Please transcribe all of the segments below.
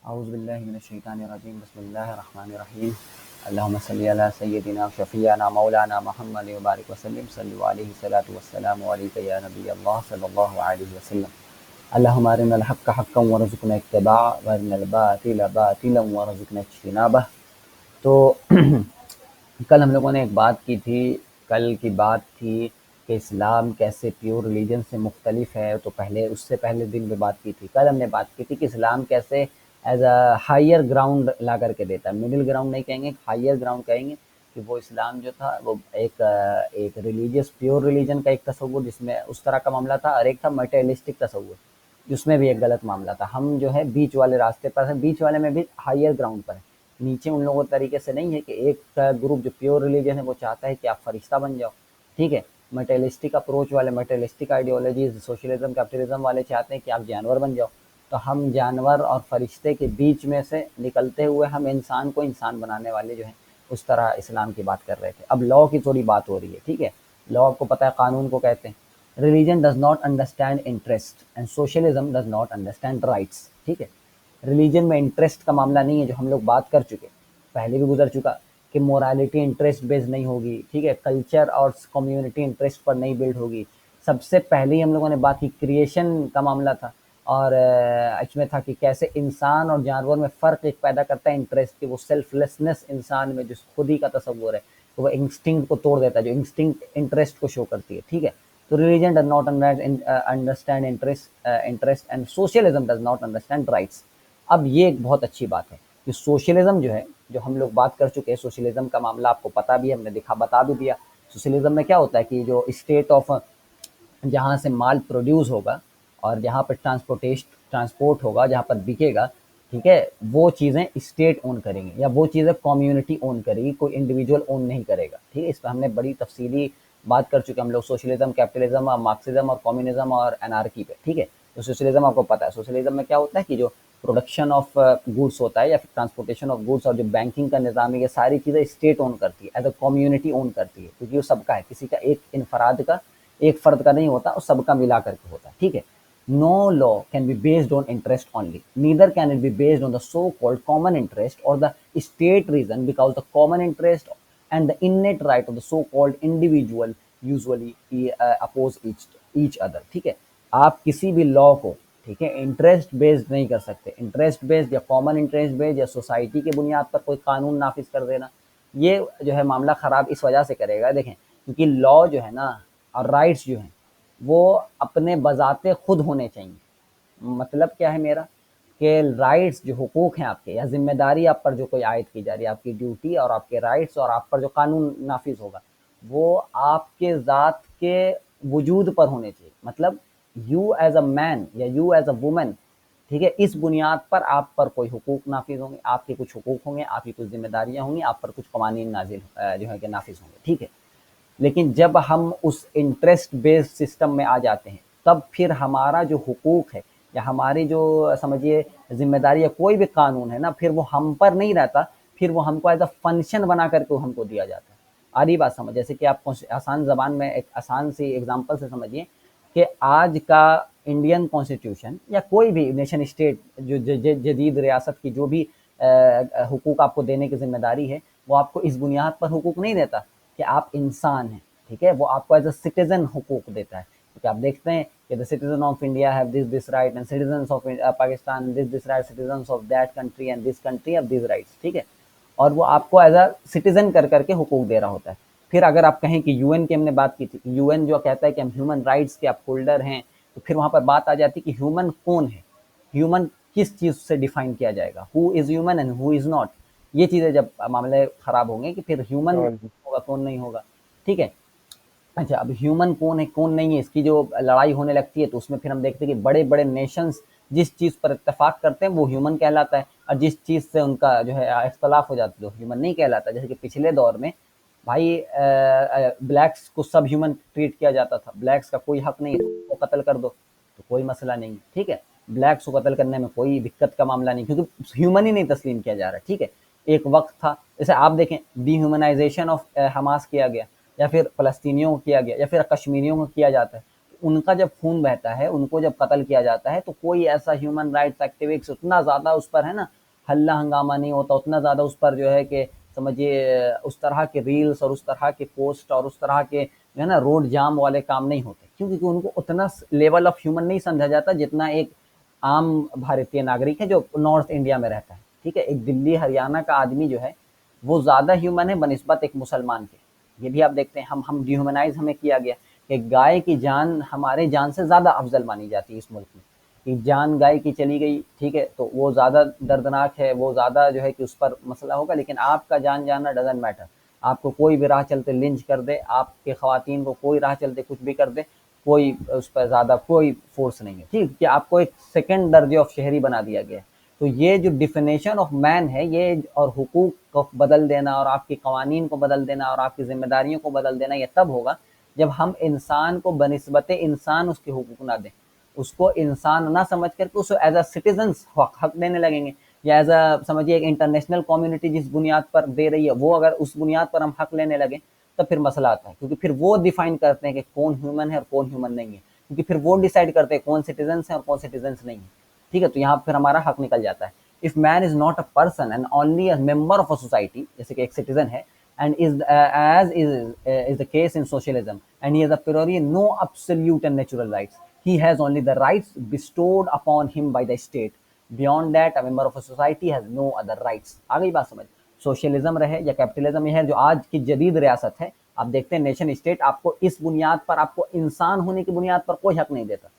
औज़ुबिल्लाहिमिनश्शैतानिर्रजीम बिस्मिल्लाहिर्रहमानिर्रहीम अल्लाहुम्मा सल्लि अला सय्यिदिना व शफ़ीअना मौलाना मुहम्मद व बारिक वसल्लिम सल्लु अलैहि सलातु वस्सलामु अलैका या नबियल्लाह सल्लल्लाहु अलैहि वसल्लम अल्लाहुम्मा अरिनल हक़्क़ हक़्क़न वरज़ुक़ना इत्तिबाअ व अरिनल बातिला बातिलन वरज़ुक़ना इज्तिनाबह। तो कल हम लोगों ने एक बात की थी। कल की बात थी कि इस्लाम कैसे प्योर रिलीजन से मुख्तलिफ है। तो पहले उससे पहले दिन में बात की थी। कल हमने बात की थी कि इस्लाम कैसे एज अ हायर ग्राउंड ला करके देता है। मिडिल ग्राउंड नहीं कहेंगे, हायर ग्राउंड कहेंगे कि वो इस्लाम जो था वो एक रिलीजियस प्योर रिलीजन का एक तसव्वुर जिसमें उस तरह का मामला था, और एक था मटेरियलिस्टिक तसव्वुर जिसमें भी एक गलत मामला था। हम जो है बीच वाले रास्ते पर है, बीच वाले में भी हायर ग्राउंड पर है। नीचे उन लोगों तरीके से नहीं है कि एक ग्रुप जो प्योर रिलीजन है वो चाहता है कि आप फरिश्ता बन जाओ, ठीक है। मटेरियलिस्टिक अप्रोच वाले, मटेरियलिस्टिक आइडियोलॉजीज, सोशलिज्म कैपिटलिज्म वाले चाहते हैं कि आप जानवर बन जाओ। तो हम जानवर और फरिश्ते के बीच में से निकलते हुए हम इंसान को इंसान बनाने वाले जो है उस तरह इस्लाम की बात कर रहे थे। अब लॉ की थोड़ी बात हो रही है, ठीक है। लॉ आपको पता है कानून को कहते हैं। Religion does not understand interest and socialism does not understand rights, ठीक है। रिलीजन में इंटरेस्ट का मामला नहीं है, जो हम लोग बात कर चुके, पहले भी गुजर चुका कि मोरालिटी इंटरेस्ट बेस्ड नहीं होगी, ठीक है। कल्चर और कम्युनिटी इंटरेस्ट पर नहीं बिल्ड होगी। सबसे पहले ही हम लोगों ने बात की क्रिएशन का मामला था, और इसमें था कि कैसे इंसान और जानवर में फ़र्क एक पैदा करता है इंटरेस्ट, कि वो सेल्फलेसनेस इंसान में जो खुद ही का तस्वुर है, तो वो इंस्टिंक्ट को तोड़ देता है, जो इंस्टिंक्ट इंटरेस्ट को शो करती है, ठीक है। तो religion does not understand interest and socialism does not understand rights. अब ये एक बहुत अच्छी बात है कि सोशलिज्म जो है, जो हम लोग बात कर चुके हैं, सोशलिज्म का मामला आपको पता भी है, हमने दिखा बता भी दिया। सोशलिज्म में क्या होता है कि जो स्टेट ऑफ, जहाँ से माल प्रोड्यूस होगा और जहाँ पर ट्रांसपोर्ट होगा, जहाँ पर बिकेगा, ठीक है, वो चीज़ें स्टेट ओन करेंगे या वो चीज़ें कम्युनिटी ओन करेगी, कोई इंडिविजुअल ओन नहीं करेगा, ठीक है। इस पर हमने बड़ी तफसीली बात कर चुके हैं हम लोग, सोशलिज्म, कैपिटलिज्म और मार्क्सिज्म और कम्युनिज्म और एनार्की पे, ठीक है। तो सोशलिज्म आपको पता है, सोशलिज्म में क्या होता है कि जो प्रोडक्शन ऑफ गुड्स होता है या फिर ट्रांसपोर्टेशन ऑफ गुड्स और जो बैंकिंग का निज़ाम है, ये सारी चीज़ें स्टेट ओन करती है, एज अ कम्युनिटी ओन करती है, क्योंकि वो सबका है, किसी का एक इनफराद का, एक फर्द का नहीं होता, और सबका मिला करके होता है, ठीक है। No law can be based on interest only, neither can it be based on the so called common interest और the state reason, because the common interest and the innate right of the so called individual usually oppose each other, ठीक है। आप किसी भी law को, ठीक है, interest based नहीं कर सकते। इंटरेस्ट बेस्ड या कॉमन इंटरेस्ट बेस्ड या सोसाइटी की बुनियाद पर कोई कानून नाफिज कर देना, ये जो है मामला खराब इस वजह से करेगा, देखें, क्योंकि लॉ जो है ना और राइट्स जो हैं वो अपने बजाते खुद होने चाहिए। मतलब क्या है मेरा, कि राइट्स जो हुकूक हैं आपके या जिम्मेदारी आप पर जो कोई आयद की जा रही है, आपकी ड्यूटी और आपके राइट्स और आप पर जो कानून नाफिज होगा, वो आपके ज़ात के वजूद पर होने चाहिए। मतलब यू एज अ मैन या यू एज अ वुमन, ठीक है, इस बुनियाद पर आप पर कोई हुकूक नाफिज होंगे, आपके कुछ हुकूक होंगे, आपकी कुछ जिम्मेदारियां होंगी, आप पर कुछ कवानीन नाजिल जो है कि नाफिज होंगे, ठीक है। लेकिन जब हम उस इंटरेस्ट बेस्ड सिस्टम में आ जाते हैं, तब फिर हमारा जो हुकूक है या हमारी जो समझिए जिम्मेदारी या कोई भी कानून है ना, फिर वो हम पर नहीं रहता, फिर वो हमको एज अ फंक्शन बना करके हमको दिया जाता है। आ रही बात समझ, जैसे कि आप आसान जबान में एक आसान सी एग्जांपल से समझिए कि आज का इंडियन कॉन्स्टिट्यूशन या कोई भी नेशन स्टेट जो जदीद रियासत की जो भी हुकूक आपको देने की जिम्मेदारी है, वो आपको इस बुनियाद पर हुकूक नहीं देता कि आप इंसान हैं, ठीक है। वो आपको एज अ सिटीजन हुकूक देता है, क्योंकि आप देखते हैं कि the citizen of India have this right and citizen of Pakistan this right, citizen of that country and this country have this rights, ठीक है। और वो आपको एज अ सिटीजन कर करके हुकूक दे रहा होता है। फिर अगर आप कहें कि यूएन की हमने बात की थी, यूएन जो कहता है कि हम ह्यूमन राइट्स के आप होल्डर हैं, तो फिर वहां पर बात आ जाती है कि ह्यूमन कौन है, ह्यूमन किस चीज से डिफाइन किया जाएगा, who is human and who is not. ये चीजें जब मामले खराब होंगे कि फिर ह्यूमन होगा कौन नहीं होगा, ठीक है। अच्छा, अब ह्यूमन कौन है कौन नहीं है, इसकी जो लड़ाई होने लगती है, तो उसमें फिर हम देखते हैं कि बड़े बड़े नेशंस जिस चीज़ पर इत्तेफाक करते हैं वो ह्यूमन कहलाता है, और जिस चीज़ से उनका जो है इख्तलाफ हो जाता है तो ह्यूमन नहीं कहलाता। जैसे कि पिछले दौर में भाई ब्लैक्स को सब ह्यूमन ट्रीट किया जाता था, ब्लैक्स का कोई हक नहीं है, तो कत्ल कर दो तो कोई मसला नहीं है, ठीक है। ब्लैक्स को कत्ल करने में कोई दिक्कत का मामला नहीं, क्योंकि ह्यूमन ही नहीं तस्लीम किया जा रहा है, ठीक है। एक वक्त था, जैसे आप देखें, डीह्यूमनाइजेशन ऑफ हमास किया गया, या फिर फ़लस्तीनियों को किया गया, या फिर कश्मीरियों को किया जाता है। उनका जब खून बहता है, उनको जब कत्ल किया जाता है, तो कोई ऐसा ह्यूमन राइट्स एक्टिविस्ट उतना ज़्यादा उस पर है ना हल्ला हंगामा नहीं होता, उतना ज़्यादा उस पर जो है कि समझिए उस तरह के रील्स और उस तरह के पोस्ट और उस तरह के जो है ना रोड जाम वाले काम नहीं होते, क्योंकि उनको उतना लेवल ऑफ ह्यूमन नहीं समझा जाता जितना एक आम भारतीय नागरिक है जो नॉर्थ इंडिया में रहता है। ठीक है, एक दिल्ली हरियाणा का आदमी जो है वो ज़्यादा ह्यूमन है बनिस्बत एक मुसलमान के। ये भी आप देखते हैं, हम डिह्यूमनाइज हमें किया गया कि गाय की जान हमारे जान से ज़्यादा अफजल मानी जाती है इस मुल्क में, कि जान गाय की चली गई, ठीक है, तो वो ज़्यादा दर्दनाक है, वो ज़्यादा जो है कि उस पर मसला होगा, लेकिन आपका जान जाना डजंट मैटर। आपको कोई भी राह चलते लिंच कर दे, आपके ख़वातीन को कोई राह चलते कुछ भी कर दे, कोई उस पर ज़्यादा कोई फोर्स नहीं है, ठीक, कि आपको एक सेकंड दर्जे ऑफ शहरी बना दिया गया है। तो ये जो डिफिनेशन ऑफ मैन है ये, और हुकूक को बदल देना और आपके कवानीन को बदल देना और आपकी जिम्मेदारियों को बदल देना, ये तब होगा जब हम इंसान को बनिस्बत इंसान उसके हुकूक ना दें, उसको इंसान ना समझ करके उसको एज अ सिटीजन हक देने लगेंगे, या एज अ समझिए एक इंटरनेशनल कम्युनिटी जिस बुनियाद पर दे रही है वो अगर उस बुनियाद पर हम हक लेने लगे, तब फिर मसला आता है, क्योंकि फिर वो डिफाइन करते हैं कि कौन ह्यूमन है और कौन ह्यूमन नहीं है, क्योंकि फिर वो डिसाइड करते हैं कौन सिटीजन है और कौन सिटीजन नहीं है। ठीक है, तो यहाँ फिर हमारा हक निकल जाता है। If man is not a person and only a member of a society, जैसे कि एक सिटीजन है, and is the case in socialism, and he has a priori no absolute and natural rights. He has only the rights bestowed upon him by the state. Beyond that, a member of a society has no other rights. आ गई बात समझ? Socialism रहे या capitalism, यह है जो आज की जदीद रियासत है, आप देखते हैं नेशन स्टेट आपको इस बुनियाद पर, आपको इंसान होने की बुनियाद पर कोई हक नहीं देता।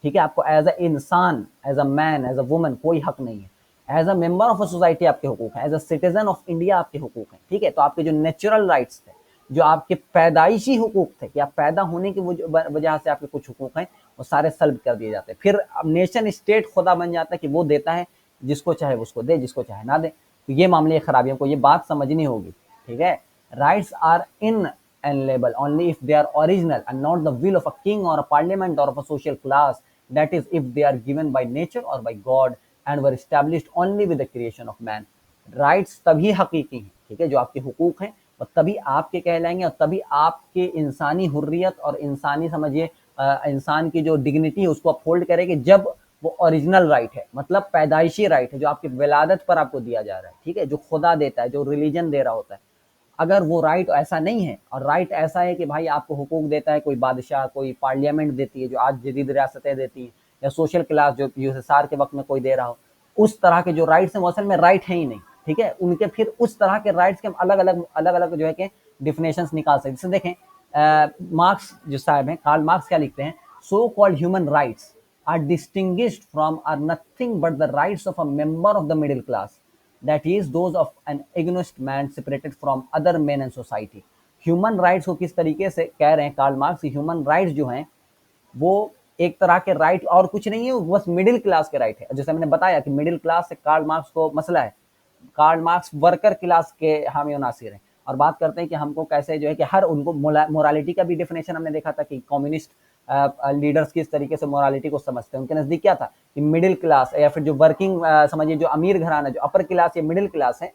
ठीक है, आपको एज अ इंसान, as a man, as a woman कोई हक नहीं है। As a member of a society आपके हुकूक हैं, as a citizen of India आपके हुकूक हैं। ठीक है, तो आपके जो नेचुरल राइट्स थे, जो आपके पैदाइशी हुकूक थे कि आप पैदा होने की वजह से आपके कुछ हुकूक हैं, वो सारे सल्ब कर दिए जाते हैं। फिर नेशन स्टेट खुदा बन जाता है कि वो देता है जिसको चाहे उसको दे, जिसको चाहे ना दे। तो ये मामले खराबियों को ये बात समझनी होगी। ठीक है, rights are inalienable only if they are original and not the will of a king or a parliament or of a social class, that is if they are given by nature or by God and were established only with the creation of man. Rights तभी हकीकी हैं, ठीक है, जो आपके हुकूक हैं, और तभी आपके कहलाएंगे, और तभी आपके इंसानी हुर्रियत और इंसानी समझिए इंसान की जो डिग्निटी है उसको अपहोल्ड करेंगे, जब वो ओरिजिनल राइट है, मतलब पैदाइशी राइट है जो आपकी विलादत पर आपको दिया जा रहा है। ठीक है, जो खुदा देता है, जो रिलीजन दे रहा होता है। अगर वो राइट ऐसा नहीं है, और राइट ऐसा है कि भाई आपको हुकूक देता है कोई बादशाह, कोई पार्लियामेंट देती है जो आज जदीद रियासतें देती हैं, या सोशल क्लास जो यूएसएसआर के वक्त में कोई दे रहा हो, उस तरह के जो राइट्स हैं वो असल में राइट है ही नहीं। ठीक है, उनके फिर उस तरह के राइट्स के हम अलग अलग जो है कि डिफिनेशंस निकाल सकते। जैसे देखें मार्क्स जो साहब हैं, कार्ल मार्क्स क्या लिखते हैं, so called human rights are distinguished from are nothing but the rights of a member of the middle class, that is those of an agonist man separated from other men and society. Human rights को किस तरीके से कह रहे हैं Karl Marx, human rights जो हैं वो एक तरह के राइट और कुछ नहीं है, वो बस मिडिल क्लास के राइट है। जैसे मैंने बताया कि मिडिल क्लास से कार्ल मार्क्स को मसला है, कार्ल मार्क्स वर्कर क्लास के हामी और नासिर हैं, और बात करते हैं कि हमको कैसे जो है कि हर उनको मोरालिटी का भी डेफिनेशन हमने देखा था कि कम्युनिस्ट लीडर्स किस तरीके से मोरालिटी को समझते हैं। उनके नज़दीक क्या था कि मिडिल क्लास या फिर जो वर्किंग समझिए जो अमीर घराना, जो अपर क्लास या मिडिल क्लास है,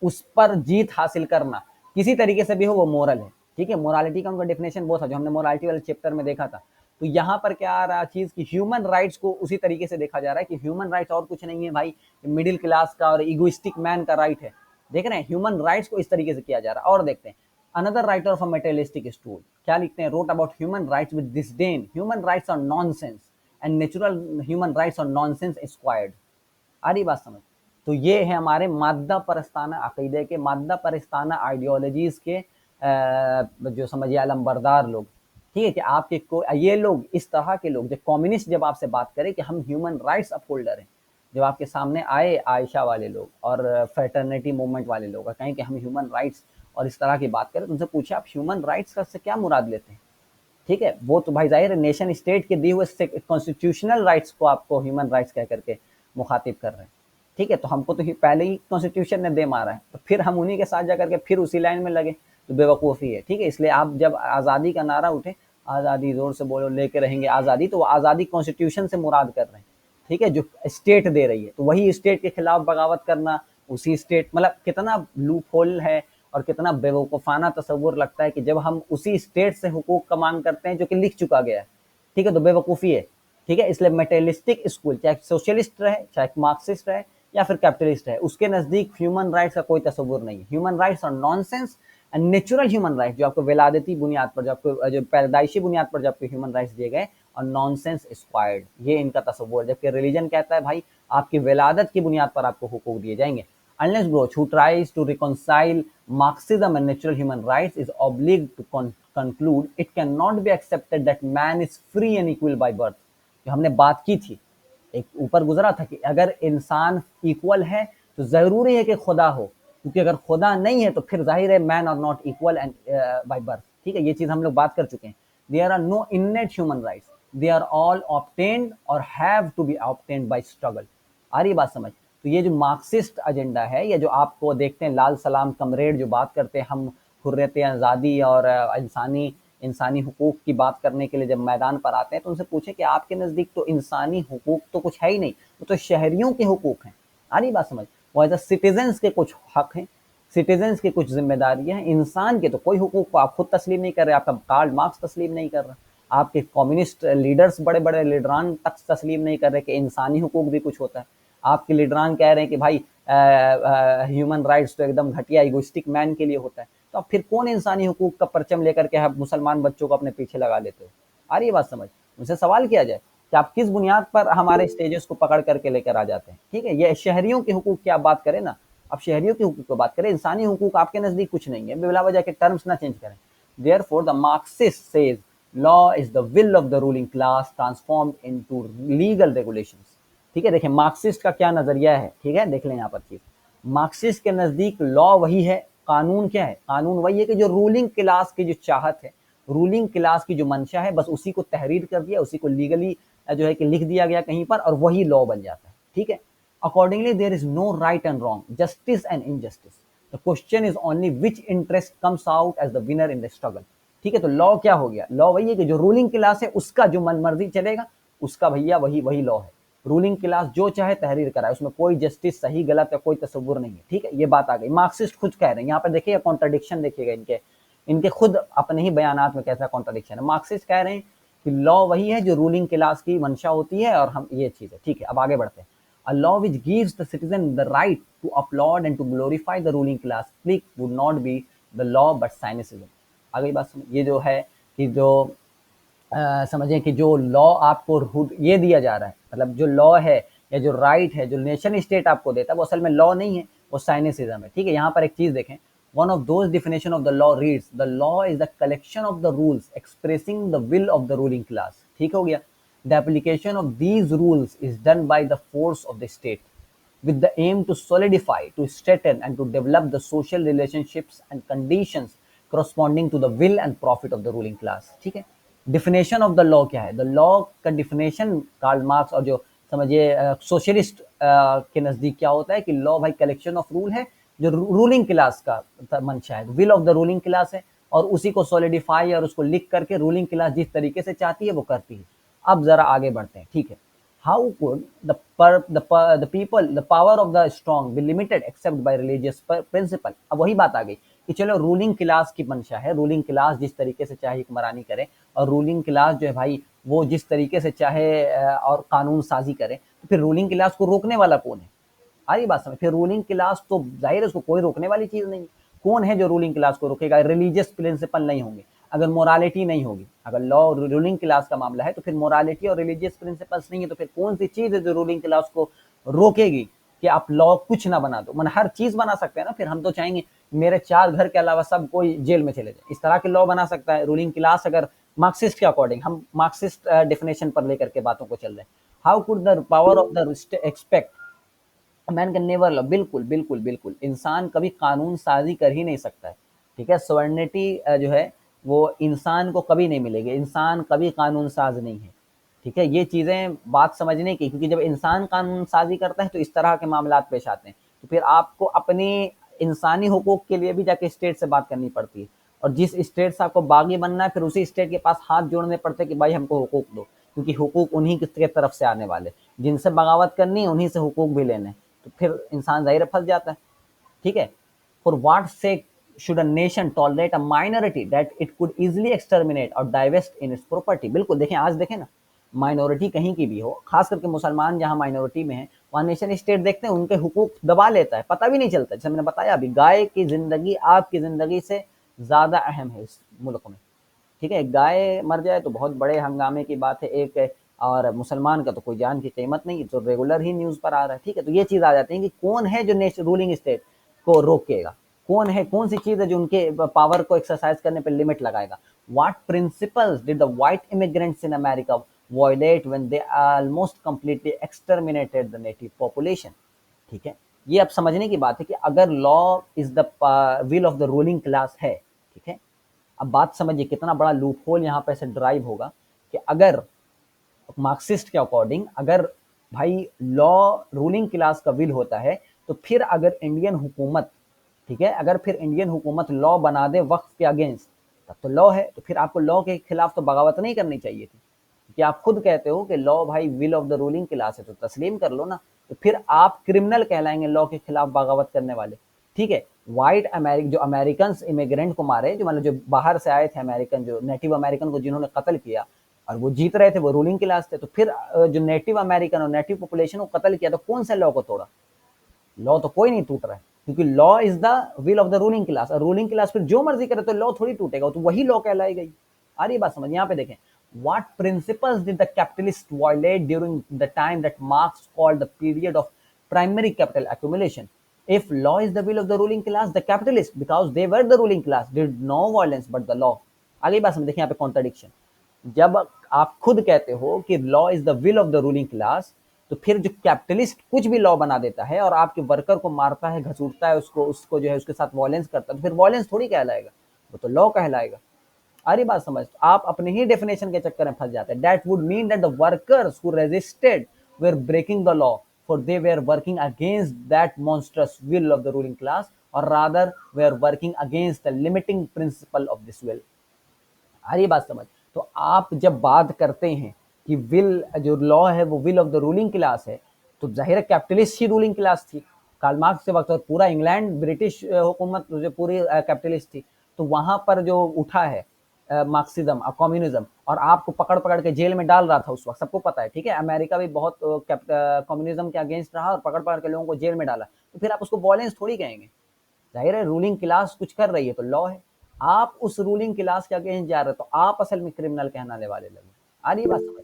उस पर जीत हासिल करना किसी तरीके से भी हो वो मोरल है। ठीक है, मोरालिटी का उनका डेफिनेशन वो था जो हमने मोरालिटी वाले चैप्टर में देखा था। तो यहाँ पर क्या आ रहा चीज कि ह्यूमन राइट्स को उसी तरीके से देखा जा रहा है कि ह्यूमन राइट्स और कुछ नहीं है भाई, मिडिल क्लास का और इगोइस्टिक मैन का राइट है। देख रहे हैं, ह्यूमन राइट्स को इस तरीके से किया जा रहा है। और देखते हैं another writer of a materialistic school क्या लिखते हैं, wrote about human rights with disdain, human rights are nonsense and natural human rights are nonsense squared. आ रही बात समझ? तो ये है हमारे मादा परस्ताना अकीदे के, मादा परस्ताना आइडियोलॉजीज के जो समझिए अलमबरदार लोग। ठीक है, कि आपके को ये लोग, इस तरह के लोग, जो कम्युनिस्ट जब आपसे बात करें कि हम ह्यूमन राइट्स अपहोल्डर हैं, जब आपके सामने आए आयशा वाले लोग और फ्रेटर्निटी मूवमेंट वाले लोग कहें कि हम ह्यूमन राइट्स और इस तरह की बात करें, तो उनसे पूछे आप ह्यूमन राइट्स का से क्या मुराद लेते हैं। ठीक है, वो तो भाई जाहिर है नेशन स्टेट के दिए हुए कॉन्स्टिट्यूशनल राइट्स को आपको ह्यूमन राइट्स कह करके मुखातिब कर रहे हैं। ठीक है, तो हमको तो पहले ही कॉन्स्टिट्यूशन ने दे मारा है, तो फिर हम उन्हीं के साथ जाकर के फिर उसी लाइन में लगे, तो बेवकूफ़ी है। ठीक है, इसलिए आप जब आज़ादी का नारा उठे, आज़ादी जोर से बोलो लेके रहेंगे आज़ादी, तो वो आज़ादी कॉन्स्टिट्यूशन से मुराद कर रहे हैं। ठीक है, जो स्टेट दे रही है, तो वही स्टेट के खिलाफ बगावत करना, उसी स्टेट, मतलब कितना लूप होल है और कितना बेवकूफ़ाना तस्वुर लगता है कि जब हम उसी स्टेट से हुकूक का मांग करते हैं जो कि लिख चुका गया है, ठीक है, तो बेवकूफ़ी है, ठीक है। इसलिए मेटेरियलिस्टिक स्कूल, चाहे सोशलिस्ट रहे, चाहे मार्क्सिस्ट रहे या फिर कैपिटलिस्ट है, उसके नज़दीक ह्यूमन राइट्स का कोई तस्वुर नहीं है। ह्यूमन राइट्स और nonsense and natural human rights, जो आपको विलादती बुनियाद पर, जो आपको जो पैदाइशी बुनियाद पर जो आपको ह्यूमन राइट्स दिए गए, और नॉनसेंस एक्वायर्ड, ये इनका तस्वुर। जबकि रिलीजन कहता है भाई आपकी विलादत की बुनियाद पर आपको हुकूक दिए जाएंगे। Unless Bloch, who tries to reconcile Marxism and natural human rights, is obliged to conclude it cannot be accepted that man is free and equal by birth. जो हमने बात की थी, एक ऊपर गुजरा था कि अगर इंसान इक्वल है तो जरूरी है कि खुदा हो, क्योंकि अगर खुदा नहीं है तो फिर जाहिर है man are not equal and by birth, ठीक है। ये चीज हम लोग बात कर चुके हैं। There are no innate human rights, they are all obtained और have to be obtained by struggle. आ रही बात समझ? तो ये जो मार्क्सिस्ट एजेंडा है, या जो आपको देखते हैं लाल सलाम कमरेड जो बात करते हैं हम हुर्रियत आज़ादी और इंसानी हुकूक की बात करने के लिए जब मैदान पर आते हैं, तो उनसे पूछे कि आपके नज़दीक तो इंसानी हुकूक तो कुछ है ही नहीं, वो तो शहरियों के हुकूक हैं। आ रही बात समझ? वो एज सिटीजन्स के कुछ हक हैं, सिटीजन्स की कुछ जिम्मेदारियां हैं, इंसान के तो कोई हुकूक को आप खुद तस्लीम नहीं कर रहे, आपका कार्ल मार्क्स तस्लीम नहीं कर रहा, आपके कम्युनिस्ट लीडर्स, बड़े बड़े लीडरान तक तस्लीम नहीं कर रहे कि इंसानी हुकूक भी कुछ होता है। आपके लीडरान कह रहे हैं कि भाई ह्यूमन राइट्स तो एकदम घटिया इगोइस्टिक मैन के लिए होता है। तो आप फिर कौन इंसानी हुकूक का परचम लेकर के आप मुसलमान बच्चों को अपने पीछे लगा लेते हो? आ रही है बात समझ? उनसे सवाल किया जाए कि आप किस बुनियाद पर हमारे स्टेजेस को पकड़ करके लेकर आ जाते हैं, ठीक है। ये शहरियों के हुकूक की आप बात करें ना, आप शहरियों के हुकूक की बात करें, इंसानी हुकूक आपके नजदीक कुछ नहीं है, बिला वजह के टर्म्स ना चेंज करें। Therefore, the Marxist says law is the will of the ruling class transformed into legal regulations. ठीक है, देखें मार्क्सिस्ट का क्या नजरिया है, ठीक है, देख लें यहाँ पर चीज। मार्क्सिस्ट के नजदीक लॉ वही है, कानून क्या है? कानून वही है कि जो रूलिंग क्लास की जो चाहत है, रूलिंग क्लास की जो मंशा है, बस उसी को तहरीर कर दिया, उसी को लीगली जो है कि लिख दिया गया कहीं पर, और वही लॉ बन जाता है, ठीक है। Accordingly there is no right and wrong, justice and injustice, the question is only which interest comes out as the winner in the struggle, ठीक है। तो लॉ क्या हो गया? लॉ वही है कि जो रूलिंग क्लास है उसका जो मन मर्जी चलेगा, उसका भैया वही वही लॉ है। रूलिंग क्लास जो चाहे तहरीर कराए, उसमें कोई जस्टिस सही गलत का कोई तस्वुर नहीं है, ठीक है। ये बात आ गई। मार्क्सिस्ट खुद कह रहे हैं, यहाँ पर देखिए कॉन्ट्रडिक्शन देखिएगा इनके, इनके खुद अपने ही बयानात में कैसा कॉन्ट्रडिक्शन है। मार्क्सिस्ट कह रहे हैं कि लॉ वही है जो रूलिंग क्लास की मंशा होती है, और हम ये चीज है, ठीक है। अब आगे बढ़ते हैं। A law which gives the citizen the right to applaud and to glorify the ruling class clique would not be the law but cynicism. आ गई बात समझ? ये जो है कि जो समझें कि जो लॉ आपको ये दिया जा रहा है, मतलब जो लॉ है या जो राइट है, जो नेशन स्टेट आपको देता है, वो असल में लॉ नहीं है, वो साइनिसिज्म है, ठीक है। यहाँ पर एक चीज देखें, one of those definition of the law reads the law is the collection of the rules expressing the will of the ruling class, ठीक हो गया। The application of these rules is done by the force of the state with the aim to solidify, to strengthen and to develop the social relationships and conditions corresponding to the will and profit of the ruling class, ठीक है। Definition of the law क्या है? The law का definition Karl Marx और जो समझिए socialist के नजदीक क्या होता है कि लॉ भाई कलेक्शन ऑफ रूल है जो रूलिंग क्लास का मंशा है, will of the ruling class है, और उसी को सॉलिडिफाई और उसको लिख करके रूलिंग क्लास जिस तरीके से चाहती है वो करती है। अब जरा आगे बढ़ते हैं, ठीक है। How could the people, the power of the strong be limited except by religious principle? अब वही बात आ गई कि चलो रूलिंग क्लास की मंशा है, रूलिंग क्लास जिस तरीके से चाहे हुक्मरानी करे, और रूलिंग क्लास जो है भाई वो जिस तरीके से चाहे और कानून साजी करे, तो फिर रूलिंग क्लास को रोकने वाला कौन है? आ रही बात समझ? फिर रूलिंग क्लास तो जाहिर है उसको कोई रोकने वाली चीज नहीं है। कौन है जो रूलिंग क्लास को रोकेगा? रिलीजियस प्रिंसिपल नहीं होंगे, अगर मोरालिटी नहीं होगी, अगर लॉ रूलिंग क्लास का मामला है तो फिर मोरालिटी और रिलीजियस प्रिंसिपल्स नहीं है, तो फिर कौन सी चीज है जो रूलिंग क्लास को रोकेगी कि आप लॉ कुछ ना बना दो? मन हर चीज बना सकते हैं ना, फिर हम तो चाहेंगे मेरे 4 घर के अलावा सब कोई जेल में चले जाए, इस तरह के लॉ बना सकता है रूलिंग क्लास। अगर मार्क्सिस्ट के अकॉर्डिंग, हम मार्क्सिस्ट डेफिनेशन पर लेकर के बातों को चल रहे हैं, how could the power of the expect man can never love, बिल्कुल बिल्कुल बिल्कुल, इंसान कभी कानून साजी कर ही नहीं सकता है, ठीक है। सवर्निटी जो है वो इंसान को कभी नहीं मिलेगी, इंसान कभी कानून साज नहीं है, ठीक है। ये चीजें बात समझने की, क्योंकि जब इंसान कानून साजी करता है तो इस तरह के मामला पेश आते हैं, तो फिर आपको अपनी इंसानी हुकूक के लिए भी जाके स्टेट से बात करनी पड़ती है, और जिस स्टेट से आपको बागी बनना है फिर उसी स्टेट के पास हाथ जोड़ने पड़ते हैं कि भाई हमको हुकूक दो, क्योंकि हुकूक उन्हीं की तरफ से आने वाले, जिनसे बगावत करनी है उन्हीं से हुकूक भी लेने, तो फिर इंसान जाहिर फंस जाता है, ठीक है। For what sake should a nation tolerate a minority that it could easily exterminate or divest in its property? बिल्कुल देखें, आज देखें ना, माइनॉरिटी कहीं की भी हो, खास करके मुसलमान जहां माइनॉरिटी में है, वहां नेशन स्टेट देखते हैं उनके हुकूक दबा लेता है, पता भी नहीं चलता। जैसे मैंने बताया अभी, गाय की जिंदगी आपकी जिंदगी से ज्यादा अहम है इस मुल्क में। ठीक है, गाय मर जाए तो बहुत बड़े हंगामे की बात है एक, और मुसलमान का तो कोई जान की कीमत नहीं, तो रेगुलर ही न्यूज पर आ रहा है। ठीक है, तो ये चीज आ जाती है कि कौन है जो रूलिंग स्टेट को रोकेगा, कौन है, कौन सी चीज है जो उनके पावर को एक्सरसाइज करने पर लिमिट लगाएगा। What principles did the white immigrants in America violate when they almost completely exterminated the native population? ठीक है, ये अब समझने की बात है कि अगर law is the will of the ruling class है, ठीक है, अब बात समझिए कितना बड़ा लूप होल यहाँ पे से ड्राइव होगा कि अगर मार्क्सिस्ट के अकॉर्डिंग अगर भाई लॉ रूलिंग क्लास का विल होता है, तो फिर अगर इंडियन हुकूमत, ठीक है, अगर फिर इंडियन हुकूमत लॉ बना दे वक्फ के अगेंस्ट, तब तो लॉ है, तो फिर आपको लॉ के खिलाफ तो बगावत नहीं करनी चाहिए थी, कि आप खुद कहते हो कि लॉ भाई will of the ruling class है, तो तस्लीम कर लो ना, तो फिर आप क्रिमिनल कहलाएंगे लॉ के खिलाफ बगावत करने वाले। ठीक है, व्हाइट अमेरिकन जो अमेरिकन इमिग्रेंट को मारे, जो मतलब जो बाहर से आए थे अमेरिकन, जो नेटिव अमेरिकन को जिन्होंने कत्ल किया और वो जीत रहे थे, वो रूलिंग क्लास थे, तो फिर जो नेटिव अमेरिकन और नेटिव पॉपुलेशन को कत्ल किया, तो कौन सा लॉ को तोड़ा? लॉ तो कोई नहीं टूट रहा है, क्योंकि law is the will of the ruling class, और रूलिंग क्लास फिर जो मर्जी करे तो लॉ थोड़ी टूटेगा, तो वही लॉ कहलाई गई। आ रही बात समझ? यहाँ पे देखें, what principles did the capitalists violate during the time that Marx called the period of primary capital accumulation? If law is the will of the ruling class, the capitalists, because they were the ruling class, did no violence but the law. आगे बात समझ, देखिए यहाँ पे contradiction. जब आप खुद कहते हो कि law is the will of the ruling class, तो फिर जो कैपिटलिस्ट कुछ भी लॉ बना देता है और आपके वर्कर को मारता है, घसीटता है, उसको उसको जो है उसके साथ वॉयलेंस करता है, तो फिर वॉयलेंस थोड़ी कहलाएगा, वो तो लॉ कहलाएगा। आ रही बात समझ? तो आप अपने ही डेफिनेशन के चक्कर में फंस जाते हैं। That would mean that the workers who resisted were breaking the law, for they were working against that monstrous will of the ruling class, और rather we are working against the limiting principle of this will. आ रही बात समझ? तो आप जब बात करते हैं कि विल, जो लॉ है वो will of the ruling class है, तो जाहिर है कैपिटलिस्ट ही रूलिंग क्लास थी कार्ल मार्क्स के वक्त, और पूरा इंग्लैंड ब्रिटिश हुकूमत जो पूरी कैपिटलिस्ट थी, तो वहां पर जो उठा है मार्क्सिज्म और कम्युनिज्म, और आपको पकड़ पकड़ के जेल में डाल रहा था उस वक्त, सबको पता है। ठीक है, अमेरिका भी बहुत कम्युनिज्म के अगेंस्ट रहा और पकड़ पकड़ के लोगों को जेल में डाला, तो फिर आप उसको वॉयलेंस थोड़ी कहेंगे। जाहिर है रूलिंग क्लास कुछ कर रही है तो लॉ है, आप उस रूलिंग क्लास के अगेंस्ट जा रहे हो तो आप असल में क्रिमिनल कहलाने वाले लगे। आ रही बात समझ?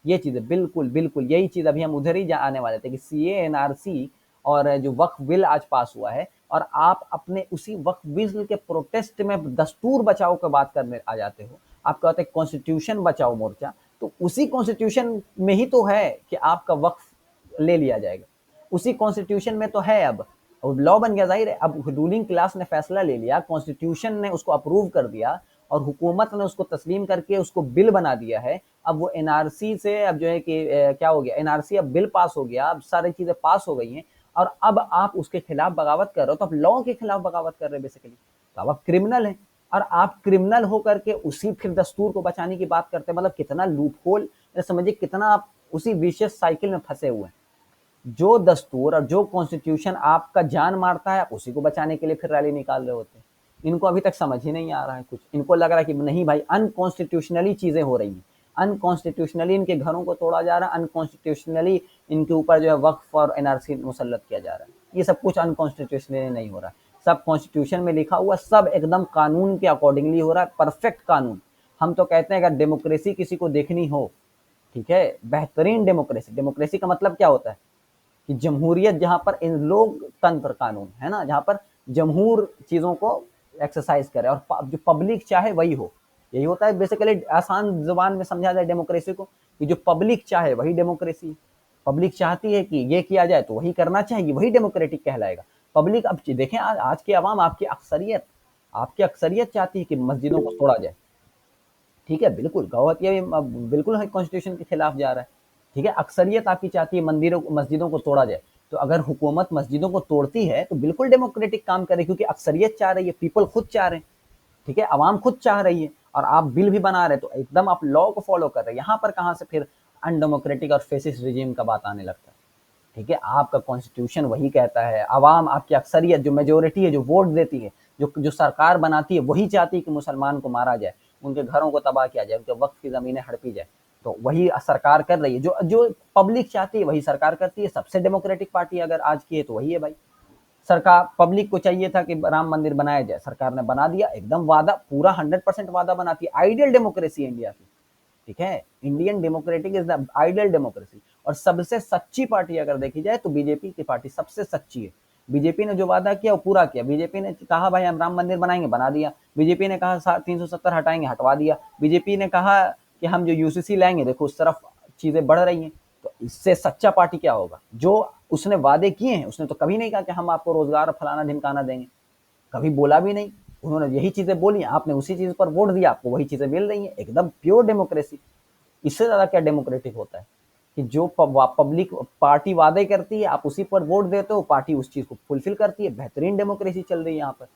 ये चीज है, बिल्कुल बिल्कुल यही चीज अभी हम उधर ही आने वाले थे कि सीए, एनआरसी और जो वक्फ बिल आज पास हुआ है, और आप अपने उसी वक्फ बिल के प्रोटेस्ट में दस्तूर बचाओ की बात करने आ जाते हो। आप कहते हैं कॉन्स्टिट्यूशन बचाओ मोर्चा, तो उसी कॉन्स्टिट्यूशन में ही तो है कि आपका वक्फ ले लिया जाएगा, उसी कॉन्स्टिट्यूशन में तो है। अब लॉ बन गया, जाहिर है अब रूलिंग क्लास ने फैसला ले लिया, कॉन्स्टिट्यूशन ने उसको अप्रूव कर दिया और हुकूमत ने उसको तस्लीम करके उसको बिल बना दिया है। अब वो एनआरसी से अब जो है कि क्या हो गया, एनआरसी अब बिल पास हो गया, अब सारी चीजें पास हो गई हैं, और अब आप उसके खिलाफ बगावत कर रहे हो, तो आप लॉ के खिलाफ बगावत कर रहे हैं बेसिकली, तो आप क्रिमिनल हैं। और आप क्रिमिनल होकर के उसी फिर दस्तूर को बचाने की बात करते हैं, मतलब कितना लूप होल, समझिए कितना आप उसी विशियस साइकिल में फंसे हुए हैं। जो दस्तूर और जो कॉन्स्टिट्यूशन आपका जान मारता है, आप उसी को बचाने के लिए फिर रैली निकाल रहे होते हैं। इनको अभी तक समझ ही नहीं आ रहा है कुछ, इनको लग रहा है कि नहीं भाई अनकॉन्स्टिट्यूशनली चीजें हो रही हैं, अनकॉन्स्टिट्यूशनली इनके घरों को तोड़ा जा रहा है, अनकॉन्स्टिट्यूशनली इनके ऊपर जो है वक्फ और एनआरसी मुसल्लत किया जा रहा है। ये सब कुछ अनकॉन्स्टिट्यूशनली नहीं हो रहा है, सब कॉन्स्टिट्यूशन में लिखा हुआ, सब एकदम कानून के अकॉर्डिंगली हो रहा है, परफेक्ट कानून। हम तो कहते हैं अगर डेमोक्रेसी किसी को देखनी हो, ठीक है, बेहतरीन डेमोक्रेसी, डेमोक्रेसी का मतलब क्या होता है कि जमहूरियत, जहां पर इन लोग तंत्र कानून है ना, जहां पर जमहूर चीजों को एक्सरसाइज करे और जो पब्लिक चाहे वही हो, यही होता है बेसिकली। आसान जुबान में समझा जाए डेमोक्रेसी को कि जो पब्लिक चाहे वही डेमोक्रेसी। पब्लिक चाहती है कि ये किया जाए तो वही करना चाहिए, वही डेमोक्रेटिक कहलाएगा। पब्लिक, अब देखें आज की आवाम, आपकी अक्सरियत चाहती है कि मस्जिदों को तोड़ा जाए। ठीक है, बिल्कुल गौहतिया भी बिल्कुल कॉन्स्टिट्यूशन के खिलाफ जा रहा है। ठीक है, अक्सरियत आपकी चाहती है मंदिरों मस्जिदों को तोड़ा जाए, तो अगर हुकूमत मस्जिदों को तोड़ती है तो बिल्कुल डेमोक्रेटिक काम करे, क्योंकि अक्सरियत चाह रही है, पीपल खुद चाह रहे हैं। ठीक है, आवाम खुद चाह रही है, और आप बिल भी बना रहे हैं, तो एकदम आप लॉ को फॉलो कर रहे हैं। यहाँ पर कहाँ से फिर अनडेमोक्रेटिक और फेसिस्ट रिजीम का बात आने लगता है। ठीक है, आपका कॉन्स्टिट्यूशन वही कहता है, आवाम आपकी अक्सरियत जो मेजोरिटी है जो वोट देती है, जो जो सरकार बनाती है वही चाहती है कि मुसलमान को मारा जाए, उनके घरों को तबाह किया जाए, उनके वक्त की ज़मीनें हड़पी जाए। तो वही सरकार कर रही है, जो जो पब्लिक चाहती है वही सरकार करती है। सबसे डेमोक्रेटिक पार्टी अगर आज की है तो वही है भाई। सरकार, पब्लिक को चाहिए था कि राम मंदिर बनाया जाए, सरकार ने बना दिया, एकदम वादा पूरा 100% वादा बनाती है। आइडियल डेमोक्रेसी है इंडिया की, ठीक है। Indian democratic is the ideal democracy. और सबसे सच्ची पार्टी अगर देखी जाए तो बीजेपी की पार्टी सबसे सच्ची है। बीजेपी ने जो वादा किया वो पूरा किया। बीजेपी ने कहा भाई हम राम मंदिर बनाएंगे, बना दिया। बीजेपी ने कहा 370 हटाएंगे, हटवा दिया। बीजेपी ने कहा कि हम जो यूसीसी लाएंगे, देखो उस तरफ चीजें बढ़ रही हैं। तो इससे सच्चा पार्टी क्या होगा? जो उसने वादे किए हैं, उसने तो कभी नहीं कहा कि हम आपको रोजगार फलाना ढिमकाना देंगे, कभी बोला भी नहीं। उन्होंने यही चीजें बोली, आपने उसी चीज पर वोट दिया, आपको वही चीजें मिल रही हैं। एकदम प्योर डेमोक्रेसी। इससे ज्यादा क्या डेमोक्रेटिक होता है कि जो पब्लिक पार्टी वादे करती है, आप उसी पर वोट देते हो, पार्टी उस चीज को फुलफिल करती है। बेहतरीन डेमोक्रेसी चल रही है यहाँ पर।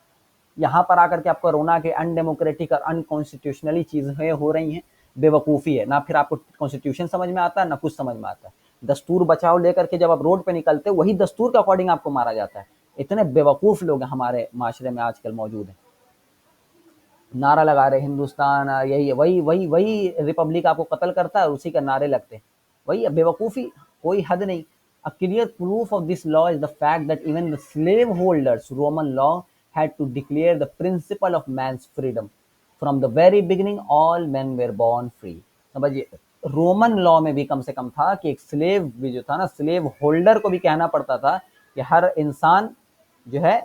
यहाँ पर आकर के आपको रोना के अनडेमोक्रेटिक और अनकॉन्स्टिट्यूशनली चीजें हो रही हैं, बेवकूफ़ी है। ना फिर आपको कॉन्स्टिट्यूशन समझ में आता है, ना कुछ समझ में आता है। दस्तूर बचाओ लेकर के जब आप रोड पे निकलते हो, वही दस्तूर के अकॉर्डिंग आपको मारा जाता है। इतने बेवकूफ़ लोग हमारे माशरे में आजकल मौजूद हैं। नारा लगा रहे हिंदुस्तान, यही वही वही वही रिपब्लिक आपको कत्ल करता है और उसी का नारे लगते हैं। वही बेवकूफ़ी, कोई हद नहीं। A clear proof of this law is the fact that even the slaveholders' Roman law had to declare the principle of man's freedom. From the very beginning, all men were born free. समझिए, Roman law में भी कम से कम था कि एक slave भी जो था ना, स्लेव होल्डर को भी कहना पड़ता था कि हर इंसान जो है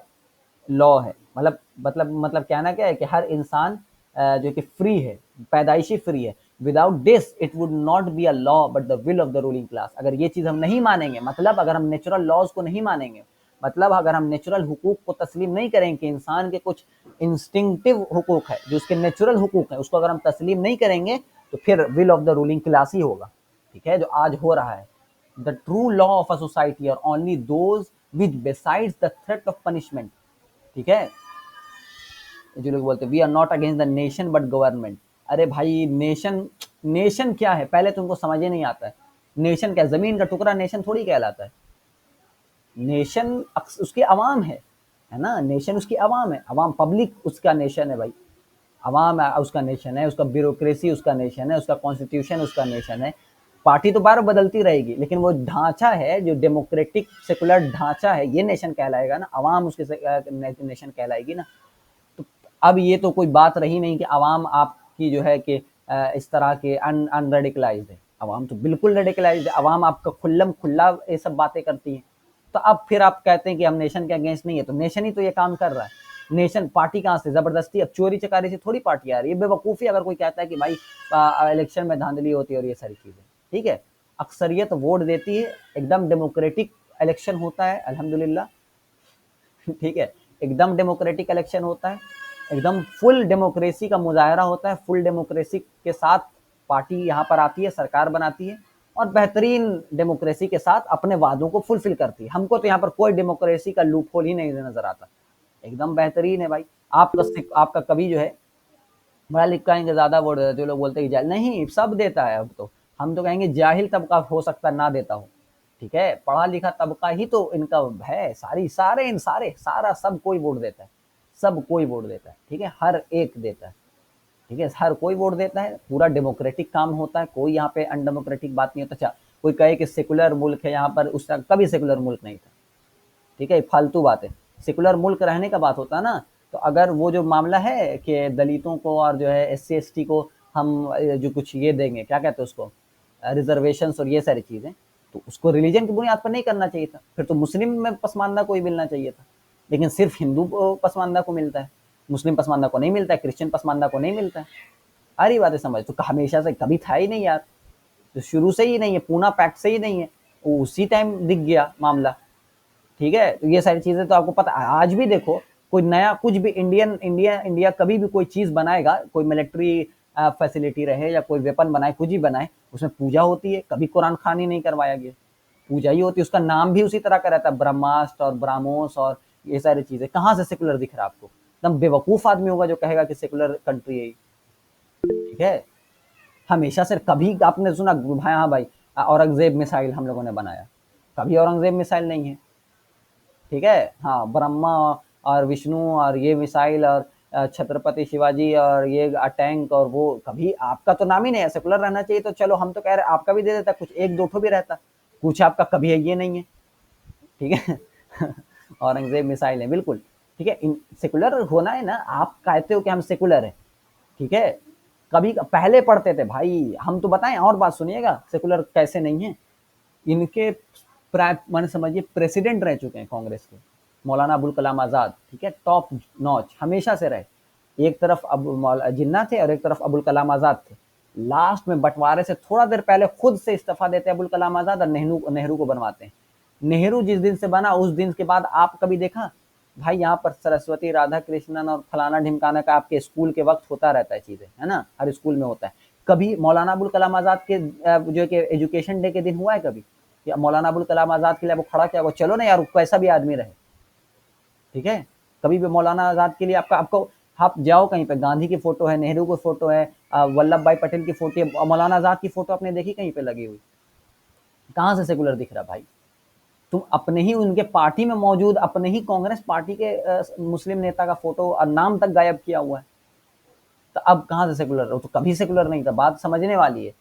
लॉ है। मतलब कहना क्या है कि हर इंसान जो कि फ्री है, पैदाइशी फ्री है। Without this it would not be a law but the will of the ruling class. अगर ये चीज हम नहीं मानेंगे, मतलब अगर हम नेचुरल लॉज को नहीं मानेंगे, मतलब अगर हम नेचुरल हुकूक को तस्लीम नहीं करेंगे कि इंसान के कुछ इंस्टिंक्टिव हुकूक है, जो उसके नेचुरल हुकूक है, उसको अगर हम तस्लीम नहीं करेंगे, तो फिर will of the ruling class ही होगा। ठीक है, जो आज हो रहा है। The true law of a society are only those which besides the threat of punishment. ठीक है, जो लोग बोलते हैं we are not against the nation but government. अरे भाई, नेशन नेशन क्या है पहले तुमको समझ ही नहीं आता है। नेशन क्या, जमीन का टुकड़ा नेशन थोड़ी कहलाता है। नेशन उसके अवाम है ना। नेशन उसकी अवाम है, अवाम पब्लिक उसका नेशन है भाई। अवाम उसका नेशन है, उसका ब्यूरोक्रेसी उसका नेशन है, उसका कॉन्स्टिट्यूशन उसका नेशन है। पार्टी तो बार बदलती रहेगी, लेकिन वो ढांचा है जो डेमोक्रेटिक सेकुलर ढांचा है, ये नेशन कहलाएगा ना। अवाम उसके नेशन कहलाएगी ना। तो अब ये तो कोई बात रही नहीं कि अवाम आपकी जो है कि इस तरह के अनरेडिकलाइज्ड है। अवाम तो बिल्कुल रेडिकलाइज्ड है। अवाम आपका खुल्लम खुल्ला ये सब बातें करती है। तो अब फिर आप कहते हैं कि हम नेशन के अगेंस्ट नहीं है, तो नेशन ही तो ये काम कर रहा है। नेशन पार्टी कहाँ से, जबरदस्ती अब चोरी चकारी से थोड़ी पार्टी आ रही है। बेवकूफ़ी अगर कोई कहता है कि भाई इलेक्शन में धांधली होती है और ये सारी चीज़ें, ठीक है। अक्सरियत वोट देती है, एकदम डेमोक्रेटिक इलेक्शन होता है अल्हम्दुलिल्लाह। ठीक है, एकदम डेमोक्रेटिक इलेक्शन होता है, एकदम फुल डेमोक्रेसी का मुजाहरा होता है। फुल डेमोक्रेसी के साथ पार्टी यहाँ पर आती है, सरकार बनाती है और बेहतरीन डेमोक्रेसी के साथ अपने वादों को फुलफिल करती है। हमको तो यहाँ पर कोई डेमोक्रेसी का लूप होल ही नहीं नजर आता। एकदम बेहतरीन है भाई। आपका कभी जो है पढ़ा लिखा है ज्यादा वोट देता है, जो लोग बोलते हैं कि नहीं सब देता है। अब तो हम तो कहेंगे जाहिल तबका हो सकता ना देता हो, ठीक है। पढ़ा लिखा तबका ही तो इनका है। सारा सब कोई वोट देता है, सब कोई वोट देता है, ठीक है। हर एक देता है, ठीक है। हर कोई वोट देता है, पूरा डेमोक्रेटिक काम होता है। कोई यहाँ पे अनडेमोक्रेटिक बात नहीं होता। अच्छा, कोई कहे कि सेकुलर मुल्क है यहाँ पर, उस तरह कभी सेकुलर मुल्क नहीं था, ठीक है। फालतू बात है। सेकुलर मुल्क रहने का बात होता है ना। तो अगर वो जो मामला है कि दलितों को और जो है SC ST को हम जो कुछ ये देंगे, क्या कहते हैं उसको, रिजर्वेशन और ये सारी चीज़ें, तो उसको रिलीजन की बुनियाद पर नहीं करना चाहिए था। फिर तो मुस्लिम में पसमानदा को ही मिलना चाहिए था। लेकिन सिर्फ हिंदू पसमानदा को मिलता है, मुस्लिम पसमानदा को नहीं मिलता है, क्रिश्चियन पसमानदा को नहीं मिलता है। सारी बातें समझ, तो हमेशा से कभी था ही नहीं यार। तो शुरू से ही नहीं है, पूना पैक्ट से ही नहीं है, वो उसी टाइम दिख गया मामला, ठीक है। तो ये सारी चीजें तो आपको पता। आज भी देखो, कोई नया कुछ भी इंडिया कभी भी कोई चीज बनाएगा, कोई मिलिट्री फैसिलिटी रहे या कोई वेपन बनाए, कुछ ही बनाए, उसमें पूजा होती है। कभी कुरान खानी नहीं करवाया गया, पूजा ही होती है। उसका नाम भी उसी तरह का रहता है, ब्रह्मास्त्र और ब्राह्मोस और ये सारी चीजें। कहाँ से सेकुलर दिख रहा है आपको? एकदम बेवकूफ आदमी होगा जो कहेगा कि सेकुलर कंट्री है, ठीक है। हमेशा से कभी आपने सुना भाई, हाँ भाई औरंगजेब मिसाइल हम लोगों ने बनाया? कभी औरंगजेब मिसाइल नहीं है, ठीक है। हाँ, ब्रह्मा और विष्णु और ये मिसाइल और छत्रपति शिवाजी और ये टैंक और वो, कभी आपका तो नाम ही नहीं है। सेकुलर रहना चाहिए तो चलो हम तो कह रहे हैं आपका भी दे देता, कुछ एक दो ठो भी रहता, कुछ आपका कभी है ये नहीं है, ठीक है। औरंगजेब मिसाइल है, बिल्कुल ठीक है। सेकुलर होना है ना, आप कहते हो कि हम सेकुलर है, ठीक है। कभी पहले पढ़ते थे भाई, हम तो बताएं और बात सुनिएगा, सेकुलर कैसे नहीं है। इनके मान समझिए प्रेसिडेंट रह चुके हैं कांग्रेस के, मौलाना अबुल कलाम आजाद, ठीक है, टॉप नॉच हमेशा से रहे। एक तरफ जिन्ना थे और एक तरफ अबुल कलाम आजाद थे। लास्ट में बंटवारे से थोड़ा देर पहले खुद से इस्तीफा देते अबुल कलाम आजाद और नेहरू को बनवाते हैं। नेहरू जिस दिन से बना उस दिन के बाद आप कभी देखा भाई यहाँ पर सरस्वती राधा कृष्णन और फलाना ढिमकाना का आपके स्कूल के वक्त होता रहता है चीजें, है ना, हर स्कूल में होता है। कभी मौलाना अबुल कलाम आजाद के जो कि एजुकेशन डे के दिन हुआ है कभी, या मौलाना अबुल कलाम आजाद के लिए वो खड़ा किया, वो चलो ना यार कैसा भी आदमी रहे, ठीक है। कभी भी मौलाना आजाद के लिए आपको आप जाओ कहीं पे, गांधी की फोटो है, नेहरू की फोटो है, वल्लभ भाई पटेल की फोटो है, मौलाना आजाद की फोटो आपने देखी कहीं पे लगी हुई? कहाँ से सेकुलर दिख रहा भाई? तुम अपने ही उनके पार्टी में मौजूद अपने ही कांग्रेस पार्टी के मुस्लिम नेता का फोटो और नाम तक गायब किया हुआ है, तो अब कहाँ से सेकुलर रहो? तो कभी सेकुलर नहीं था। बात समझने वाली है,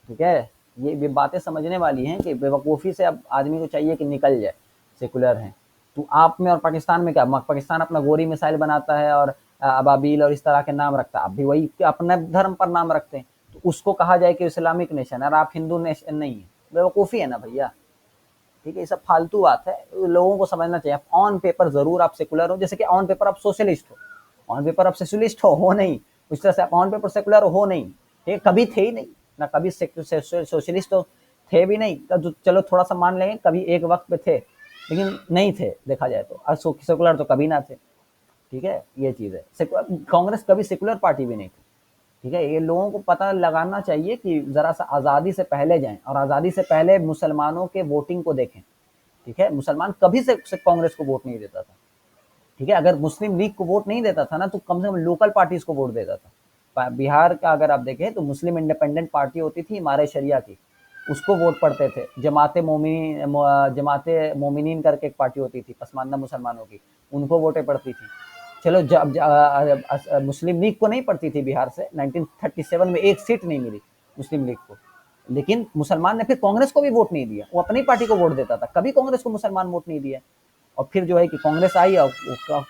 ठीक है। ये बातें समझने वाली हैं कि बेवकूफ़ी से अब आदमी को चाहिए कि निकल जाए, सेकुलर हैं। तो आप में और पाकिस्तान में क्या? पाकिस्तान अपना गोरी मिसाइल बनाता है और अबाबील और इस तरह के नाम रखता है, आप भी वही अपने धर्म पर नाम रखते हैं, तो उसको कहा जाए कि इस्लामिक नेशन है और आप हिंदू नेशन नहीं है, बेवकूफ़ी है ना भैया, ठीक है। ये सब फालतू बात है, लोगों को समझना चाहिए। ऑन पेपर जरूर आप सेकुलर हो, जैसे कि ऑन पेपर आप सोशलिस्ट हो, ऑन पेपर आप सोशलिस्ट हो नहीं, उस तरह से आप ऑन पेपर सेकुलर हो नहीं, ठीक है, कभी थे ही नहीं ना, कभी सोशलिस्ट तो थे भी नहीं, तो चलो थोड़ा सा मान लेंगे कभी एक वक्त पे थे, लेकिन नहीं थे देखा जाए तो, और सेकुलर तो कभी ना थे, ठीक है। ये चीज़ है, कांग्रेस कभी सेकुलर पार्टी भी नहीं थी, ठीक है। ये लोगों को पता लगाना चाहिए कि जरा सा आज़ादी से पहले जाएं और आज़ादी से पहले मुसलमानों के वोटिंग को देखें, ठीक है। मुसलमान कभी से कांग्रेस को वोट नहीं देता था, ठीक है। अगर मुस्लिम लीग को वोट नहीं देता था ना, तो कम से कम लोकल पार्टीज को वोट देता था। बिहार का अगर आप देखें तो मुस्लिम इंडिपेंडेंट पार्टी होती थी इमारे शरिया की, उसको वोट पड़ते थे। जमाते मोमिनीन करके एक पार्टी होती थी पसमानदा मुसलमानों की, उनको वोटें पड़ती थी। चलो मुस्लिम लीग को नहीं पड़ती थी बिहार से, 1937 में एक सीट नहीं मिली मुस्लिम लीग को, लेकिन मुसलमान ने फिर कांग्रेस को भी वोट नहीं दिया, वो अपनी पार्टी को वोट देता था, कभी कांग्रेस को मुसलमान वोट नहीं दिया। और फिर जो है कि कांग्रेस आई और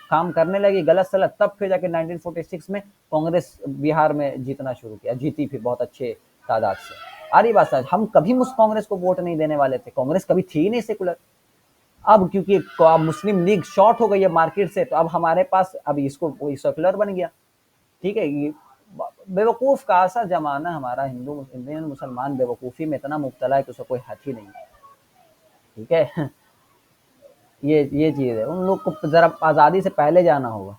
काम करने लगी गलत सलत, तब फिर जाके 1946 में कांग्रेस बिहार में जीतना शुरू किया, जीती फिर बहुत अच्छे तादाद से। आ रही बात सच, हम कभी कांग्रेस को वोट नहीं देने वाले थे, कांग्रेस कभी थी ही नहीं सेकुलर। अब क्योंकि मुस्लिम लीग शॉर्ट हो गई है मार्केट से, तो अब हमारे पास अब इसको सेकुलर बन गया, ठीक है। ये बेवकूफ का सा जमाना हमारा, हिंदू इंडियन मुसलमान बेवकूफ़ी में इतना मुब्तला है कि उसका कोई हद ही नहीं है, ठीक है। ये चीज़ है, उन लोग को ज़रा आज़ादी से पहले जाना होगा,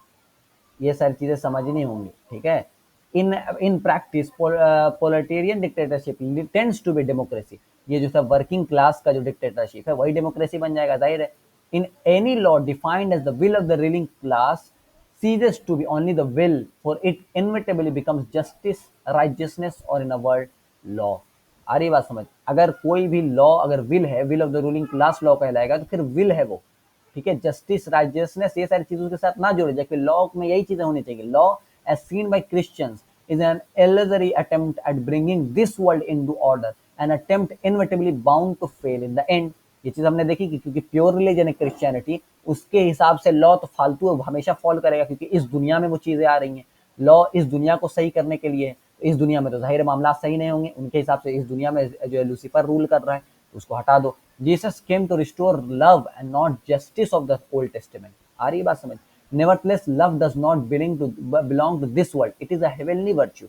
ये सारी चीज़ें समझनी होंगी, ठीक है। In in practice proletarian dictatorship tends to be democracy, ये जो सब वर्किंग क्लास का जो डिक्टेटरशिप है वही डेमोक्रेसी बन जाएगा, जाहिर है। In any law defined as the will of the ruling class ceases to be only the will, for it inevitably becomes justice, righteousness, or in a word law। आ रही बात समझ? अगर कोई भी लॉ अगर विल है, will of the ruling class law कहलाएगा, तो फिर विल है वो, ठीक है। जस्टिस, राइजियसनेस, ये सारी चीजों के साथ ना जोड़े, जबकि लॉ में यही चीजें होनी चाहिए। Law as seen by Christians is an illusory attempt at bringing this world into order, an attempt inevitably bound to fail in the end। ये चीज हमने देखी कि क्योंकि प्योर रिलीजन है क्रिश्चियनिटी, उसके हिसाब से लॉ तो फालतू हमेशा फॉल करेगा, क्योंकि इस दुनिया में वो चीजें आ रही हैं, लॉ इस दुनिया को सही करने के लिए। इस दुनिया में तो जाहिर मामला सही नहीं होंगे, उनके हिसाब से इस दुनिया में जो लूसीफर रूल कर रहा है उसको हटा दो। Jesus came to restore love and not justice of the Old Testament. आ रही बात समझ? Nevertheless love does not belong to this world, it is a heavenly virtue,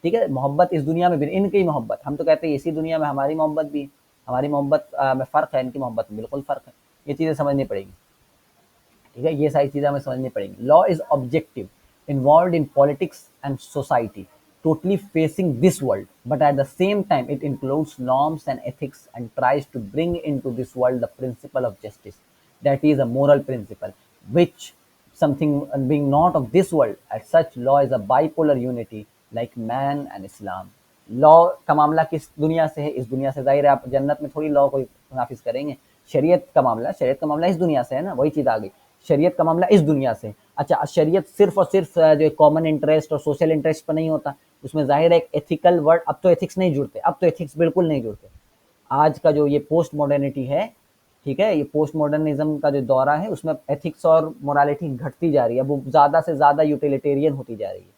ठीक है। मोहब्बत इस दुनिया में भी, इनकी मोहब्बत, हम तो कहते हैं इसी दुनिया में हमारी मोहब्बत भी, हमारी मोहब्बत में फ़र्क है, इनकी मोहब्बत में बिल्कुल फ़र्क है। ये चीज़ें समझनी पड़ेगी, ठीक है। ये सारी चीज़ें हमें समझनी पड़ेंगी। Law is objective, involve in politics and society, totally facing this world, but at the same time it includes norms and ethics and tries to bring into this world the principle of justice, that is a moral principle, which something being not of this world. As such, law is a bipolar unity like man and Islam। Law का मामला किस दुनिया से है? इस दुनिया से। जाहिर है आप जन्नत में थोड़ी लॉ को नाफिज करेंगे, शरीयत का मामला इस दुनिया से है ना, वही चीज आ गई। शरीयत का मामला इस दुनिया से। अच्छा, शरीयत सिर्फ और सिर्फ जो कॉमन इंटरेस्ट और सोशल इंटरेस्ट पर नहीं होता, उसमें जाहिर है एक एथिकल वर्ड, अब तो एथिक्स नहीं जुड़ते, अब तो एथिक्स बिल्कुल नहीं जुड़ते। आज का जो ये पोस्ट मॉडर्निटी है, ठीक है, ये पोस्ट मॉडर्निज्म का जो दौरा है, उसमें एथिक्स और मोरालिटी घटती जा रही है, वो ज़्यादा से ज़्यादा यूटिलिटेरियन होती जा रही है।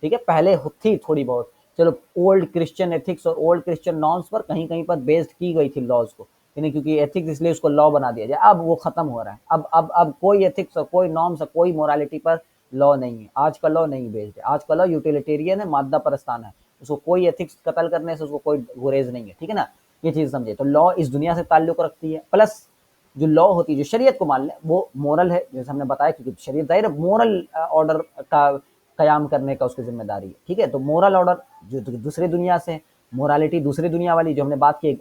ठीक है, पहले थी थोड़ी बहुत, चलो ओल्ड क्रिश्चियन एथिक्स और ओल्ड क्रिश्चियन नॉर्म्स पर कहीं कहीं पर बेस्ड की गई थी लॉज को, यानी क्योंकि एथिक्स इसलिए उसको लॉ बना दिया जाए। अब वो खत्म हो रहा है, अब कोई एथिक्स और कोई नॉर्म्स और कोई मोरालिटी पर लॉ नहीं है। आज का लॉ नहीं बेस्ड है, आज का लॉ यूटिलिटेरियन है, मादा परस्ताना है, उसको कोई एथिक्स कत्ल करने से उसको कोई गुरेज नहीं है। ठीक है ना, ये चीज समझे। तो लॉ इस दुनिया से ताल्लुक रखती है, प्लस जो लॉ होती है, जो शरीयत को मान ले, वो मोरल है, जैसे हमने बताया, क्योंकि शरीयत जाहिर है मोरल ऑर्डर का कयाम करने का उसकी जिम्मेदारी है। ठीक है, तो मोरल ऑर्डर जो दूसरी दुनिया से, मोरालिटी दूसरी दुनिया वाली जो हमने बात की,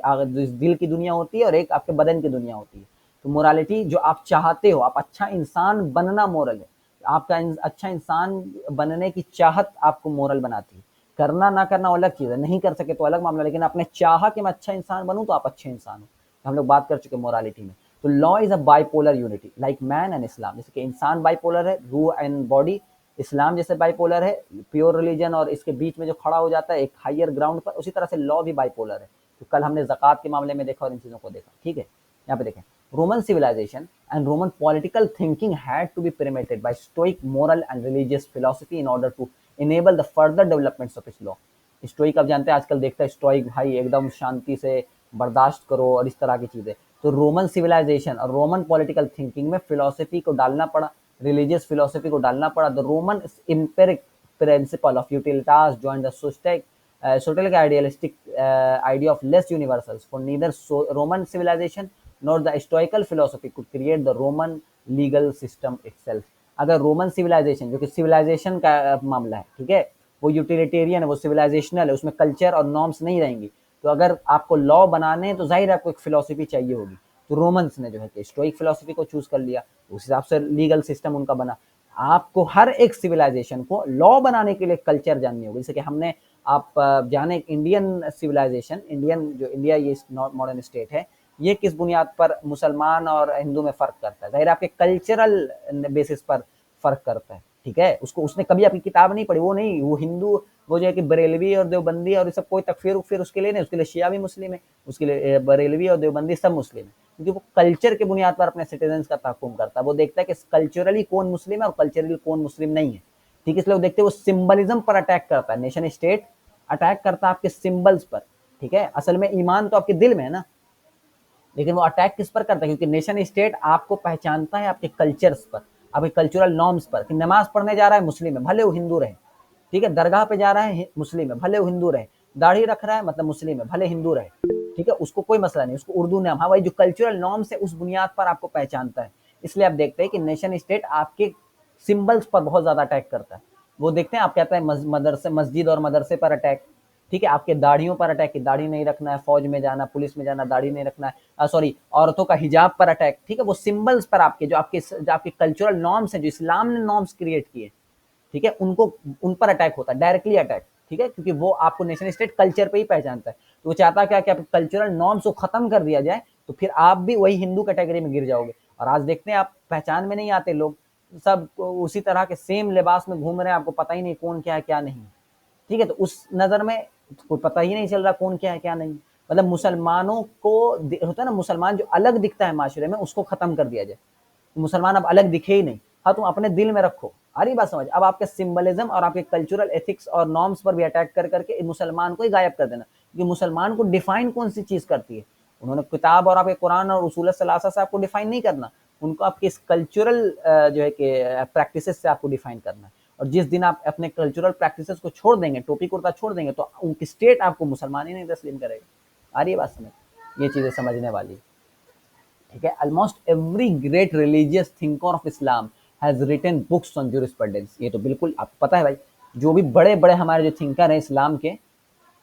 दिल की दुनिया होती है और एक आपके बदन की दुनिया होती है। तो मोरालिटी जो आप चाहते हो, आप अच्छा इंसान बनना मोरल है, आपका अच्छा इंसान बनने की चाहत आपको मोरल बनाती है। करना ना करना अलग चीज है, नहीं कर सके तो अलग मामला, लेकिन आपने चाहा कि मैं अच्छा इंसान बनूं तो आप अच्छे इंसान हो। हम लोग बात कर चुके मोरालिटी में। तो law is a bipolar unity like man and Islam, जैसे कि इंसान बाइपोलर है, रूह एंड बॉडी, इस्लाम जैसे बाइपोलर है, प्योर रिलीजन, और इसके बीच में जो खड़ा हो जाता है एक हायर ग्राउंड पर, उसी तरह से लॉ भी बाइपोलर है। तो कल हमने ज़कात के मामले में देखा और इन चीज़ों को देखा। ठीक है, यहाँ पे देखें, Roman civilisation and Roman political thinking had to be permitted by stoic moral and religious philosophy in order to enable the further developments of its law। Stoic आप जानते हैं, आजकल देखता है स्टोइक भाई एकदम शांति से बर्दाश्त करो और इस तरह की चीजें। तो रोमन सिविलाइजेशन और रोमन पॉलिटिकल थिंकिंग में फिलोसफी को डालना पड़ा, रिलीजियस फिलोसफी को डालना पड़ा। The Roman empiric principle of utilitas join the सोटेलिक idealistic idea of less universals for neither Roman civilization nor the stoical philosophy could create the Roman legal system itself। अगर Roman civilisation, जो कि civilisation का मामला है, ठीक है, वो यूटिलिटेरियन है, वो सिविलाइजेशनल है, उसमें कल्चर और नॉर्म्स नहीं रहेंगी, तो अगर आपको लॉ बनाने हैं तो जाहिर आपको एक फिलोसफी चाहिए होगी। तो रोमन्स ने जो है कि स्टोइक फिलोसफी को चूज कर लिया, उस हिसाब से लीगल सिस्टम उनका बना। आपको हर एक सिविलाइजेशन को लॉ बनाने के लिए कल्चर जाननी होगी। जैसे कि हमने, आप जाने इंडियन सिविलाइजेशन, इंडियन जो इंडिया ये मॉडर्न स्टेट है, ये किस बुनियाद पर मुसलमान और हिंदू में फर्क करता है, जाहिर आपके कल्चरल बेसिस पर फर्क करता है। ठीक है, उसको उसने कभी आपकी किताब नहीं पढ़ी, वो नहीं, वो हिंदू, वो जो है कि बरेलवी और देवबंदी और ये सब कोई तकफीर फिर उसके लिए नहीं, उसके लिए शिया भी मुस्लिम है, उसके लिए बरेलवी और देवबंदी सब मुस्लिम है, क्योंकि वो कल्चर के बुनियाद पर अपने सिटीजन का तहकुम करता है। वो देखता है कि कल्चरली कौन मुस्लिम है और कल्चरली कौन मुस्लिम नहीं है। ठीक है, इसलिए वो देखते हैं, वो सिंबलिज्म पर अटैक करता है। नेशन स्टेट अटैक करता है आपके सिंबल्स पर। ठीक है, असल में ईमान तो आपके दिल में है ना, लेकिन वो अटैक किस पर करता है, क्योंकि नेशन स्टेट आपको पहचानता है आपके कल्चर्स पर, आपके कल्चरल नॉर्म्स पर, कि नमाज पढ़ने जा रहा है मुस्लिम है, भले वो हिंदू रहे। ठीक है, दरगाह पे जा रहा है मुस्लिम है, भले वो हिंदू रहे। दाढ़ी रख रहा है मतलब मुस्लिम है, भले हिंदू रहे। ठीक है, उसको कोई मसला नहीं, उसको उर्दू नाम, हाँ भाई, जो कल्चरल नॉर्म्स है उस बुनियाद पर आपको पहचानता है। इसलिए आप देखते हैं कि नेशन स्टेट आपके सिंबल्स पर बहुत ज्यादा अटैक करता है। वो देखते हैं, आप कहते हैं मदरसे, मस्जिद और मदरसे पर अटैक। ठीक है, आपके दाढ़ियों पर अटैक, की दाढ़ी नहीं रखना है, फौज में जाना, पुलिस में जाना, दाढ़ी नहीं रखना है, सॉरी, औरतों का हिजाब पर अटैक। ठीक है, वो सिंबल्स पर आपके जो आपके कल्चरल नॉर्म्स हैं, जो इस्लाम ने नॉर्म्स क्रिएट किए, ठीक है, उनको, उन पर अटैक होता है, डायरेक्टली अटैक। ठीक है, क्योंकि वो आपको नेशन स्टेट कल्चर पे ही पहचानता है। तो वो चाहता क्या कि आपके कल्चरल नॉर्म्स को खत्म कर दिया जाए, तो फिर आप भी वही हिंदू कैटेगरी में गिर जाओगे। और आज देखते हैं, आप पहचान में नहीं आते लोग, सब उसी तरह के सेम लिबास में घूम रहे हैं, आपको पता ही नहीं कौन क्या है क्या नहीं। ठीक है, तो उस नजर में कोई पता ही नहीं चल रहा कौन क्या है क्या नहीं। मतलब मुसलमानों को होता है ना, मुसलमान जो अलग दिखता है माशरे में, उसको खत्म कर दिया जाए, मुसलमान अब अलग दिखे ही नहीं। हाँ, तुम अपने दिल में रखो, आ रही बात समझ। अब आपके सिंबलिज्म और आपके कल्चरल एथिक्स और नॉर्म्स पर भी अटैक कर करके मुसलमान को ही गायब कर देना, क्योंकि मुसलमान को डिफाइन कौन सी चीज करती है, उन्होंने किताब और आपके कुरान और उसूल सलासा से आपको डिफाइन नहीं करना, उनको आपके इस कल्चरल जो है कि प्रैक्टिसेस से आपको डिफाइन करना है। और जिस दिन आप अपने कल्चरल प्रैक्टिसेस को छोड़ देंगे, टोपी कुर्ता छोड़ देंगे, तो उनकी स्टेट आपको मुसलमान ही नहीं तस्लीम करेगा। आ रही है बात समझ, ये चीजें समझने वाली। ठीक है, almost every great religious thinker of Islam has written books on jurisprudence. ये तो बिल्कुल आपको पता है भाई, जो भी बड़े बड़े हमारे जो थिंकर हैं इस्लाम के,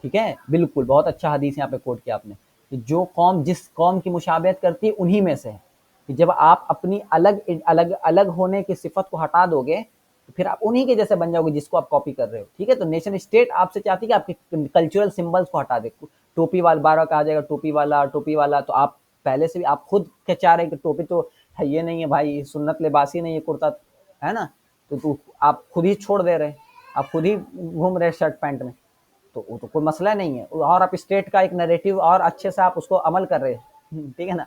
ठीक है, बिल्कुल बहुत अच्छा हदीस यहाँ पे कोट किया आपने, कि जो कौम जिस कौम की मुशाबहत करती है उन्हीं में से है। कि जब आप अपनी अलग अलग अलग होने की सिफत को हटा दोगे, तो फिर आप उन्हीं के जैसे बन जाओगे जिसको आप कॉपी कर रहे हो। ठीक है, तो नेशन स्टेट आपसे चाहती है कि आपके कल्चरल सिंबल्स को हटा दे। टोपी वाला बारह कहा जाएगा, टोपी वाला, टोपी वाला, तो आप पहले से भी आप खुद के चाह रहे हैं कि टोपी तो है ये नहीं है भाई, सुन्नत लिबासी नहीं है कुर्ता, है ना, तो तू आप खुद ही छोड़ दे रहे, आप खुद ही घूम रहे शर्ट पैंट में, तो वो तो कोई मसला नहीं है, और आप स्टेट का एक नैरेटिव और अच्छे से आप उसको अमल कर रहे हैं, ठीक है ना।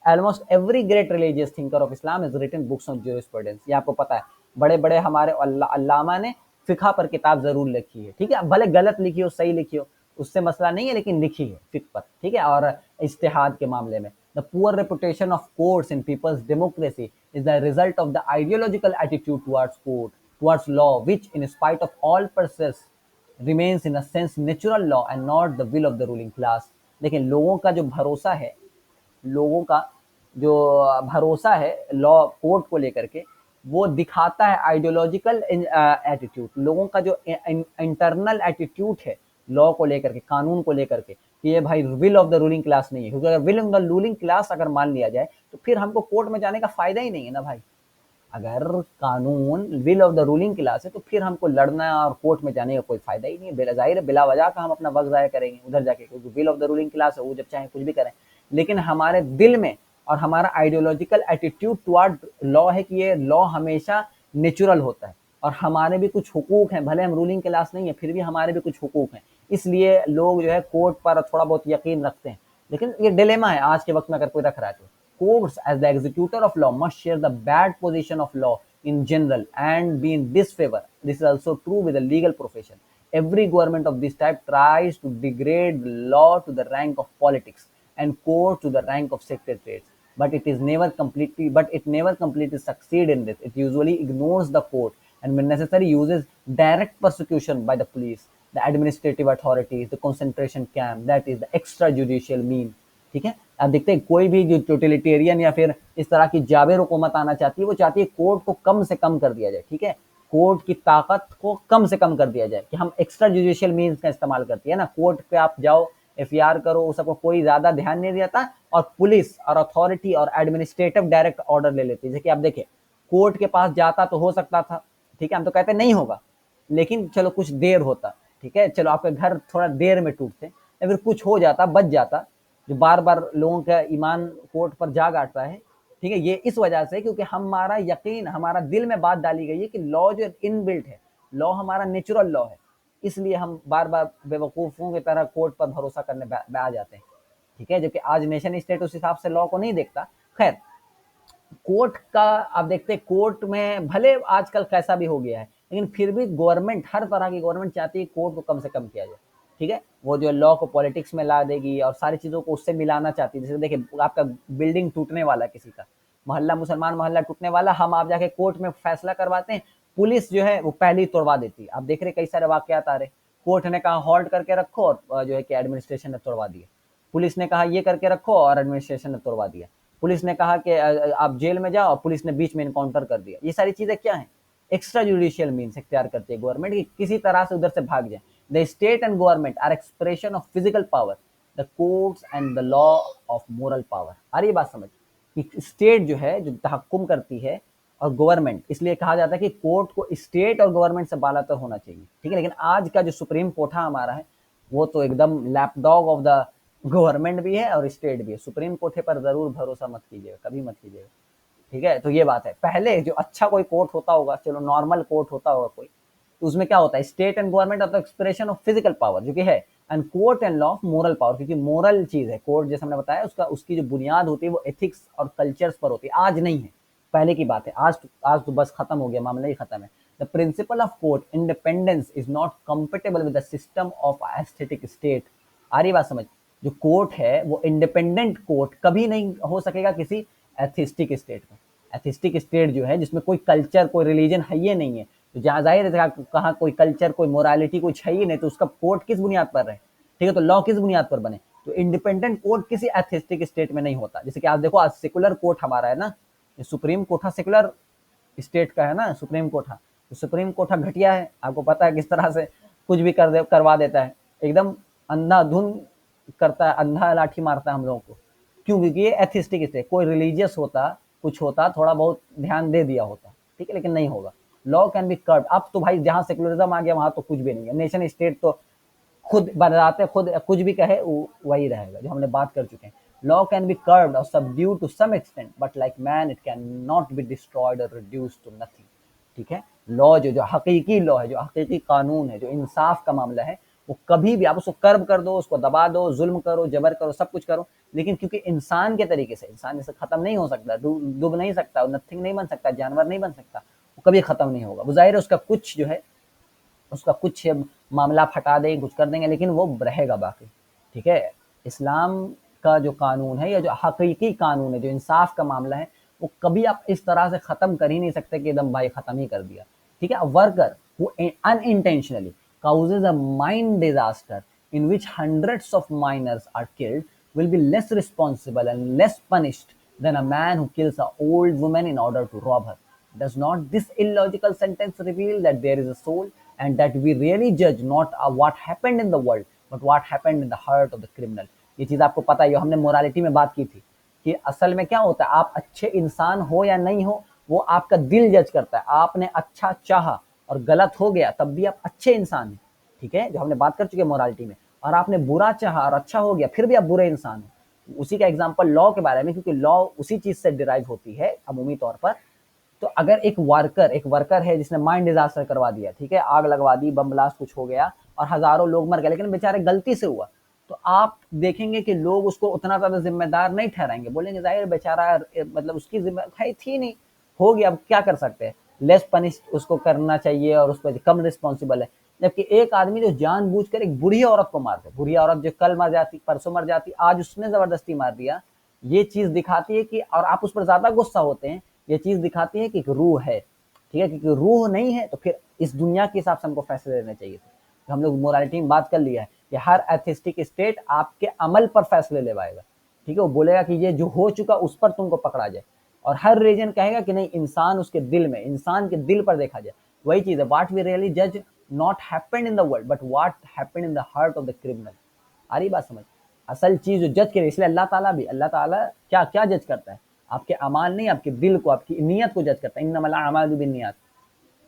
Almost every great religious thinker of Islam is written books on jurisprudence, ये आपको पता है, बड़े बड़े हमारे अल्लामा ने फिक़ह पर किताब जरूर लिखी है, ठीक है, भले गलत लिखी हो सही लिखी हो उससे मसला नहीं है, लेकिन लिखी है फिक़ह पर, ठीक है, और इज्तिहाद के मामले में। The poor reputation of courts in people's democracy is the result of the ideological attitude towards court, towards law, which in spite of all process remains in a sense natural law and not the will of the ruling class। लेकिन लोगों का जो भरोसा है, लोगों का जो भरोसा है लॉ कोर्ट को लेकर के, वो दिखाता है आइडियोलॉजिकल एटीट्यूड, लोगों का जो इंटरनल एटीट्यूड है लॉ को लेकर के, कानून को लेकर के, कि ये भाई will of the ruling class नहीं है, क्योंकि अगर will of the ruling class अगर मान लिया जाए तो फिर हमको कोर्ट में जाने का फायदा ही नहीं है ना भाई। अगर कानून will of the ruling class है तो फिर हमको लड़ना और कोर्ट में जाने का कोई फायदा ही नहीं है, बेला जाहिर है बिला वजह का हम अपना वक्त ज़ाया करेंगे उधर जाके, क्योंकि will of the ruling class है, वो जब चाहे कुछ भी करें। लेकिन हमारे दिल में और हमारा आइडियोलॉजिकल एटीट्यूड टुवर्ड लॉ है कि ये लॉ हमेशा नेचुरल होता है और हमारे भी कुछ हुकूक हैं, भले हम रूलिंग क्लास नहीं है फिर भी हमारे भी कुछ हुकूक हैं, इसलिए लोग जो है कोर्ट पर थोड़ा बहुत यकीन रखते हैं। लेकिन ये डिलेमा है आज के वक्त में, अगर कोई रख रहा है तो courts as the executor of law must share the bad position of law in general and be in disfavor. This is also true with the legal profession. Every government of this type tries to degrade law to the rank of politics and court to the rank of secretariats, but it never completely succeed in this. It usually ignores the court and when necessary uses direct persecution by the police, the administrative authorities, the concentration camp, that is the extrajudicial mean। ठीक है, आप देखते हैं कोई भी जो totalitarian या फिर इस तरह की जाबिर हुकूमत आना चाहती है, वो चाहती है कोर्ट को कम से कम कर दिया जाए, ठीक है, कोर्ट की ताकत को कम से कम कर दिया जाए, कि हम एक्स्ट्रा जुडिशियल मीन्स का इस्तेमाल करती है ना, कोर्ट पे आप जाओ एफआईआर करो, उस सबको कोई ज्यादा ध्यान नहीं देता, और पुलिस और अथॉरिटी और एडमिनिस्ट्रेटिव डायरेक्ट ऑर्डर ले लेती है। जैसे कि आप देखिए कोर्ट के पास जाता तो हो सकता था, ठीक है, हम तो कहते नहीं होगा, लेकिन चलो कुछ देर होता, ठीक है, चलो आपके घर थोड़ा देर में टूटते, या फिर कुछ हो जाता बच जाता, जो बार बार लोगों का ईमान कोर्ट पर जाग आता है, ठीक है, ये इस वजह से क्योंकि हमारा यकीन, हमारा दिल में बात डाली गई है कि लॉ जो इनबिल्ट है, लॉ हमारा नेचुरल लॉ है, इसलिए हम बार बार बेवकूफ़ों की तरह कोर्ट पर भरोसा करने आ जाते हैं, ठीक है, जबकि आज नेशन स्टेट उस हिसाब से लॉ को नहीं देखता। खैर, कोर्ट का आप देखते हैं, कोर्ट में भले आजकल कैसा भी हो गया है, लेकिन फिर भी गवर्नमेंट, हर तरह की गवर्नमेंट चाहती है कोर्ट को कम से कम किया जाए, ठीक है, वो जो लॉ को पॉलिटिक्स में ला देगी और सारी चीज़ों को उससे मिलाना चाहती है। जैसे देखिए आपका बिल्डिंग टूटने वाला, किसी का मोहल्ला, मुसलमान मोहल्ला टूटने वाला, हम आप जाके कोर्ट में फैसला करवाते हैं, पुलिस जो है वो पहले ही तोड़वा देती है। आप देख रहे कई सारे वाकयात आ रहे, कोर्ट ने कहा हॉल्ट करके रखो और जो है कि एडमिनिस्ट्रेशन ने तोड़वा दिया, पुलिस ने कहा ये करके रखो और एडमिनिस्ट्रेशन ने तोड़वा दिया, पुलिस ने कहा कि आप जेल में जाओ और पुलिस ने बीच में इनकाउंटर कर दिया। ये सारी चीजें क्या है, एक्स्ट्रा जुडिशियल मीन्स इख्तियार करती है गवर्नमेंट की किसी तरह से उधर से भाग जाए। The state and government are expression of physical power, the courts and the law of moral power. आ रही बात समझ कि स्टेट जो है जो तहक्कुम करती है और गवर्नमेंट, इसलिए कहा जाता है कि कोर्ट को स्टेट और गवर्नमेंट से बालातर होना चाहिए, ठीक है। लेकिन आज का जो सुप्रीम कोठा हमारा है वो तो एकदम लैपडॉग ऑफ द गवर्नमेंट भी है और स्टेट भी है। सुप्रीम कोर्ट पर जरूर भरोसा मत कीजिएगा, कभी मत कीजिएगा, ठीक है। तो ये बात है, पहले जो अच्छा कोई कोर्ट होता होगा, चलो नॉर्मल कोर्ट होता होगा कोई, तो उसमें क्या होता है, state and government of the expression of physical power जो कि है, and court and law of moral power, क्योंकि मोरल चीज है कोर्ट, जैसे हमने बताया उसका उसकी जो बुनियाद होती है वो एथिक्स और कल्चर्स पर होती है। आज नहीं है, पहले की बात है, आज तो बस खत्म हो गया, मामला ही खत्म है। The principle of court independence is not compatible with the system of aesthetic state. आ रही बात समझ, जो कोर्ट है वो इंडिपेंडेंट कोर्ट कभी नहीं हो सकेगा किसी एथिस्टिक स्टेट में। एथिस्टिक स्टेट जो है जिसमें कोई कल्चर कोई रिलीजन है ये नहीं है, तो जहाँ जाहिर है कहाँ कोई कल्चर कोई मोरालिटी कुछ है ही नहीं, तो उसका कोर्ट किस बुनियाद पर रहे, ठीक है, तो लॉ किस बुनियाद पर बने। तो इंडिपेंडेंट कोर्ट किसी एथिस्टिक स्टेट में नहीं होता। जैसे कि आप देखो आज सेकुलर कोर्ट हमारा है ना, सुप्रीम कोर्ट सेकुलर स्टेट का है ना सुप्रीम कोर्ट, तो सुप्रीम कोर्ट घटिया है, आपको पता है किस तरह से कुछ भी करवा देता है, एकदम अंधाधुंध करता है, अंधा लाठी मारता है हम लोगों को। क्यों? क्योंकि ये एथिस्टिक स्टेट, कोई रिलीजियस होता कुछ होता थोड़ा बहुत ध्यान दे दिया होता, ठीक है, लेकिन नहीं होगा। Law can B curve. अब तो भाई जहां सेकुलरिज्म आ गया वहां तो कुछ भी नहीं है, नेशन स्टेट तो खुद बनाते, खुद कुछ भी कहे वही रहेगा, जो हमने बात कर चुके हैं। Law can be curbed or subdued to some extent, but like man, it cannot be destroyed or reduced to nothing. ठीक है, लॉ जो जो हकीकी लॉ है, जो हकीकी कानून है, जो इंसाफ का मामला है, वो कभी भी आप उसको कर्ब कर दो, उसको दबा दो, जुल्म करो, जबर करो, सब कुछ करो, लेकिन क्योंकि इंसान के तरीके से, इंसान जैसे खत्म नहीं हो सकता, डूब नहीं सकता, नथिंग नहीं बन सकता, जानवर नहीं बन सकता, वो कभी खत्म नहीं होगा। वो जाहिर है उसका कुछ जो है, उसका कुछ मामला फटा देंगे, कुछ कर देंगे, लेकिन वो रहेगा बाकी। ठीक है, इस्लाम का जो कानून है या जो हकीकी कानून है, जो इंसाफ का मामला है, वो कभी आप इस तरह से खत्म कर ही नहीं सकते कि एकदम भाई खत्म ही कर दिया। ठीक है, worker who unintentionally causes a mine disaster in which hundreds of miners are killed will be less responsible and less punished than a man who kills an old woman in order to rob her. Does not this illogical sentence reveal that there is a soul and that we really judge not what happened in the world but what happened in the heart of the criminal? ये चीज आपको पता है, हमने morality में बात की थी कि असल में क्या होता है, आप अच्छे इंसान हो या नहीं हो वो आपका दिल जज करता है। आपने अच्छा चाहा और गलत हो गया तब भी आप अच्छे इंसान हैं। ठीक है, जो हमने बात कर चुके हैं मोरालिटी में। और आपने बुरा चाहा और अच्छा हो गया फिर भी आप बुरे इंसान हो। उसी का एग्जांपल लॉ के बारे में, क्योंकि लॉ उसी चीज से डिराइव होती है अमूमी तौर पर। तो अगर एक वर्कर है जिसने माइन डिजास्टर करवा दिया, ठीक है, आग लगवा दी, बम ब्लास्ट कुछ हो गया और हजारों लोग मर गए, लेकिन बेचारे गलती से हुआ, तो आप देखेंगे कि लोग उसको उतना ज्यादा जिम्मेदार नहीं ठहराएंगे, बोलेंगे जाहिर बेचारा मतलब उसकी जिम्मेदारी थी नहीं, हो गया, अब क्या कर सकते हैं, लेस पनिश उसको करना चाहिए और उस पर कम रिस्पॉन्सिबल है। जबकि एक आदमी जो जानबूझकर एक बुरी औरत को मार दे, बुरी औरत जो कल मर जाती, परसों मर जाती, आज उसने जबरदस्ती मार दिया, ये चीज दिखाती है कि, और आप उस पर ज्यादा गुस्सा होते हैं, ये चीज दिखाती है कि एक रूह है। ठीक है, क्योंकि रूह नहीं है तो फिर इस दुनिया के हिसाब से हमको फैसले लेने चाहिए थे। तो हम लोग मोरालिटी में बात कर लिया है कि हर एथिस्टिक स्टेट आपके अमल पर फैसले लेवाएगा। ठीक है, वो बोलेगा कि ये जो हो चुका उस पर तुमको पकड़ा जाए, और हर रीजन कहेगा कि नहीं, इंसान उसके दिल में, इंसान के दिल पर देखा जाए। वही चीज है, व्हाट वी रियली जज not happened in the world but what happened in the heart of the criminal. आ रही बात समझ? असल चीज जो जज करे, इसलिए अल्लाह ताला क्या क्या जज करता है, आपके अमाल नहीं, आपके दिल को, आपकी नीयत को जज करता है। इन्नमल अमालु बिन्नियात,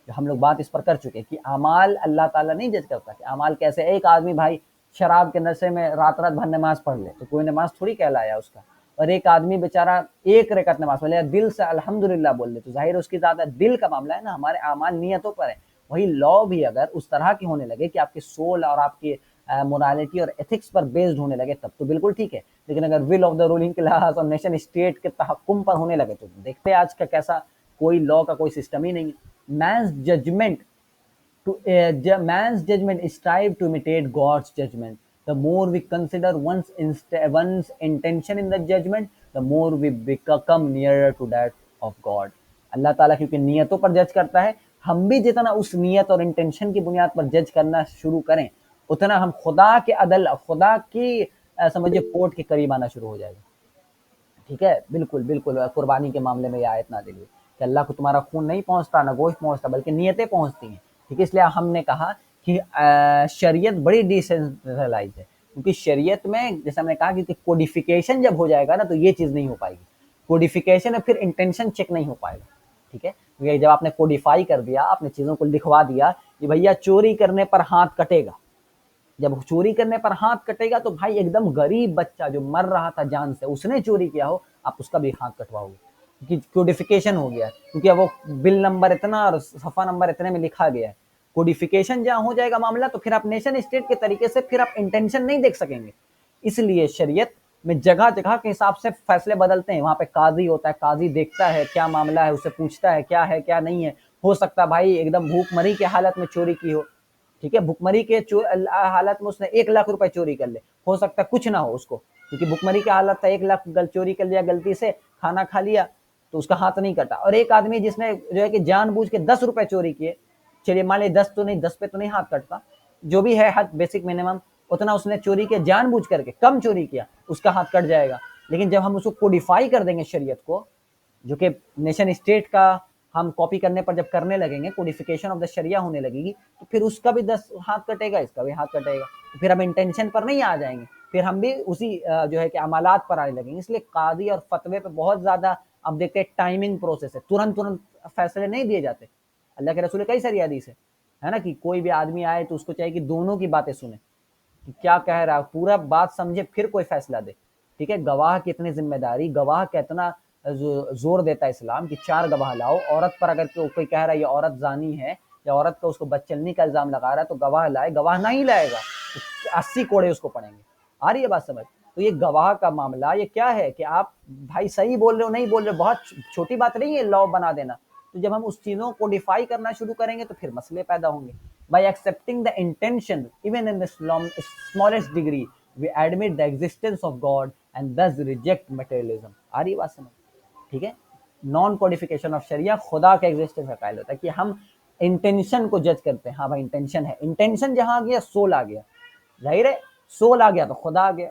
हम लोग बात इस पर कर चुके हैं कि अमाल अल्लाह ताला नहीं जज करता कि अमाल कैसे। एक आदमी भाई शराब के नशे में रात रात भर नमाज पढ़ ले तो कोई नमाज थोड़ी कहलाया उसका, और एक आदमी बेचारा एक रकत नमाज पढ़ ले, दिल से अल्हम्दुलिल्लाह बोल ले, तो जाहिर उसकी ज्यादा दिल का मामला है ना, हमारे अमाल नियतों पर है। वही लॉ भी अगर उस तरह की होने लगे कि आपकी सोल और आपकी मोरालिटी और एथिक्स पर बेस्ड होने लगे तब तो बिल्कुल ठीक है, लेकिन अगर will of the ruling class और नेशन स्टेट के तहक्कुम पर होने लगे तो देखते हैं आज का कैसा, कोई लॉ का कोई सिस्टम ही नहीं है। man's judgment man's judgment strive to imitate God's judgment. The more we consider one's intention in the judgment, the more we become nearer to that of God. अल्लाह ताला क्योंकि नियतों पर जज करता है, हम भी जितना उस नियत और इंटेंशन की बुनियाद पर जज करना शुरू करें, उतना हम खुदा के अदल, खुदा की समझिए कोर्ट के करीब आना शुरू हो जाएगा। ठीक है, बिल्कुल बिल्कुल, कुर्बानी के मामले में ये आयत नाज़िल हुई कि अल्लाह को तुम्हारा खून नहीं पहुंचता, ना गोश्त पहुंचता, बल्कि नियतें पहुंचती हैं। ठीक है, इसलिए हमने कहा कि शरीयत बड़ी डिसेंट्रलाइज है, क्योंकि शरीयत में जैसे हमने कहा कि कोडिफिकेशन जब हो जाएगा ना तो ये चीज नहीं हो पाएगी। कोडिफिकेशन है, फिर इंटेंशन चेक नहीं हो पाएगा। ठीक है, क्योंकि जब आपने कोडिफाई कर दिया, आपने चीजों को लिखवा दिया कि भैया चोरी करने पर हाथ कटेगा, जब चोरी करने पर हाथ कटेगा तो भाई एकदम गरीब बच्चा जो मर रहा था जान से, उसने चोरी किया हो, आप उसका भी हाथ कटवाओगे, क्योंकि कोडिफिकेशन हो गया, क्योंकि अब वो बिल नंबर इतना और सफा नंबर इतने में लिखा गया है। कोडिफिकेशन जहां हो जाएगा मामला तो फिर आप नेशन स्टेट के तरीके से फिर आप इंटेंशन नहीं देख सकेंगे। इसलिए शरीयत में जगह जगह के हिसाब से फैसले बदलते हैं। वहां पे काजी होता है, काजी देखता है क्या मामला है, उससे पूछता है क्या नहीं है। हो सकता है भाई एकदम भूखमरी की हालत में चोरी की हो, ठीक है, भुखमरी के हालत में उसने 1 लाख रुपए चोरी कर ले, हो सकता है कुछ ना हो उसको, क्योंकि भुखमरी की हालत था, 1 लाख चोरी कर लिया, गलती से खाना खा लिया तो उसका हाथ नहीं कटा। और एक आदमी जिसने जो है कि जानबूझ के 10 रुपए चोरी किए, चलिए मान ली 10 तो नहीं, 10 पे तो नहीं हाथ कटता, जो भी है हद बेसिक मिनिमम उतना उसने चोरी किया, जानबूझ करके कम चोरी किया, उसका हाथ कट जाएगा। लेकिन जब हम उसको कोडिफाई कर देंगे शरीयत को, जो कि नेशन स्टेट का हम कॉपी करने पर जब करने लगेंगे, कोडिफिकेशन ऑफ द शरिया होने लगेगी, तो फिर उसका भी 10 हाथ कटेगा, इसका भी हाथ कटेगा। तो फिर हम इंटेंशन पर नहीं आ जाएंगे, फिर हम भी उसी जो है कि अमालात पर आने लगेंगे। इसलिए काजी और फतवे पे बहुत ज्यादा अब देखते हैं टाइमिंग प्रोसेस है, तुरंत तुरंत फैसले नहीं दिए जाते। अल्लाह के रसूल कई सारी हदीस है ना, कि कोई भी आदमी आए तो उसको चाहिए कि दोनों की बातें सुने कि क्या कह रहा है, पूरा बात समझे फिर कोई फैसला दे। ठीक है, गवाह की इतनी जिम्मेदारी, गवाह का इतना जोर देता है इस्लाम कि 4 गवाह लाओ। औरत पर अगर कोई कह रहा है ये औरत जानी है या औरत का उसको बदचलनी का इल्जाम लगा रहा है तो गवाह लाए, गवाह नहीं लाएगा तो 80 कोड़े उसको पड़ेंगे। आ रही है बात समझ? तो ये गवाह का मामला ये क्या है कि आप भाई सही बोल रहे हो नहीं बोल रहे हो, बहुत छोटी बात नहीं है लॉ बना देना। तो जब हम उस चीजों को डिफाई करना शुरू करेंगे तो फिर मसले पैदा होंगे। By accepting the intention even in the smallest degree we admit the existence of God and thus reject materialism. आ रही बात समझ? ठीक है, नॉन कोडिफिकेशन ऑफ शरिया खुदा का एग्जिस्टेंस का कायल होता है कि हम इंटेंशन को जज करते हैं। हाँ भाई इंटेंशन है, इंटेंशन जहां आ गया सोल आ गया, जाहिर है सोल आ गया तो खुदा आ गया।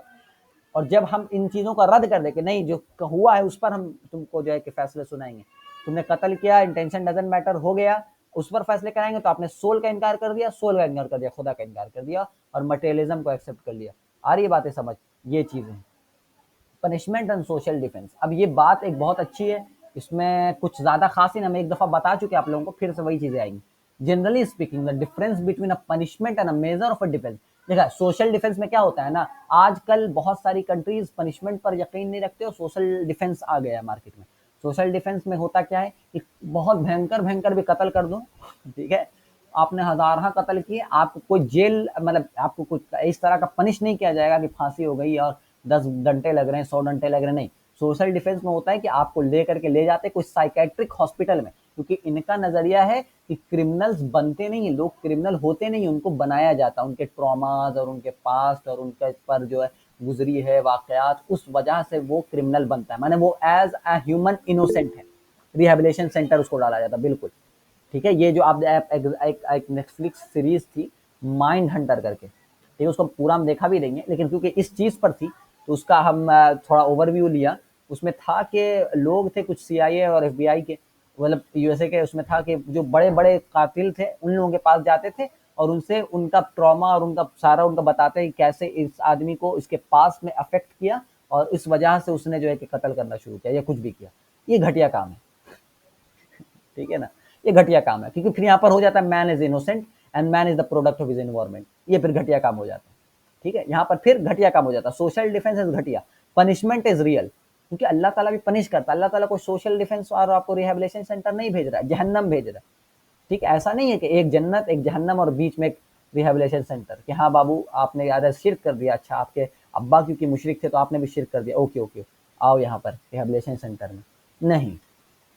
और जब हम इन चीजों का रद्द कर दे कि नहीं जो हुआ है उस पर हम तुमको जो है कि फैसले सुनाएंगे, तुमने कत्ल किया इंटेंशन डजंट मैटर हो गया उस पर फैसले कराएंगे, तो आपने सोल का इनकार कर दिया, सोल का इनकार कर दिया, खुदा का इनकार कर दिया और मटेरियलिज्म को एक्सेप्ट कर लिया। आ रही बातें समझ? ये चीजें पनिशमेंट एंड सोशल डिफेंस। अब ये बात एक बहुत अच्छी है, इसमें कुछ ज्यादा खास ही ना, मैं एक दफा बता चुके आप लोगों को, फिर से वही चीजें आएंगी। Generally speaking the difference between a punishment and a measure of a defence. देखा सोशल डिफेंस में क्या होता है ना, आजकल बहुत सारी कंट्रीज पनिशमेंट पर यकीन नहीं रखते और सोशल डिफेंस आ गया है मार्केट में। सोशल डिफेंस में होता क्या है कि बहुत भयंकर भयंकर भी कत्ल कर दो, ठीक है, आपने हजारा कत्ल किए, आपको कोई जेल मतलब आपको कुछ इस तरह का पनिश नहीं किया जाएगा कि फांसी हो गई और 10 घंटे लग रहे हैं 100 घंटे लग रहे हैं, नहीं। सोशल डिफेंस में होता है कि आपको लेकर के ले जाते कुछ साइकेट्रिक हॉस्पिटल में, क्योंकि इनका नजरिया है कि क्रिमिनल्स बनते नहीं, लोग क्रिमिनल होते नहीं, उनको बनाया जाता, उनके ट्रॉमाज और उनके पास्ट और उनके पर जो है गुजरी है वाकयात, उस वजह से वो क्रिमिनल बनता है, माने वो एज अ ह्यूमन इनोसेंट है। रिहेबिलिटेशन सेंटर उसको डाला जाता, बिल्कुल ठीक है। ये जो आप एक नेटफ्लिक्स सीरीज थी माइंड हंटर करके, ठीक है, उसको पूरा हम देखा भी देंगे, लेकिन क्योंकि इस चीज पर थी तो उसका हम थोड़ा ओवरव्यू लिया। उसमें था कि लोग थे कुछ सीआईए और एफबीआई के, मतलब यूएसए के, उसमें था कि जो बड़े बड़े कातिल थे उन लोगों के पास जाते थे और उनसे उनका ट्रॉमा और उनका सारा उनका बताते हैं कैसे इस आदमी को इसके पास में अफेक्ट किया और इस वजह से उसने जो है कि कत्ल करना शुरू किया या कुछ भी किया। ये घटिया काम है, ठीक है ना, ये घटिया काम है, क्योंकि फिर यहाँ पर हो जाता है man is innocent and man is the product of his environment, ये फिर घटिया काम हो जाता है, ठीक है, यहाँ पर फिर घटिया काम हो जाता है। सोशल डिफेंस इज घटिया, पनिशमेंट इज रियल, क्योंकि अल्लाह ताला भी पनिश करता है। अल्लाह ताला को सोशल डिफेंस और आपको रिहेबिलिटेशन सेंटर नहीं भेज रहा है, जहन्नम भेज रहा है, ठीक है। ऐसा नहीं है कि एक जन्नत एक जहन्नम और बीच में एक रिहेबिलिटेशन सेंटर कि हाँ बाबू आपने ज्यादा शिरक कर दिया, अच्छा आपके अब्बा क्योंकि मुशरिक थे तो आपने भी शिरक कर दिया, ओके ओके आओ यहाँ पर रिहेबिलिटेशन सेंटर में, नहीं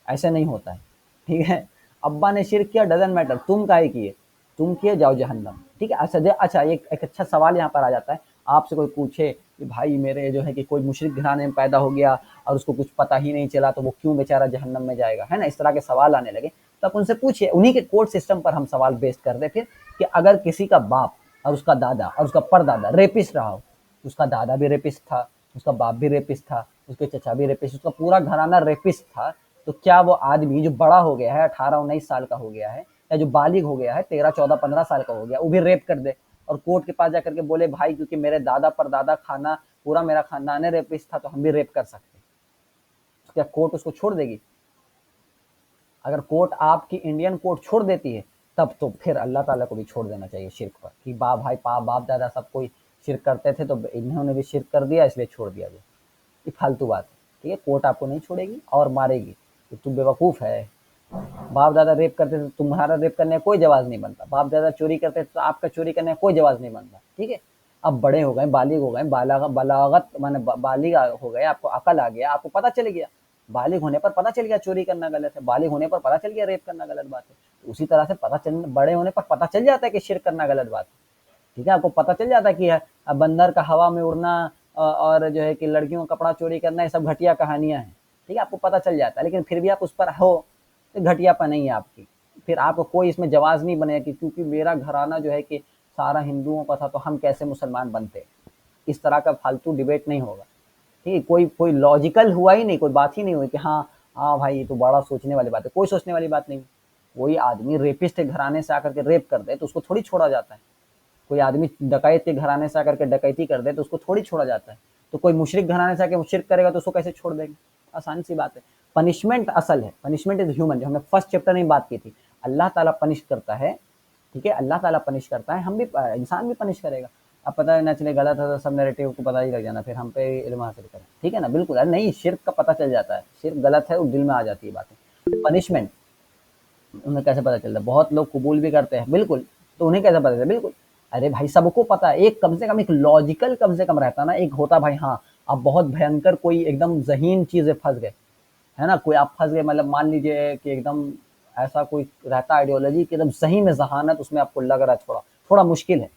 ऐसे नहीं होता है, ठीक है। अब्बा ने शिरक किया डजंट मैटर, तुम काहे किए, तुम किए जाओ जहन्नम, ठीक है। अच्छा एक अच्छा सवाल यहाँ पर आ जाता है, आपसे कोई पूछे कि भाई मेरे जो है कि कोई मुशरिक घराने में पैदा हो गया और उसको कुछ पता ही नहीं चला तो वो क्यों बेचारा जहन्नम में जाएगा, है ना, इस तरह के सवाल आने लगे तो आप उनसे पूछिए, उन्हीं के कोर्ट सिस्टम पर हम सवाल बेस्ड कर दे फिर कि अगर किसी का बाप और उसका दादा और उसका परदादा रेपिस्ट रहा हो, उसका दादा भी रेपिस्ट था, उसका बाप भी रेपिस्ट था, उसके चचा भी रेपिस्ट, उसका पूरा घराना रेपिस्ट था, तो क्या वो आदमी जो बड़ा हो गया है 18-19 साल का हो गया है या जो बालिग हो गया है 13-14-15 साल का हो गया वो भी रेप कर दे और कोर्ट के पास जाकर के बोले भाई क्योंकि मेरे दादा परदादा खाना पूरा मेरा खानदान रेपिस्ट था तो हम भी रेप कर सकते, तो क्या कोर्ट उसको छोड़ देगी? अगर कोर्ट आपकी इंडियन कोर्ट छोड़ देती है तब तो फिर अल्लाह ताला को भी छोड़ देना चाहिए शिर्क पर कि भाई बाप दादा सब कोई शिर्क करते थे तो इन्होंने भी शिर्क कर दिया इसलिए छोड़ दिया गया, ये फालतू बात है, ठीक है। कोर्ट आपको नहीं छोड़ेगी और मारेगी तो तुम बेवकूफ़ है। बाप दादा रेप करते थे तुम्हारा रेप करने का कोई जवाब नहीं बनता, बाप दादा चोरी करते थे तो आपका चोरी करने का कोई जवाब नहीं बनता, ठीक है। अब बड़े हो गए बालिग हो गए, बलागत माने बालिग हो गए, आपको अकल आ गया, आपको पता चल गया, बालिग होने पर पता चल गया चोरी करना गलत है, बालिग होने पर पता चल गया रेप करना गलत बात है, तो उसी तरह से पता चल बड़े होने पर पता चल जाता है कि शिर्क करना गलत बात है, ठीक है। आपको पता चल जाता है कि बंदर का हवा में उड़ना और जो है कि लड़कियों का कपड़ा चोरी करना ये सब घटिया कहानियां हैं, ठीक है, आपको पता चल जाता है, लेकिन फिर भी आप उस पर हो तो घटियापन नहीं है आपकी, फिर आपको कोई इसमें जवाब नहीं बनेगा कि क्योंकि मेरा घराना जो है कि सारा हिंदुओं का था तो हम कैसे मुसलमान बनते, इस तरह का फालतू डिबेट नहीं होगा, ठीक है। कोई कोई लॉजिकल हुआ ही नहीं, कोई बात ही नहीं हुई कि हाँ हाँ भाई ये तो बड़ा सोचने वाली बात है, कोई सोचने वाली बात नहीं। कोई आदमी रेपिस्ट के घराने से आकर के रेप कर दे तो उसको थोड़ी छोड़ा जाता है, कोई आदमी डकैत के घराने से आकर के डकैती कर दे तो उसको थोड़ी छोड़ा जाता है, तो कोई मुशरिक घराने से आकर मुशरिक करेगा तो उसको कैसे छोड़ देंगे, आसान सी बात है। पनिशमेंट असल है, पनिशमेंट इज ह्यूमन, जो हमने फर्स्ट चैप्टर में बात की थी, अल्लाह ताला पनिश करता है, ठीक है, अल्लाह ताला पनिश करता है, हम भी इंसान भी पनिश करेगा। अब पता है नेचुरली गलत है तो सब नैरेटिव को पता ही लग जाना, फिर हम पे इल्म हासिल करें, ठीक है ना, बिल्कुल। अरे नहीं, शिर्क का पता चल जाता है, शिर्क गलत है, वो दिल में आ जाती है बातें। पनिशमेंट, उन्हें कैसे पता चलता है? बहुत लोग कबूल भी करते हैं, बिल्कुल, तो उन्हें कैसे पता चलता है? बिल्कुल, अरे भाई सबको पता है, एक कम से कम एक लॉजिकल कम से कम रहता ना, एक होता भाई, हाँ अब बहुत भयंकर कोई एकदम ज़हीन चीज़ें फँस गए, है ना? कोई आप फँस गए, मतलब मान लीजिए कि एकदम ऐसा कोई रहता आइडियोलॉजी कि एकदम सही में ज़हानत उसमें आपको लग रहा है, थोड़ा थोड़ा मुश्किल है।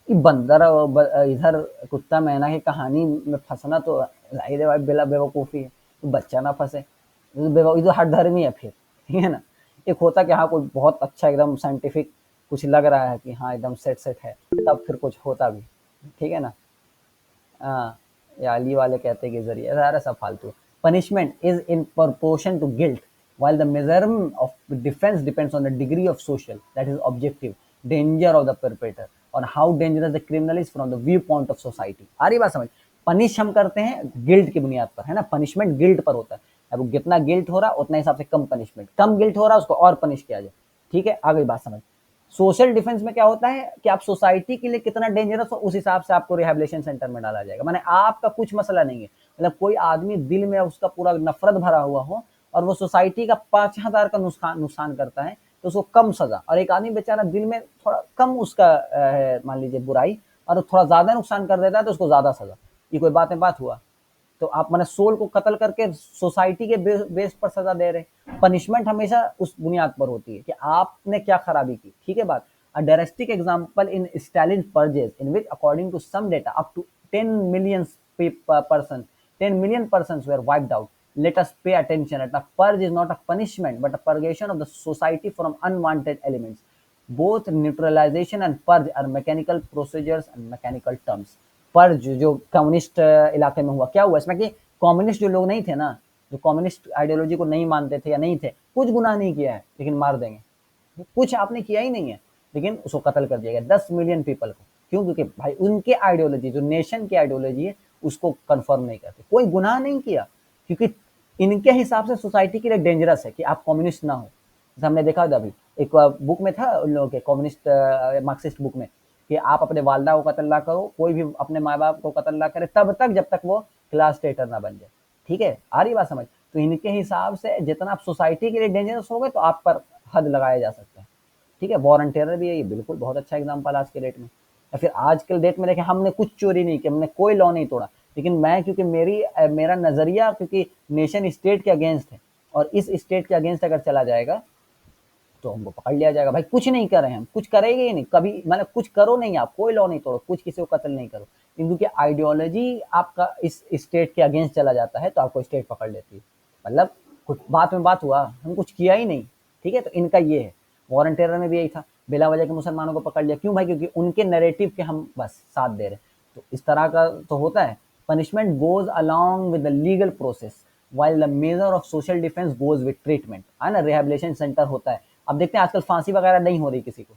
कि बंदर इधर कुत्ता मैना की कहानी में फंसना तो जाहिर है भाई, बिला बेवकूफ़ी है, तो बच्चा ना फंसे, ये तो हर धर्म ही है फिर, ठीक है ना। एक होता कि हाँ कोई बहुत अच्छा एकदम साइंटिफिक कुछ लग रहा है कि हाँ एकदम सेट सेट है, तब फिर कुछ होता भी, ठीक है ना। हाँ, ये अली वाले कहते हैं कि जरिए सारा सब फालतू। Punishment is in proportion to guilt, while the measurement of defense depends on the degree of social, that is objective, danger of the perpetrator, और how dangerous the criminal is from the viewpoint of society। आ रही बात समझ? Punish हम करते हैं guilt की बुनियाद पर, है ना, पनिशमेंट गिल्ट पर होता है। अब जितना गिल्ट हो रहा उतना हिसाब से कम पनिशमेंट, कम गिल्ट हो रहा उसको और पनिश किया जाए, ठीक है। आ गई बात समझ? सोशल डिफेंस में क्या होता है कि आप सोसाइटी के लिए कितना डेंजरस हो उस हिसाब से आपको रिहेबिलिटेशन सेंटर में डाला जाएगा। माने आपका कुछ मसला नहीं है, मतलब कोई आदमी दिल में उसका पूरा नफरत भरा हुआ हो और वो सोसाइटी का 5,000 का नुकसान नुकसान करता है तो उसको कम सजा, और एक आदमी बेचारा दिल में थोड़ा कम उसका मान लीजिए बुराई और थोड़ा ज्यादा नुकसान कर देता है तो उसको ज्यादा सजा। ये कोई बात में बात हुआ? तो आप मैंने सोल को कत्ल करके सोसाइटी के बेस पर सजा दे रहे। पनिशमेंट हमेशा उस बुनियाद पर होती है कि आपने क्या खराबी की, ठीक है बात। A drastic example in Stalin purges in which according to some data up to 10 million person 10 million persons were wiped out। Let us pay attention that a purge is not a punishment but a purgation of the society from unwanted elements। both neutralization and purge are mechanical procedures and mechanical terms। Purge जो communist इलाके में हुआ, क्या हुआ इसमें कि communist जो लोग नहीं थे ना, जो कम्युनिस्ट आइडियोलॉजी को नहीं मानते थे या नहीं थे, कुछ गुनाह नहीं किया है लेकिन मार देंगे, कुछ आपने किया ही नहीं है लेकिन उसको कत्ल कर दिया गया 10 मिलियन पीपल को। क्यों? क्योंकि भाई उनके आइडियोलॉजी जो नेशन की आइडियोलॉजी है उसको कंफर्म नहीं करते, कोई गुनाह नहीं किया, क्योंकि इनके हिसाब से सोसाइटी के लिए डेंजरस है कि आप कम्युनिस्ट ना हो। जैसे हमने देखा था अभी एक बुक में था उन लोगों के कम्युनिस्ट मार्क्सिस्ट बुक में कि आप अपने वालदा को कत्ल ना करो, कोई भी अपने माँ बाप को कत्ल ना करे तब तक जब तक वो क्लास स्टेटर ना बन जाए, ठीक है। आ रही बात समझ? तो इनके हिसाब से जितना आप सोसाइटी के लिए डेंजरस हो गए तो आप पर हद लगाया जा सकता है, ठीक है। वॉर एंड टेरर भी है ये, बिल्कुल बहुत अच्छा एग्जाम्पल आज के डेट में। या फिर आज के डेट में देखें, हमने कुछ चोरी नहीं की, हमने कोई लॉ नहीं तोड़ा, लेकिन मैं क्योंकि मेरा नजरिया क्योंकि नेशन स्टेट के अगेंस्ट है और इस स्टेट के अगेंस्ट अगर चला जाएगा तो हमको पकड़ लिया जाएगा। भाई कुछ नहीं करे हम, कुछ करेंगे ही नहीं कभी, मतलब कुछ करो नहीं, आप कोई लॉ नहीं तोड़ो, कुछ किसी को कत्ल नहीं करो, क्योंकि आइडियोलॉजी आपका इस स्टेट के अगेंस्ट चला जाता है तो आपको स्टेट पकड़ लेती है। मतलब कुछ बात में बात हुआ, हम कुछ किया ही नहीं, ठीक है। तो इनका ये है, वॉर एंड टेरर में भी यही था, बिला वजह के मुसलमानों को पकड़ लिया, क्यों भाई? क्योंकि उनके नैरेटिव के हम बस साथ दे रहे। तो इस तरह का तो होता है। Punishment goes along with the legal process while the measure of social defense goes with treatment, है ना, रिहेबिलिटेशन सेंटर होता है। अब देखते हैं आजकल फांसी वगैरह नहीं हो रही किसी को,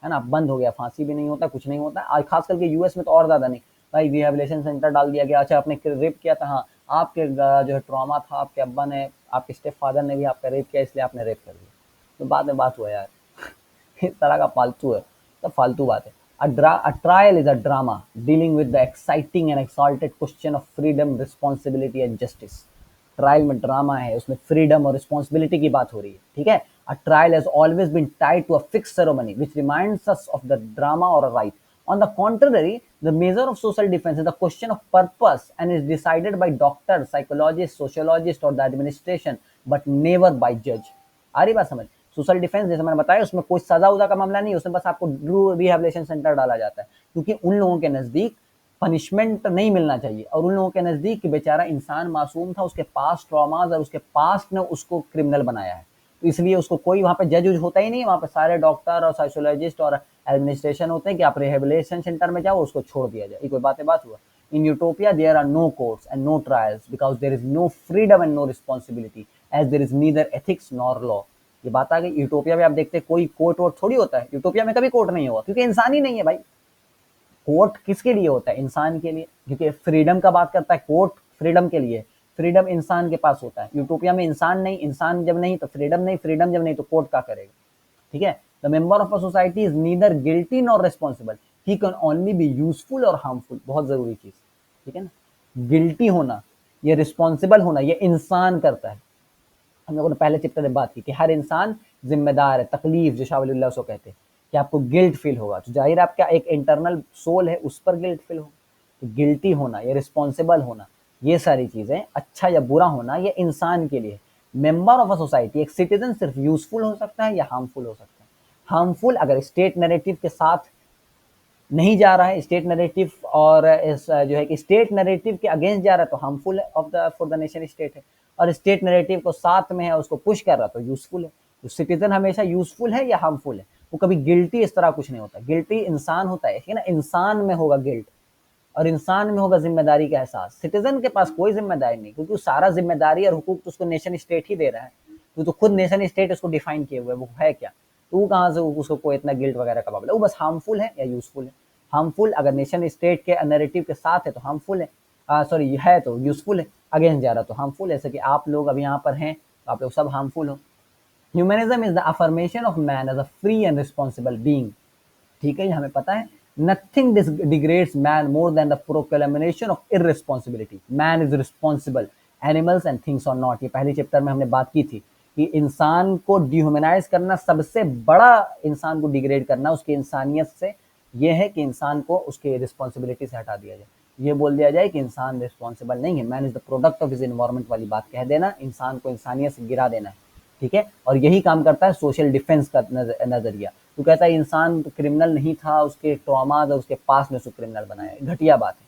है ना, बंद हो गया, फांसी भी नहीं होता, कुछ नहीं होता आज, खास करके यूएस में तो और ज्यादा नहीं। भाई रिहेबिलिटेशन सेंटर डाल दिया गया, अच्छा आपने रेप किया था, हाँ आपके जो है ट्रॉमा था, आपके अब्बा ने, आपके स्टेप फादर ने भी आपका रेप किया इसलिए आपने रेप कर दिया, तो बाद में बात हुआ यार। इस तरह का फालतू है, तो फालतू बात है। A trial is a drama dealing with the exciting and exalted question of freedom, responsibility and justice। Trial में ड्रामा है, उसमें फ्रीडम और रिस्पॉन्सिबिलिटी की बात हो रही है, ठीक है। A trial has always been tied to a fixed ceremony which reminds us of the drama और a rite. On the contrary, the measure of social defense is the question of purpose and is decided by doctor, psychologist, sociologist or the administration, but never by judge। आ रही बात समझ? Social defence जैसे मैंने बताया उसमें कोई सजा उदा का मामला नहीं, उसमें बस आपको रिहेबिलिटेशन सेंटर डाला जाता है, क्योंकि उन लोगों के नजदीक पनिशमेंट नहीं मिलना चाहिए, और उन लोगों के नजदीक बेचारा इंसान मासूम था, उसके पास ट्रॉमाज और उसके पास्ट ने उसको क्रिमिनल बनाया है, तो इसलिए उसको कोई वहां पे जज उज होता ही नहीं, वहां पे सारे डॉक्टर और साइकोलॉजिस्ट और एडमिनिस्ट्रेशन होते हैं कि आप रिहेबिलिटेशन सेंटर में जाओ, उसको छोड़ दिया जाए। कोई बातें बात हुआ? In utopia there are no courts and no trials because there is no freedom and no responsibility as there is neither ethics nor law. ये बात आ गई। यूटोपिया में आप देखते हैं कोई कोर्ट वोर्ट थोड़ी होता है, यूटोपिया में कभी कोर्ट नहीं होगा, क्योंकि इंसान ही नहीं है भाई। कोर्ट किसके लिए होता है? इंसान के लिए, क्योंकि फ्रीडम का बात करता है कोर्ट, फ्रीडम के लिए, फ्रीडम इंसान के पास होता है। यूटोपिया में इंसान नहीं, इंसान जब नहीं तो फ्रीडम नहीं, फ्रीडम जब नहीं तो कोर्ट क्या करेगा, ठीक है। The member of a society is neither guilty nor responsible, he can only be useful और हार्मफुल, बहुत जरूरी चीज, ठीक है ना। गिल्टी होना, ये रिस्पॉन्सिबल होना, ये इंसान करता है। हम लोगों ने पहले चैप्टर में बात की कि हर इंसान जिम्मेदार है, तकलीफ जो शाह वली अल्लाह उसको कहते हैं कि आपको गिल्ट फील होगा, तो जाहिर है आपका एक इंटरनल सोल है उस पर गिल्ट फील होगा। तो गिल्टी होना, ये रिस्पॉन्सिबल होना, ये सारी चीजें, अच्छा या बुरा होना, ये इंसान के लिए। मेंबर ऑफ अ सोसाइटी, एक सिटीजन सिर्फ यूजफुल हो सकता है या हार्मफुल हो सकता है। हार्मफुल अगर स्टेट नैरेटिव के साथ नहीं जा रहा है, स्टेट नैरेटिव और इस जो है कि स्टेट नैरेटिव के अगेंस्ट जा रहा है तो हार्मफुल है of the for the nation state है, और स्टेट नैरेटिव को साथ में है उसको पुश कर रहा तो यूजफुल है। तो सिटीजन हमेशा यूजफुल है या हार्मफुल है, वो कभी गिल्टी इस तरह कुछ नहीं होता। गिल्टी इंसान होता है ना, इंसान में होगा गिल्ट और इंसान में होगा जिम्मेदारी का एहसास। सिटीजन के पास कोई जिम्मेदारी नहीं, क्योंकि सारा जिम्मेदारी और हुकूक तो उसको नेशन स्टेट ही दे रहा है, तो खुद नेशन स्टेट उसको डिफाइन किए हुए वो है क्या, तो वो कहाँ से उसको कोई इतना गिल्ट वगैरह का मामला। वो बस हार्मफुल है या यूजफुल है। हार्मफुल अगर नेशन स्टेट के नैरेटिव के साथ है तो हार्मफुल है, सॉरी है तो यूजफुल है, अगेंस्ट जा रहा तो हार्मफुल है। जैसे कि आप लोग अभी यहाँ पर हैं तो आप लोग सब हार्मफुल हो। Humanism is the affirmation of man as a free and responsible being, ठीक है, ये हमें पता है। Nothing degrades man more than the proclamation of irresponsibility, man is responsible, animals and things are not. ये पहले चैप्टर में हमने बात की थी कि इंसान को डिह्यूमनाइज करना, सबसे बड़ा इंसान को डिग्रेड करना उसकी इंसानियत से, ये है कि इंसान को उसके रिस्पॉन्सिबिलिटी से हटा दिया जाए, ये बोल दिया जाए कि इंसान रिस्पॉन्सिबल नहीं है, man is the product of his environment वाली बात कह देना, इंसान को इंसानियत से गिरा देना है, ठीक है। और यही काम करता है सोशल डिफेंस का नजरिया। तो कहता है इंसान तो क्रिमिनल नहीं था, उसके ट्रॉमा और उसके पास ने उसको क्रिमिनल बनाया, घटिया बात है,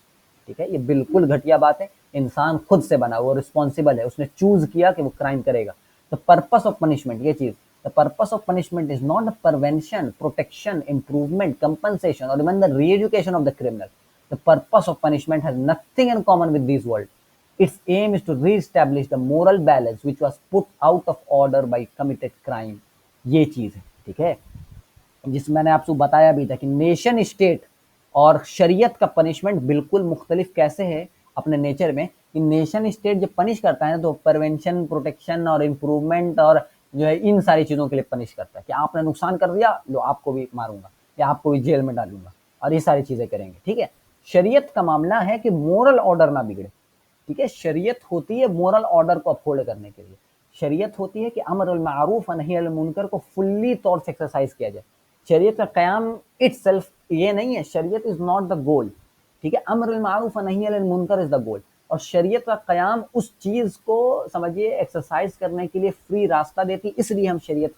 ठीक है, ये बिल्कुल घटिया बात है। इंसान खुद से बना, वो रिस्पॉन्सिबल है, उसने चूज किया कि वो क्राइम करेगा। द पर्पस ऑफ पनिशमेंट, ये चीज, the purpose of punishment is not the prevention, protection, improvement, compensation और even the reeducation of the criminal. The purpose of punishment has nothing in common with this world. Its aim is to re-establish the moral balance which was put out of order by committed crime। ये चीज है, ठीक है, जिसमें मैंने आपको बताया भी था कि नेशन स्टेट और शरीयत का पनिशमेंट बिल्कुल मुख्तलिफ कैसे है अपने नेचर में। कि नेशन स्टेट जब पनिश करता है तो प्रिवेंशन, प्रोटेक्शन और इम्प्रूवमेंट और जो है इन सारी चीजों के लिए पनिश करता है कि आपने नुकसान कर दिया, लो आपको भी मारूंगा या आपको भी जेल में डालूंगा, और ये सारी चीजें करेंगे, ठीक है। शरीयत का मामला है कि मोरल ऑर्डर ना बिगड़े, ठीक है। शरीयत होती है मोरल ऑर्डर को अपहोल्ड करने के लिए। शरीयत होती है कि अमर अल मारूफ और नही अनिल मुनकर को फुल्ली तौर से एक्सरसाइज किया जाए। शरीयत का कयाम इटसेल्फ ये नहीं है, शरीयत इज नॉट द गोल, ठीक है। अमर अल मारूफ और नही अनिल मुनकर इज द गोल, और शरीयत का कयाम उस चीज को समझिए एक्सरसाइज करने के लिए फ्री रास्ता देती, इसलिए हम शरीयत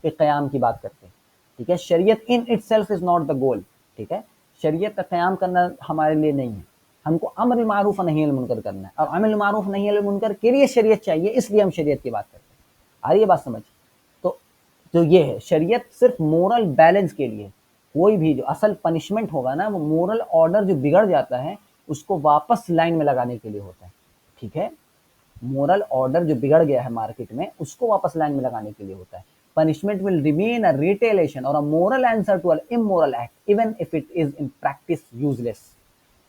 के कयाम की बात करते हैं, ठीक है। शरीयत in itself is not the goal, ठीक है। शरीयत का कयाम करना हमारे लिए नहीं है, हमको अमर मारूफ नहीं मुनकर करना है, और अमल मारूफ नहीं मुनकर के लिए शरीयत चाहिए, इसलिए हम शरीयत की बात करते हैं। आ रही है बात समझ। तो जो ये है, शरीयत सिर्फ मोरल बैलेंस के लिए, कोई भी जो असल पनिशमेंट होगा ना, वो मोरल ऑर्डर जो बिगड़ जाता है उसको वापस लाइन में लगाने के लिए होता है, ठीक है। मोरल ऑर्डर जो बिगड़ गया है मार्केट में, उसको वापस लाइन में लगाने के लिए होता है। Punishment will remain a retaliation और a moral answer to a immoral act even if it is in practice useless.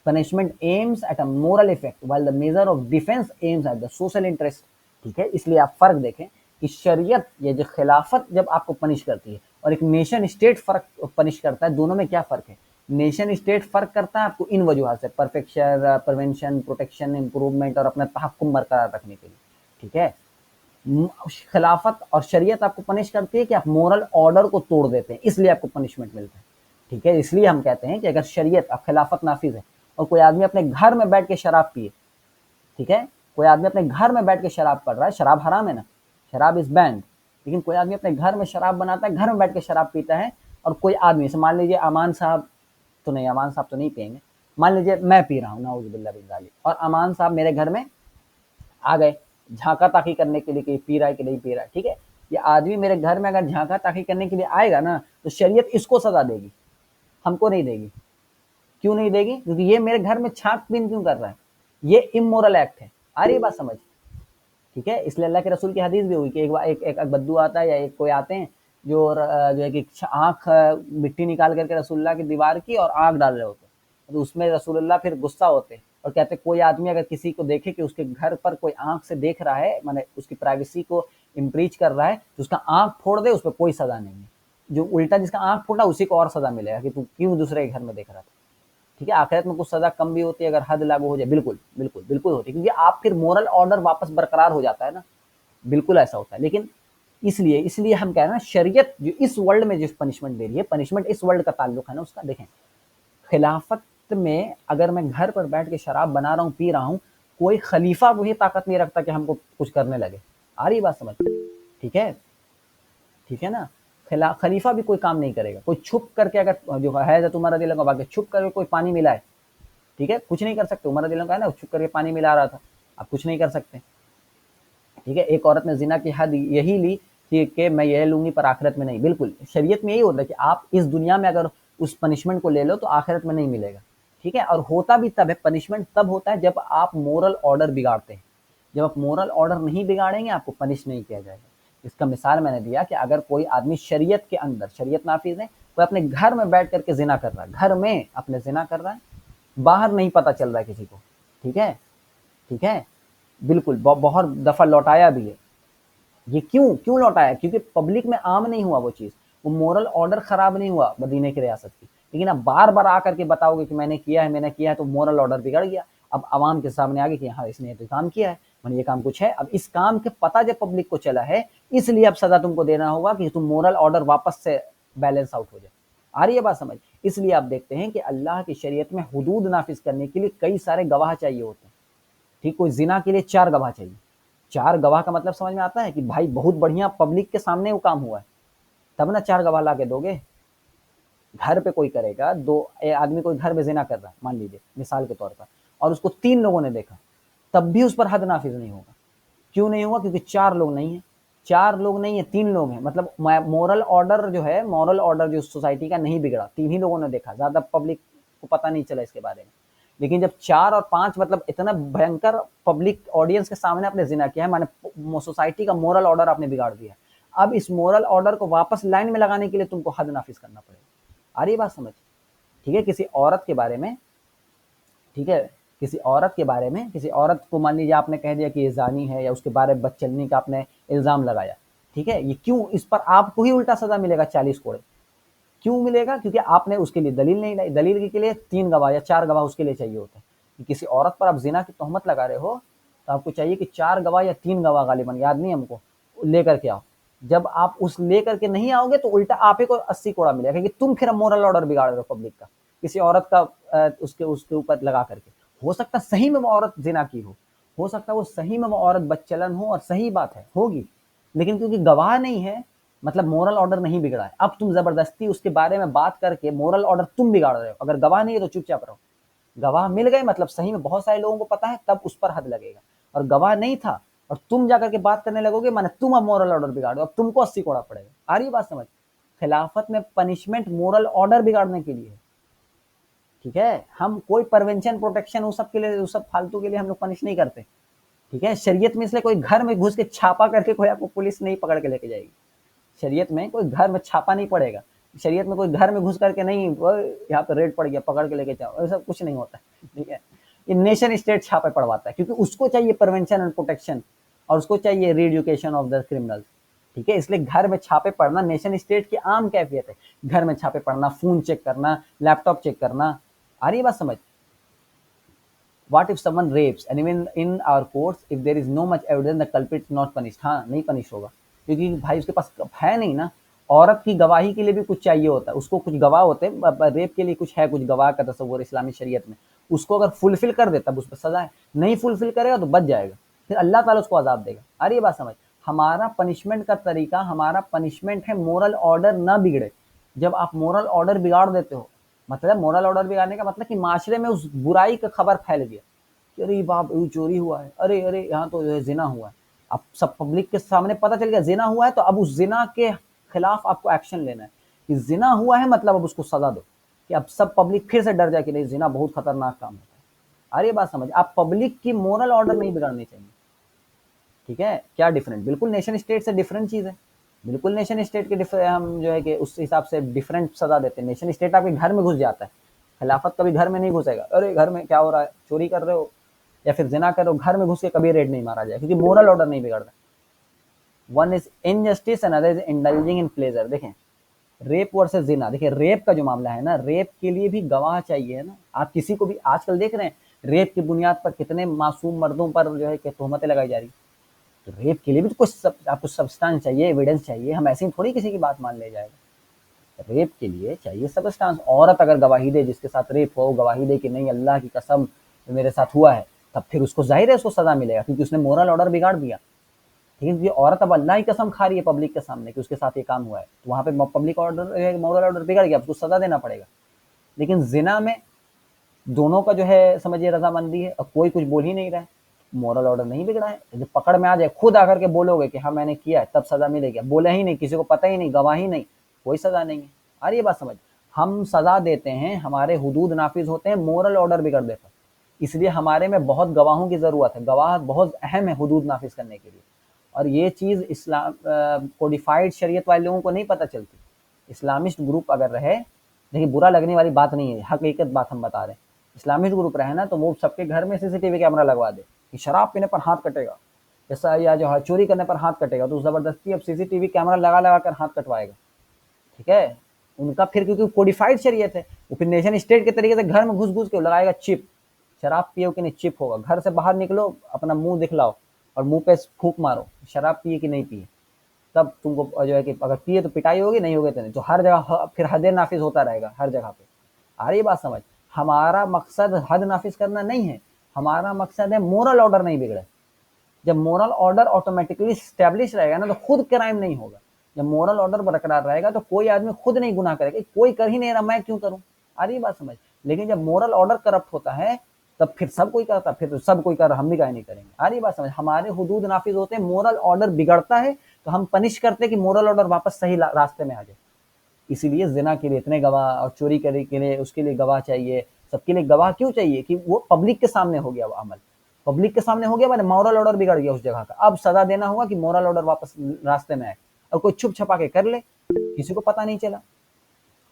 Punishment aims at a moral effect while the measure of defense aims at the social interest, ठीक है। इसलिए आप फर्क देखें कि शरीयत ये जो खिलाफत जब आपको पनिश करती है और एक नेशन स्टेट फर्क पनिश करता है, दोनों में क्या फर्क है। नेशन स्टेट फर्क करता है आपको इन वजूहत से, परफेक्शन, प्रिवेंशन, प्रोटेक्शन, इंप्रूवमेंट और अपना तहक्कुम बरकरार रखने के लिए, ठीक है। खिलाफत और शरीयत आपको पनिश करती है कि आप मोरल ऑर्डर को तोड़ देते हैं, इसलिए आपको पनिशमेंट मिलता है, ठीक है। इसलिए हम कहते हैं कि अगर शरीयत अब खिलाफत नाफिज है और कोई आदमी अपने घर में बैठ के शराब पिए, ठीक है, कोई आदमी अपने घर में बैठ के शराब पढ़ रहा है, शराब हराम है ना, शराब इज बैंड, लेकिन कोई आदमी अपने घर में शराब बनाता है, घर में बैठ के शराब पीता है, और कोई आदमी से मान लीजिए अमान साहब तो नहीं, अमान साहब तो नहीं पियेंगे, मान लीजिए मैं पी रहा हूँ नाउजुबिल्लाह बिन ज़ालिक, और अमान साहब मेरे घर में आ गए झांका ताकी करने के लिए कि पी रहा है कि नहीं पी रहा है, ठीक है। ये आदमी मेरे घर में अगर झांका ताकी करने के लिए आएगा ना, तो शरीयत इसको सजा देगी, हमको नहीं देगी। क्यों नहीं देगी? क्योंकि ये मेरे घर में छानबीन क्यों कर रहा है, ये इमोरल एक्ट है। आ रही बात समझ, ठीक है। इसलिए अल्लाह के रसूल की हदीस भी हुई कि एक बार एक बद्दू आता है या एक कोई आते हैं जो है कि आंख मिट्टी निकाल करके रसूलुल्लाह की दीवार की और आग डाल रहे होते, तो उसमें रसूलुल्लाह फिर गुस्सा होते और कहते कोई आदमी अगर किसी को देखे कि उसके घर पर कोई आंख से देख रहा है, माने उसकी प्राइवेसी को इम्प्रीच कर रहा है, तो उसका आंख फोड़ दे, उस पर कोई सजा नहीं है। जो उल्टा जिसका आंख फूटा उसी को और सजा मिलेगा कि तू क्यों दूसरे के घर में देख रहा था। ठीक है, आखिरत में कुछ सजा कम भी होती है अगर हद लागू हो जाए, बिल्कुल बिल्कुल बिल्कुल होती है, क्योंकि आप फिर मोरल ऑर्डर वापस बरकरार हो जाता है ना, बिल्कुल ऐसा होता है। लेकिन इसलिए इसलिए हम कह रहे हैं शरीयत जो इस वर्ल्ड में जिस पनिशमेंट दे रही है, पनिशमेंट इस वर्ल्ड का ताल्लुक है ना उसका। देखें, खिलाफत में अगर मैं घर पर बैठ के शराब बना रहा हूँ, पी रहा हूँ, कोई खलीफा वही ताकत नहीं रखता कि हमको कुछ करने लगे। आ रही बात समझ? ठीक है, ठीक है ना। खलीफा भी कोई काम नहीं करेगा। कोई छुप करके अगर जो है उमर रज़ी अल्लाह अन्हु छुप करके कोई पानी मिलाए, ठीक है, कुछ नहीं कर सकते। उमर रज़ी अल्लाह अन्हु का है ना, छुप करके पानी मिला रहा था, आप कुछ नहीं कर सकते। ठीक है, एक औरत ने जिना की हद यही ली कि मैं यह लूंगी पर आखिरत में नहीं। बिल्कुल शरीयत में यही होता है कि आप इस दुनिया में अगर उस पनिशमेंट को ले लो तो आखिरत में नहीं मिलेगा। ठीक है, और होता भी तब है, पनिशमेंट तब होता है जब आप मोरल ऑर्डर बिगाड़ते हैं। जब आप मोरल ऑर्डर नहीं बिगाड़ेंगे आपको पनिश नहीं किया जाएगा। इसका मिसाल मैंने दिया कि अगर कोई आदमी शरीयत के अंदर, शरीयत नाफिज है, कोई अपने घर में बैठ करके जिना कर रहा है, घर में अपने जिना कर रहा है, बाहर नहीं पता चल रहा है किसी को। ठीक है, ठीक है, बिल्कुल बहुत दफा लौटाया भी है। ये क्यों क्यों लौटाया? क्योंकि पब्लिक में आम नहीं हुआ वो चीज, वो मोरल ऑर्डर खराब नहीं हुआ मदीने की रियासत की। लेकिन आप बार बार आकर के बताओगे कि मैंने किया है, मैंने किया है, तो मोरल ऑर्डर बिगड़ गया। अब आवाम के सामने आ गया कि हाँ इसने तो काम किया है, मैंने ये काम कुछ है। अब इस काम के पता जब पब्लिक को चला है, इसलिए अब सजा तुमको देना होगा कि तुम मोरल ऑर्डर वापस से बैलेंस आउट हो जाए। आ रही है बात समझ? इसलिए आप देखते हैं कि अल्लाह की शरीयत में हुदूद नाफिज करने के लिए कई सारे गवाह चाहिए होते हैं। ठीक, कोई जिना के लिए 4 गवाह चाहिए। 4 गवाह का मतलब समझ में आता है कि भाई बहुत बढ़िया पब्लिक के सामने वो काम हुआ है, तब ना 4 गवाह ला के दोगे। घर पे कोई करेगा, दो आदमी कोई घर में जिना कर रहा है मान लीजिए मिसाल के तौर पर, और उसको 3 लोगों ने देखा, तब भी उस पर हद नाफिज नहीं होगा। क्यों नहीं होगा? क्योंकि 4 लोग नहीं है, 4 लोग नहीं है, 3 लोग हैं। मतलब मोरल ऑर्डर जो है, मोरल ऑर्डर जो सोसाइटी का नहीं बिगड़ा, 3 ही लोगों ने देखा, ज्यादा पब्लिक को पता नहीं चला इसके बारे में। लेकिन जब 4 और 5 मतलब इतना भयंकर पब्लिक ऑडियंस के सामने आपने जिना किया है, माने सोसाइटी का मोरल ऑर्डर आपने बिगाड़ दिया है। अब इस मोरल ऑर्डर को वापस लाइन में लगाने के लिए तुमको हद नाफिज करना पड़ेगा। आ रही बात समझ? ठीक है, किसी औरत के बारे में, ठीक है, किसी औरत के बारे में, किसी औरत को मान लीजिए आपने कह दिया कि ये जानी है, या उसके बारे में बदचलनी का आपने इल्जाम लगाया। ठीक है, ये क्यों? इस पर आपको ही उल्टा सजा मिलेगा 40 कोड़े। क्यों मिलेगा? क्योंकि आपने उसके लिए दलील नहीं लाई। दलील के लिए 3 गवाह या 4 गवाह उसके लिए चाहिए होते हैं। कि किसी औरत पर आप जिना की तोहमत लगा रहे हो, तो आपको चाहिए कि 4 गवाह या 3 गवाह, गालिबन याद नहीं हमको, लेकर के आओ। जब आप उस लेकर के नहीं आओगे तो उल्टा आप ही को 80 कोड़ा मिलेगा, क्योंकि तुम फिर मोरल ऑर्डर बिगाड़ रहे हो पब्लिक का, किसी औरत का उसके उसके ऊपर लगा करके। हो सकता सही में वो औरत जिना की हो सकता वो सही में वो औरत बदचलन हो, और सही बात है होगी, लेकिन क्योंकि गवाह नहीं है, मतलब मोरल ऑर्डर नहीं बिगड़ा है। अब तुम जबरदस्ती उसके बारे में बात करके मोरल ऑर्डर तुम बिगाड़ रहे हो। अगर गवाह नहीं है तो चुपचाप रहो। गवाह मिल गए मतलब सही में बहुत सारे लोगों को पता है, तब उस पर हद लगेगा। और गवाह नहीं था और तुम जाकर के बात करने लगोगे, माने तुम अब मोरल ऑर्डर बिगाड़ो, अब तुमको 80 कोड़ा पड़ेगा। आ रही बात समझ? खिलाफत में पनिशमेंट मोरल ऑर्डर बिगाड़ने के लिए है। ठीक है, हम कोई प्रिवेंशन प्रोटेक्शन वो सब के लिए, वो सब फालतू के लिए हम लोग पनिश नहीं करते। ठीक है, शरीयत में इसलिए कोई घर में घुस के छापा करके कोई आपको पुलिस नहीं पकड़ के लेके जाएगी। शरीयत में कोई घर में छापा नहीं पड़ेगा। शरीयत में कोई घर में घुस करके नहीं, यहाँ पे रेड पड़ गया पकड़ के लेके जाओ, ऐसा कुछ नहीं होता। ठीक है, ये नेशन स्टेट छापे पड़वाता है, क्योंकि उसको चाहिए प्रिवेंशन एंड प्रोटेक्शन, और उसको चाहिए री एजुकेशन ऑफ द क्रिमिनल्स। ठीक है, इसलिए घर में छापे पड़ना नेशन स्टेट की आम कैफियत है। घर में छापे पड़ना, फोन चेक करना, लैपटॉप चेक करना। आ रही है बात समझ? What if someone rapes and even in our courts if there is no much evidence the culprit is not punished? हाँ, नहीं पनिश होगा, क्योंकि भाई उसके पास है नहीं ना। औरत की गवाही के लिए भी कुछ चाहिए होता है, उसको कुछ गवाह होते हैं। रेप के लिए कुछ है, कुछ गवाह का तस्वुर इस्लामी शरीयत में। उसको अगर फुलफिल कर दे तब उस पर सजा है, नहीं फुलफिल करेगा तो बच जाएगा, फिर अल्लाह ताला उसको अजाब देगा। अरे ये बात समझ? हमारा पनिशमेंट का तरीका, हमारा पनिशमेंट है मोरल ऑर्डर ना बिगड़े। जब आप मोरल ऑर्डर बिगाड़ देते हो, मतलब मोरल ऑर्डर बिगाड़ने का मतलब कि माशरे में उस बुराई का खबर फैल गया कि अरे बाप रे चोरी हुआ है, अरे अरे यहाँ तो जिना हुआ है। अब सब पब्लिक के सामने पता चल गया जिना हुआ है, तो अब उस जिना के खिलाफ आपको एक्शन लेना है कि जिना हुआ है, मतलब अब उसको सजा दो, कि अब सब पब्लिक फिर से डर जाए कि नहीं जिना बहुत खतरनाक काम होता है। अरे बात समझ? आप पब्लिक की मोरल ऑर्डर नहीं बिगाड़नी चाहिए। ठीक है, क्या डिफरेंट? बिल्कुल नेशन स्टेट से डिफरेंट चीज है। बिल्कुल नेशन स्टेट के हम जो है कि उस हिसाब से डिफरेंट सजा देते हैं। नेशन स्टेट आपके घर में घुस जाता है, खिलाफत कभी घर में नहीं घुसेगा। अरे घर में क्या हो रहा है, चोरी कर रहे हो या फिर जिना कर रहे हो, घर में घुस के कभी रेड नहीं मारा जाए, क्योंकि मोरल ऑर्डर नहीं बिगड़ता। One is injustice and other is indulging in pleasure. देखें, रेप वर्सेस जिना, देखिए रेप का जो मामला है ना, रेप के लिए भी गवाह चाहिए ना। आप किसी को भी आजकल देख रहे हैं रेप की बुनियाद पर कितने मासूम मर्दों पर जो है कि तोहमतें लगाई जा रही। तो रेप के लिए भी तो कुछ आपको सब्सटेंस चाहिए, एविडेंस चाहिए। हम ऐसे ही थोड़ी किसी की बात मान ले जाएगा। रेप के लिए चाहिए सब्सटेंस। औरत अगर गवाही दे, जिसके साथ रेप हो, गवाही दे कि नहीं अल्लाह की कसम मेरे साथ हुआ है, तब फिर उसको जाहिर है उसको सजा मिलेगा, क्योंकि उसने मोरल ऑर्डर बिगाड़ दिया। ठीक है, ये औरत अब अल्लाह की कसम खा रही है पब्लिक के सामने कि उसके साथ ये काम हुआ है, तो वहां पे पब्लिक ऑर्डर, मोरल ऑर्डर बिगड़ गया, उसको सजा देना पड़ेगा। लेकिन जिना में दोनों का जो है समझिए रजामंदी है, और कोई कुछ बोल ही नहीं रहा है, मोरल ऑर्डर नहीं बिगड़ा है। जब पकड़ में आ जाए, खुद आकर के बोलोगे कि हाँ मैंने किया है, तब सजा मिलेगी। बोले ही नहीं, किसी को पता ही नहीं, गवाही नहीं, कोई सजा नहीं है। आ रही है बात समझ? हम सजा देते हैं, हमारे हुदूद नाफिज होते हैं, मोरल ऑर्डर बिगड़ देता है। इसलिए हमारे में बहुत गवाहों की जरूरत है, गवाह बहुत अहम है हुदूद नाफिज करने के लिए। और ये चीज इस्लाम कोडिफाइड शरीयत वाले लोगों को नहीं पता चलती। इस्लामिस्ट ग्रुप अगर रहे, देखिए बुरा लगने वाली बात नहीं है, हकीकत बात हम बता रहे हैं। इस्लामिस्ट ग्रुप रहे ना, तो वो सबके घर में सीसीटीवी कैमरा लगवा दे कि शराब पीने पर हाथ कटेगा, जैसा या जो है चोरी करने पर हाथ कटेगा, तो जबरदस्ती अब सीसीटीवी कैमरा लगा लगा कर हाथ कटवाएगा। ठीक है, उनका फिर क्योंकि कोडिफाइड शरीयत है, वो फिर नेशन स्टेट के तरीके से घर में घुस घुस के लगाएगा चिप। शराब पियो कि नहीं, चिप होगा। घर से बाहर निकलो, अपना मुंह दिखलाओ और मुंह पे फूंक मारो, शराब पिए कि नहीं पिए, तब तुमको जो है कि अगर पिए तो पिटाई होगी, नहीं होगी तो नहीं। तो हर जगह फिर हद नाफिज होता रहेगा हर जगह पे। आ रही बात समझ? हमारा मकसद हद नाफिज करना नहीं है, हमारा मकसद है मोरल ऑर्डर नहीं बिगड़े। जब मोरल ऑर्डर ऑटोमेटिकली स्टैब्लिश रहेगा ना, तो खुद क्राइम नहीं होगा। जब मोरल ऑर्डर बरकरार रहेगा तो कोई आदमी खुद नहीं गुनाह करेगा, कोई कर ही नहीं रहा, मैं क्यों करूं। आ रही बात समझ? लेकिन जब मोरल ऑर्डर करप्ट होता है, तब फिर सब कोई करता, फिर तो सब कोई कर, हम भी काहे नहीं करेंगे। आ रही बात समझ? हमारे हुदूद नाफिज होते हैं, मोरल ऑर्डर बिगड़ता है तो हम पनिश करते हैं कि मोरल ऑर्डर वापस सही रास्ते में आ जाए। इसीलिए जिना के लिए इतने गवाह, और चोरी करने के लिए उसके लिए गवाह चाहिए। सबके लिए गवाह क्यों चाहिए? कि वो पब्लिक के सामने हो गया, वो अमल पब्लिक के सामने हो गया, मैंने मोरल ऑर्डर बिगड़ गया उस जगह का। अब सजा देना होगा कि मोरल ऑर्डर वापस रास्ते में आए। और कोई छुप छपा के कर ले, किसी को पता नहीं चला।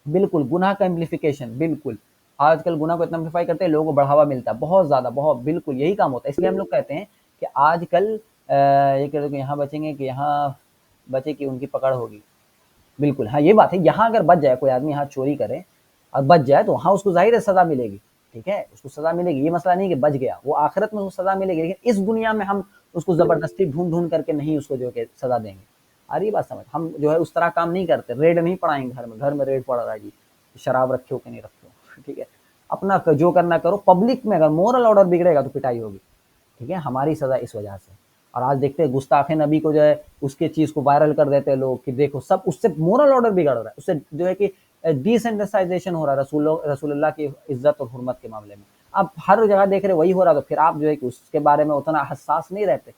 बिल्कुल गुनाह का एम्प्लीफिकेशन, बिल्कुल आजकल गुनाह को इतना एम्प्लीफाई करते हैं, लोगों को बढ़ावा मिलता है बहुत ज्यादा, बहुत बिल्कुल यही काम होता है। इसलिए हम लोग कहते हैं कि आजकल ये कह रहे कि यहाँ बचेंगे कि यहाँ बचे कि उनकी पकड़ होगी। बिल्कुल हाँ, ये बात है। यहाँ अगर बच जाए कोई आदमी, यहाँ चोरी करे और बच जाए, तो वहाँ उसको जाहिर है सजा मिलेगी। ठीक है, उसको सजा मिलेगी, ये मसला नहीं कि बच गया, वो आखिरत में उसको सजा मिलेगी। लेकिन इस दुनिया में हम उसको जबरदस्ती ढूंढ ढूंढ करके नहीं उसको जो है सजा देंगे। आ रही बात समझ? हम जो है उस तरह काम नहीं करते, रेड नहीं पड़ाएंगे घर में रेड पड़ा रहा जी, शराब रखे हो कि नहीं रखे हो। ठीक है, अपना जो करना करो। पब्लिक में अगर मोरल ऑर्डर बिगड़ेगा तो पिटाई होगी। ठीक है, हमारी सजा इस वजह से। और आज देखते हैं गुस्ताखे नबी को जो है उसके चीज को वायरल कर देते हैं लोग कि देखो सब, उससे मोरल ऑर्डर बिगड़ रहा है, उससे जो है कि डिसेंसिटाइजेशन हो रहा है रसूलुल्लाह की इज्जत और हुर्मत के मामले में। अब हर जगह देख रहे वही हो रहा, तो फिर आप जो है कि उसके बारे में उतना हसास नहीं रहते।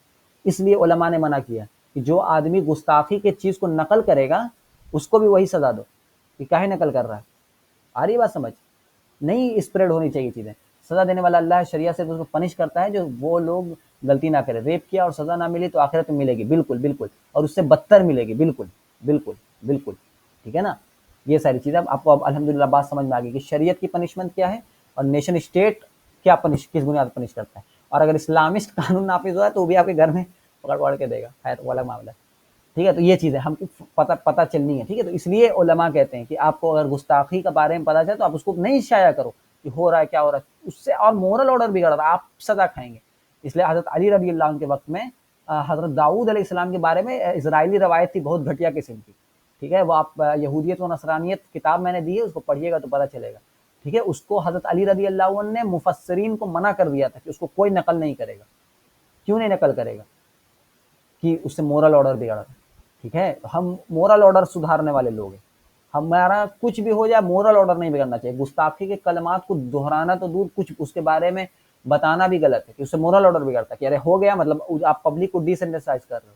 इसलिए उलमा ने मना किया कि जो आदमी गुस्ताखी के चीज को नकल करेगा उसको भी वही सजा दो कि काहे नकल कर रहा है। आ रही बात समझ? नहीं स्प्रेड होनी चाहिए चीजें। सजा देने वाला अल्लाह शरिया से उसको पनिश करता है, जो वो लोग गलती ना करे। रेप किया और सजा ना मिली तो आखिरत में मिलेगी, बिल्कुल बिल्कुल, और उससे बदतर मिलेगी, बिल्कुल बिल्कुल बिल्कुल। ठीक है ना, ये सारी चीजें आपको अब अल्हम्दुलिल्लाह बात समझ में आ गई कि शरीयत की पनिशमेंट क्या है और नेशन स्टेट क्या पनिश, किस बुनियाद पर पनिश करता है। और अगर इस्लामिस्ट कानून नाफिज हुआ है तो वो भी आपके घर में पकड़ पकड़ के देगा, खैर वो अलग मामला है। ठीक है, तो ये चीजें हमको पता चलनी है। ठीक है, तो इसलिए उलमा कहते हैं कि आपको अगर गुस्ताखी के बारे में पता चले तो आप उसको नहीं शाया करो कि हो रहा है क्या हो रहा है उससे, और मोरल ऑर्डर बिगड़ रहा है, आप सजा खाएंगे। इसलिए हजरत अली रजी अल्लाह के वक्त में हजरत दाऊद अलैहिस्सलाम के बारे में इजराइली रवायत थी, बहुत घटिया किस्म की। ठीक है, वो आप यहूदियत व नसरानियत किताब मैंने दी है, उसको पढ़िएगा तो पता चलेगा। ठीक है, उसको हजरत अली रजी अल्लाह ने मुफस्सरीन को मना कर दिया था कि उसको कोई नकल नहीं करेगा। क्यों नहीं नकल करेगा? कि उससे मोरल ऑर्डर बिगड़ रहा है। ठीक है, तो हम मोरल ऑर्डर सुधारने वाले लोग हैं। हमारा कुछ भी हो जाए मोरल ऑर्डर नहीं बिगड़ना चाहिए। गुस्ताखी के कलमात को दोहराना तो दूर, कुछ उसके बारे में बताना भी गलत है कि उससे मोरल ऑर्डर बिगड़ता है कि अरे हो गया, मतलब आप पब्लिक को डिसेंसिटाइज कर रहे हो।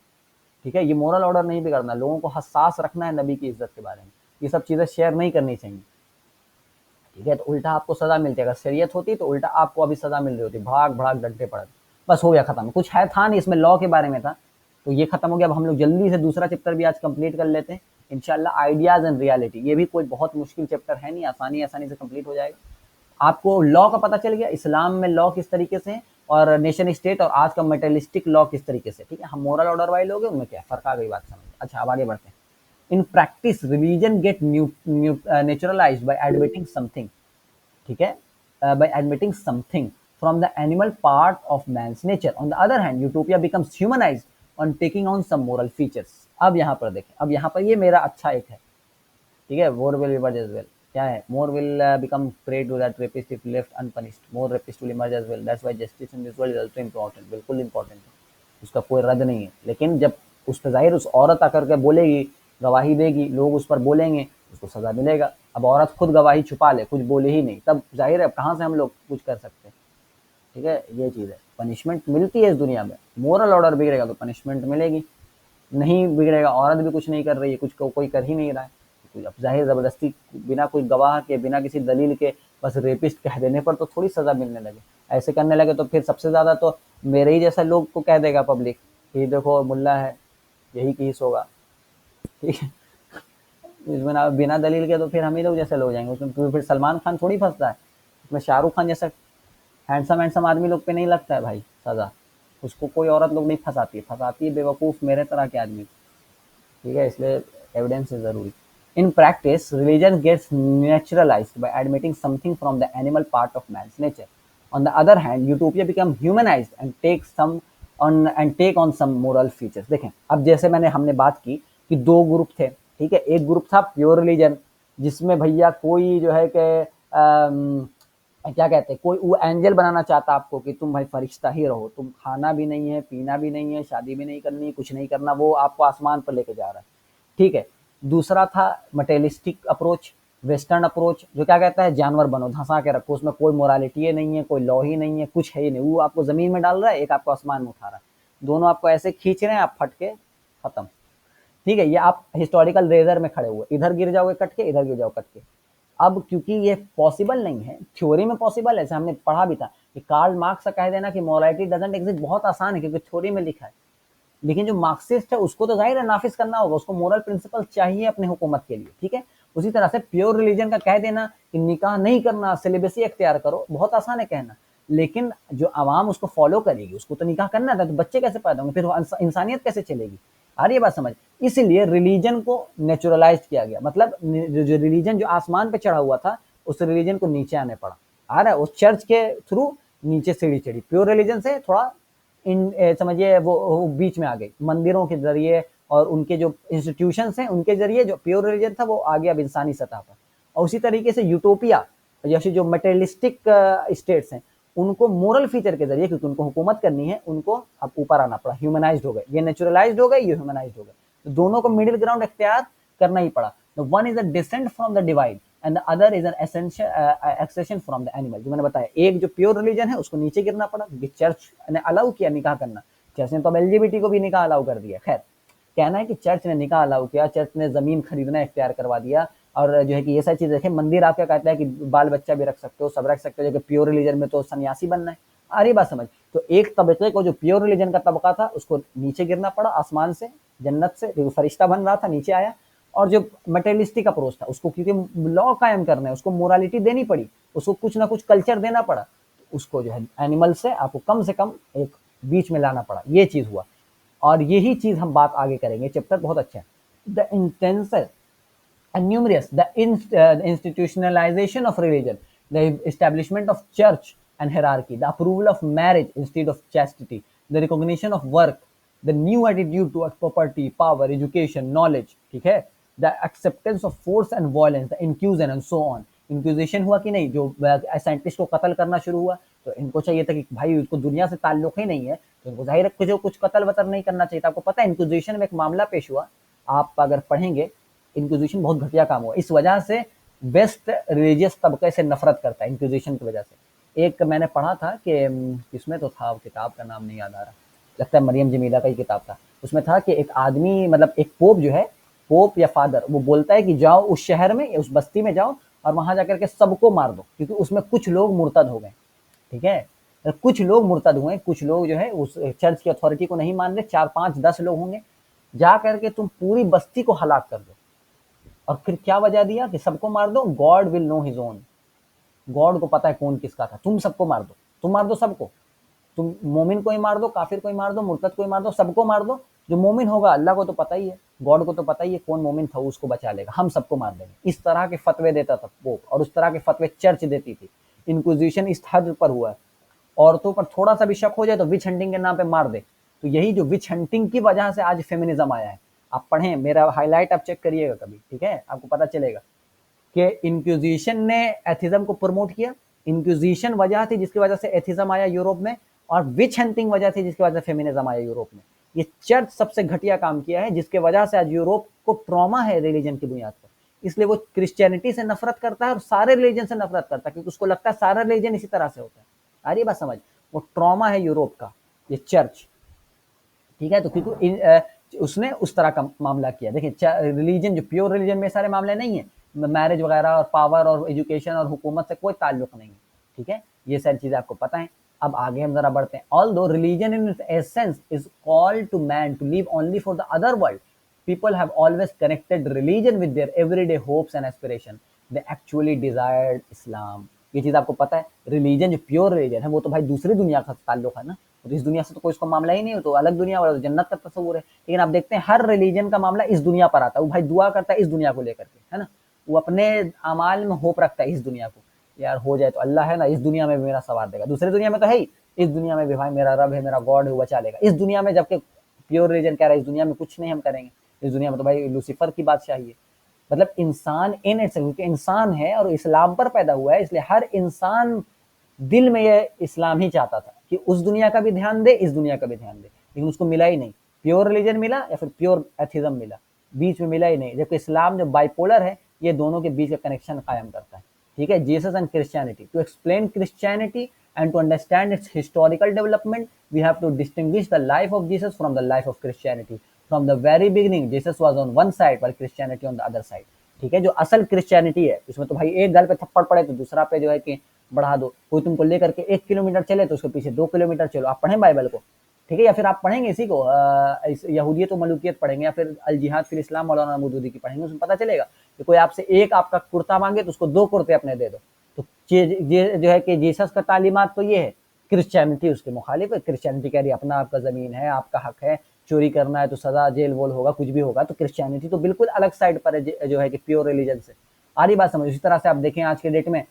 ठीक है, ये मोरल ऑर्डर नहीं बिगड़ना, लोगों को हसास रखना है नबी की इज्जत के बारे में। ये सब चीजें शेयर नहीं करनी चाहिए। ठीक है, तो उल्टा आपको सजा मिलती है। अगर शरीयत होती तो उल्टा आपको अभी सजा मिल रही होती, भाग भाग डंडे पड़ते। बस हो गया खत्म, कुछ है था नहीं इसमें, लॉ के बारे में था, तो ये खत्म हो गया। अब हम लोग जल्दी से दूसरा चैप्टर भी आज कंप्लीट कर लेते हैं इंशाल्लाह, आइडियाज एंड रियलिटी। ये भी कोई बहुत मुश्किल चैप्टर है नहीं, आसानी से कंप्लीट हो जाएगा। आपको लॉ का पता चल गया, इस्लाम में लॉ किस तरीके से है, और नेशन स्टेट और आज का मेटेरियलिस्टिक लॉ किस तरीके से। ठीक है, हम मोरल ऑर्डर वाले लोग हैं, उनमें क्या फर्क आ गई बात समझ। अच्छा, अब आगे बढ़ते हैं। In practice religion get naturalised by admitting something, ठीक है, by admitting something from the animal part of man's nature. On the other hand utopia becomes humanised on taking on some moral features. अब यहाँ पर देखें, अब यहाँ पर ये मेरा अच्छा एक है, ठीक है, more will emerge as well. क्या है, more will become prey to that rapist if left unpunished, more rapist will emerge as well, that's why justice in this world is also important. बिल्कुल इंपॉर्टेंट है, उसका कोई रद्द नहीं है, लेकिन जब उस पर जाहिर उस औरत आकर के बोलेगी, गवाही देगी, लोग उस पर बोलेंगे, उसको सजा मिलेगा। अब औरत खुद गवाही छुपा ले, कुछ बोले ही नहीं, तब जाहिर है कहाँ से हम लोग कुछ कर सकते हैं, ठीक है, ये चीज़ है। पनिशमेंट मिलती है इस दुनिया में, मोरल ऑर्डर बिगड़ेगा तो पनिशमेंट मिलेगी, नहीं बिगड़ेगा, औरत भी कुछ नहीं कर रही है, कुछ कोई कर ही नहीं रहा है, तो अब जाहिर ज़बरदस्ती बिना कोई गवाह के, बिना किसी दलील के बस रेपिस्ट कह देने पर तो थोड़ी सज़ा मिलने लगे। ऐसे करने लगे तो फिर सबसे ज़्यादा तो मेरे ही जैसा लोग को कह देगा पब्लिक कि देखो मुल्ला है, यही केस होगा, ठीक है। इसमें ना बिना दलील के तो फिर हम ही लोग जैसे लोग जाएंगे उसमें, फिर सलमान खान थोड़ी फंसता है उसमें, शाहरुख खान जैसा हैंडसम हैंडसम आदमी लोग पे नहीं लगता है भाई सज़ा, उसको कोई औरत लोग नहीं फंसाती है, फंसाती है बेवकूफ़ मेरे तरह के आदमी, ठीक है, इसलिए एविडेंस है ज़रूरी। In practice religion gets naturalised by admitting something from the animal part of man's nature. On the other hand utopia become humanised and take on some moral features. देखें, अब जैसे हमने बात की कि दो ग्रुप थे, ठीक है, एक ग्रुप था प्योर रिलीजन जिसमें भैया कोई जो है कि क्या कहते हैं, कोई वो एंजल बनाना चाहता आपको कि तुम भाई फरिश्ता ही रहो, तुम खाना भी नहीं है, पीना भी नहीं है, शादी भी नहीं करनी, कुछ नहीं करना, वो आपको आसमान पर लेके जा रहा है, ठीक है। दूसरा था मटेरियलिस्टिक अप्रोच, वेस्टर्न अप्रोच, जो क्या कहता है जानवर बनो, धंसा के रखो, उसमें कोई मोरालिटी नहीं है, कोई लॉ ही नहीं है, कुछ है ही नहीं, वो आपको जमीन में डाल रहा है, एक आपको आसमान में उठा रहा है, दोनों आपको ऐसे खींच रहे हैं, आप फट के खत्म, ठीक है। ये आप हिस्टोरिकल रेजर में खड़े हुए, इधर गिर जाओगे कट के, इधर गिर जाओ कट के। अब क्योंकि ये पॉसिबल नहीं है, थ्योरी में पॉसिबल है, हमने पढ़ा भी था कि कार्ल मार्क्स का कह देना कि मोरालिटी डजंट एग्जिस्ट बहुत आसान है क्योंकि थ्योरी में लिखा है, लेकिन जो मार्क्सिस्ट है उसको तो जाहिर है नाफिज करना होगा, उसको मोरल प्रिंसिपल चाहिए अपने हुकूमत के लिए, ठीक है। उसी तरह से प्योर रिलीजन का कह देना कि निकाह नहीं करना, सिलेबसी अख्तियार करो, बहुत आसान है कहना, लेकिन जो आवाम उसको फॉलो करेगी, उसको तो निकाह करना था, तो बच्चे कैसे पैदा होंगे, फिर इंसानियत कैसे चलेगी, आ रही है बात समझ। इसलिए रिलीजन को नेचुरलाइज किया गया, मतलब जो रिलीजन जो आसमान पे चढ़ा हुआ था उस रिलीजन को नीचे आने पड़ा, आ रहा है, उस चर्च के थ्रू नीचे सीढ़ी चढ़ी, प्योर रिलीजन से थोड़ा समझिए वो बीच में आ गई, मंदिरों के जरिए और उनके जो इंस्टीट्यूशन हैं उनके जरिए जो प्योर रिलीजन था वो आ गया अब इंसानी सतह पर। और उसी तरीके से यूटोपिया जैसे जो मटेरियलिस्टिक स्टेट्स हैं उनको मोरल फीचर के जरिए, क्योंकि उनको हुकूमत करनी है, उनको अब ऊपर आना पड़ा, ह्यूमनाइज्ड हो गए, ये नेचुरलाइज्ड हो गए, ये ह्यूमनाइज्ड हो गए, तो दोनों को मिडिल ग्राउंड इख्तियार करना ही पड़ा। One is a descent from the divide and the other is an accession from the animal. जो मैंने बताया, एक जो प्योर रिलीजन है उसको नीचे गिरना पड़ा क्योंकि चर्च ने अलाउ किया निकाह करना, चर्च ने तो अब एलजीबीटी को भी निकाह अलाउ कर दिया। खैर, कहना है कि चर्च ने निकाह अलाउ किया, चर्च ने जमीन खरीदना इख्तियार करवा दिया, और जो है कि ये सारी चीज देखें, मंदिर आप क्या कहता है कि बाल बच्चा भी रख सकते हो, सब रख सकते हो, जो कि प्योर रिलीजन में तो सन्यासी बनना है, आ रही बात समझ। तो एक तबके को जो प्योर रिलीजन का तबका था उसको नीचे गिरना पड़ा आसमान से, जन्नत से, जो फरिश्ता बन रहा था नीचे आया, और जो मटेरियलिस्टिक अप्रोच था उसको क्योंकि लॉ कायम करना है, उसको मोरालिटी देनी पड़ी, उसको कुछ ना कुछ कल्चर देना पड़ा, उसको जो है एनिमल से आपको कम से कम एक बीच में लाना पड़ा, ये चीज हुआ। और यही चीज हम बात आगे करेंगे, चैप्टर बहुत अच्छा है। The intensive and numerous, the institutionalization of religion, the establishment of church and hierarchy, the approval of marriage instead of chastity, the recognition of work, the new attitude towards property, power, education, knowledge, ठीक है, the acceptance of force and violence, the inquisition and so on। Inquisition हुआ कि नहीं, जो scientist को कत्ल करना शुरू हुआ, तो इनको चाहिए था कि भाई इसको दुनिया से ताल्लुक ही नहीं है, तो इनको जाहिर है जो कुछ कत्ल वतल नहीं करना चाहिए था। आपको पता है इंक्विजिशन में एक मामला पेश हुआ, आप अगर पढ़ेंगे, इंक्विजिशन बहुत घटिया काम हुआ, इस वजह से वेस्ट रिलीजियस तबके से नफरत करता है इंक्विजिशन की वजह से। एक मैंने पढ़ा था कि इसमें तो था, किताब का नाम नहीं याद आ रहा, लगता है मरियम जमीला का ही किताब था, उसमें था कि एक आदमी, मतलब एक पोप जो है, पोप या फादर, वो बोलता है कि जाओ उस शहर में, उस बस्ती में जाओ और वहां जाकर के सबको मार दो, क्योंकि उसमें कुछ लोग मुर्तद हो गए, ठीक है, कुछ लोग मुर्तद हुए, कुछ लोग जो है उस चर्च की अथॉरिटी को नहीं मान रहे, 4 5 10 लोग होंगे, जा करके तुम पूरी बस्ती को हलाक कर दो। और फिर क्या वजह दिया कि सबको मार दो, God will know his own, God को पता है कौन किसका था, तुम सबको मार दो, तुम मार दो सबको, तुम मोमिन को ही मार दो, काफिर को ही मार दो, मुर्तद को ही मार दो, सबको मार दो, जो मोमिन होगा अल्लाह को तो पता ही है, गॉड को तो पता ही है कौन मोमिन था, उसको बचा लेगा, हम सबको मार देंगे। इस तरह के फतवे देता था पोप, और उस तरह के फतवे चर्च देती थी। इंक्विजिशन इस हद पर हुआ है, औरतों पर थोड़ा सा भी शक हो जाए तो विच हंटिंग के नाम पे मार दे। तो यही जो विच हंटिंग की वजह से आज फेमिनिज्म आया है। आप पढ़ें, मेरा हाईलाइट आप चेक करिएगा कभी, ठीक है, आपको पता चलेगा कि इंक्विजिशन ने एथिज्म को प्रमोट किया। इंक्विजिशन वजह थी जिसकी वजह से एथिज्म आया यूरोप में, और विच हंटिंग वजह थी जिसकी वजह से फेमिनिज्म आया यूरोप में। ये चर्च सबसे घटिया काम किया है, जिसके वजह से आज यूरोप को ट्रॉमा है रिलीजन की बुनियाद पर। इसलिए वो क्रिश्चियनिटी से नफरत करता है और सारे रिलीजन से नफरत करता है, क्योंकि उसको लगता है सारा रिलीजन इसी तरह से होता है। आ रही बात समझ? वो ट्रॉमा है यूरोप का, ये चर्च, ठीक है। तो क्योंकि उसने उस तरह का मामला किया। देखिए, रिलीजन जो प्योर रिलीजन में सारे मामले नहीं है, मैरिज वगैरह और पावर और एजुकेशन और हुकूमत से कोई ताल्लुक नहीं है, ठीक है। ये सारी चीजें आपको पता है। अब आगे हम जरा बढ़ते हैं। Although religion in its essence is called to man to live only for the other world, people have always connected religion with their everyday hopes and aspiration. They actually desired Islam. ये चीज आपको पता है, religion जो pure religion है वो तो भाई दूसरी दुनिया का ताल्लुक है ना, तो इस दुनिया से तो कोई इसका मामला ही नहीं हो, तो अलग दुनिया वाला तो जन्नत का तस्वुर है। लेकिन आप देखते हैं हर रिलीजन का मामला इस दुनिया पर आता है, वो भाई दुआ करता है इस दुनिया को लेकर के, है ना। वो अपने अमाल में होप रखता है इस दुनिया को, यार हो जाए तो अल्लाह है ना इस दुनिया में भी मेरा सवार देगा, दूसरी दुनिया में तो है ही, इस दुनिया में भी भाई मेरा रब है, मेरा गॉड है, वो बचा लेगा इस दुनिया में। जबकि प्योर रिलीजन कह रहा है इस दुनिया में कुछ नहीं हम करेंगे, इस दुनिया में तो भाई लूसीफर की बादशाही है। मतलब इंसान इन इट्स, क्योंकि इंसान है और इस्लाम पर पैदा हुआ है, इसलिए हर इंसान दिल में ये इस्लाम ही चाहता था कि उस दुनिया का भी ध्यान दे, इस दुनिया का भी ध्यान दे, लेकिन उसको मिला ही नहीं। प्योर रिलीजन मिला या फिर प्योर एथिज्म मिला, बीच में मिला ही नहीं। जबकि इस्लाम जो बाइपोलर है, ये दोनों के बीच का कनेक्शन कायम करता है, ठीक है। Jesus and Christianity, to explain Christianity and to understand its historical development, we have to distinguish the life of Jesus from the life of Christianity. From the very beginning, Jesus was on one side while Christianity on the other side. ठीक है, जो असल Christianity है इसमें तो भाई एक गाल पे थप्पड़ पड़े तो दूसरा पे जो है कि बढ़ा दो, कोई तुमको लेकर के 1 किलोमीटर चले तो उसके पीछे 2 किलोमीटर चलो। आप पढ़ें बाइबल को, ठीक है, या फिर आप पढ़ेंगे इसी को यहूदियत और मलूकियत पढ़ेंगे, या फिर अल जिहाद फिर इस्लाम मौलाना मौदूदी की पढ़ेंगे, उसमें पता चलेगा कि कोई आपसे एक आपका कुर्ता मांगे तो उसको 2 कुर्ते अपने दे दो। तो ये जो है कि जीसस का तालीमात तो ये है, क्रिश्चियनिटी उसके मुखालिफ है। क्रिश्चियनिटी कह रही है अपना आपका ज़मीन है, आपका हक है, चोरी करना है तो सज़ा जेल वोल होगा, कुछ भी होगा। तो क्रिश्चियनिटी तो बिल्कुल अलग साइड पर है जो है कि प्योर रिलीजन से। आ रही बात समझ? इसी तरह से आप देखें आज के डेट में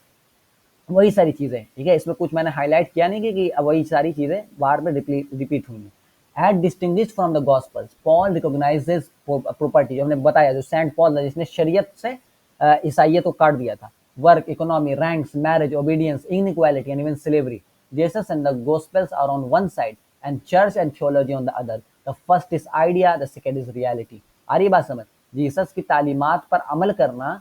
वही सारी चीज़ें, ठीक है, इसमें कुछ मैंने हाईलाइट किया नहीं कि वही सारी चीज़ें बार में रिपीट हुई हैं। At distinguished from the Gospels, Paul recognises property, हमने बताया जो सेंट पॉल है जिसने शरीयत से ईसाइयत को काट दिया था, work, economy, ranks, marriage, obedience, inequality, and even slavery. Jesus and the Gospels are on one side, and church and theology on the other. The first is idea, the second is reality. आ रही बात समझ? Jesus की तालीमात पर अमल करना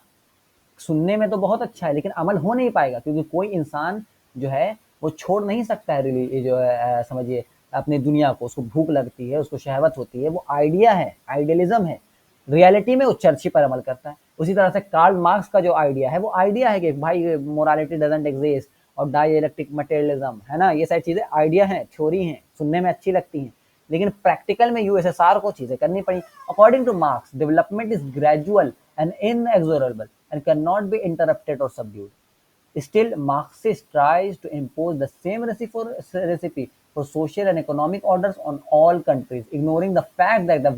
सुनने में तो बहुत अच्छा है, लेकिन अमल हो नहीं पाएगा, क्योंकि कोई इंसान जो है वो छोड़ नहीं सकता है जो है समझिए अपनी दुनिया को, उसको भूख लगती है, उसको शहवत होती है, वो आइडिया है, आइडियलिज्म है। रियलिटी में वो चर्च ही पर अमल करता है। उसी तरह से कार्ल मार्क्स का जो आइडिया है वो आइडिया है कि भाई मोरालिटी डजंट एग्जिस्ट और डाइलेक्ट्रिक मटेरियलिज्म, है ना, ये सारी चीजें आइडिया हैं, थ्योरी हैं, सुनने में अच्छी लगती हैं, लेकिन प्रैक्टिकल में यूएसएसआर को चीजें करनी पड़ी। According to Marx, development is gradual and inexorable and cannot be interrupted or subdued. Still, Marxist tries to impose the same recipe for social and economic orders on all countries, ignoring the fact that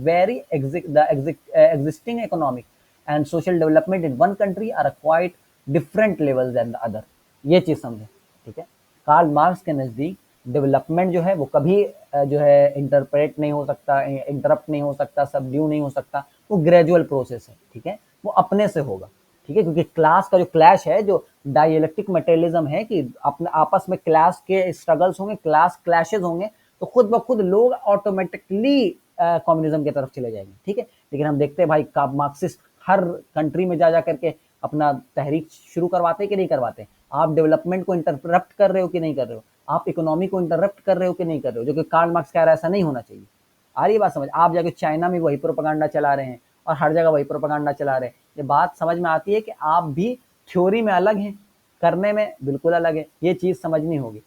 existing economic and social development in one country are at quite different levels than the other. ये चीज समझे, ठीक है। Karl Marx के नजदीक development जो है वो कभी जो है इंटरप्रेट नहीं हो सकता, इंटरप्ट नहीं हो सकता, सबड्यू नहीं हो सकता, वो ग्रेजुअल प्रोसेस है, ठीक है, वो अपने से होगा, ठीक है। क्योंकि क्लास का जो क्लैश है, जो डायलेक्टिक मटेरियलिज्म है कि अपने आपस में क्लास के स्ट्रगल्स होंगे, क्लास क्लैशेस होंगे, तो खुद ब खुद लोग ऑटोमेटिकली कम्युनिज्म की तरफ चले जाएंगे, ठीक है। लेकिन हम देखते हैं भाई मार्क्सिस्ट हर कंट्री में जा करके अपना तहरीक शुरू करवाते कि नहीं करवाते। आप डेवलपमेंट को इंटरप्ट कर रहे हो कि नहीं कर रहे हो, आप इकोनॉमी को इंटरप्ट कर रहे हो कि नहीं कर रहे हो, जो कि कार्ल मार्क्स कह रहा है ऐसा नहीं होना चाहिए। आ रही बात समझ? आप जाके चाइना में वही प्रोपेगेंडा चला रहे हैं और हर जगह वही प्रोपेगेंडा चला रहे हैं। ये बात समझ में आती है कि आप भी थ्योरी में अलग हैं, करने में बिल्कुल अलग है, ये चीज समझनी होगी।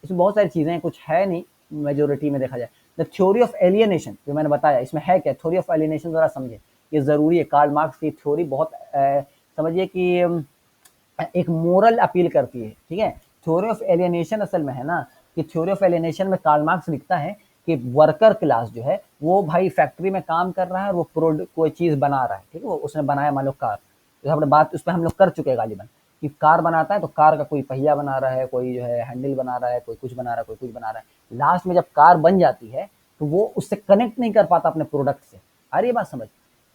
इसमें बहुत सारी चीजें हैं, कुछ है नहीं मेजोरिटी में देखा जाए। द थ्योरी ऑफ एलियनेशन जो मैंने बताया, इसमें है क्या थ्योरी ऑफ एलियनेशन, जरा समझे, ये जरूरी है। कार्ल मार्क्स की थ्योरी बहुत समझिए कि एक मोरल अपील करती है, ठीक है। थ्योरी ऑफ एलियनेशन असल में है ना कि थ्योरी ऑफ एलियनेशन में कार्ल मार्क्स लिखता है कि वर्कर क्लास जो है वो भाई फैक्ट्री में काम कर रहा है और वो प्रोडक्ट कोई चीज़ बना रहा है, ठीक है, वो उसने बनाया मान लो कार, जैसे हमने बात उस पर हम लोग कर चुके हैं गालिबन कि कार बनाता है तो कार का कोई पहिया बना रहा है, कोई जो है हैंडल बना रहा है, कोई कुछ बना रहा है, कोई कुछ बना रहा है। लास्ट में जब कार बन जाती है तो वो उससे कनेक्ट नहीं कर पाता अपने प्रोडक्ट से। आ रही है बात समझ?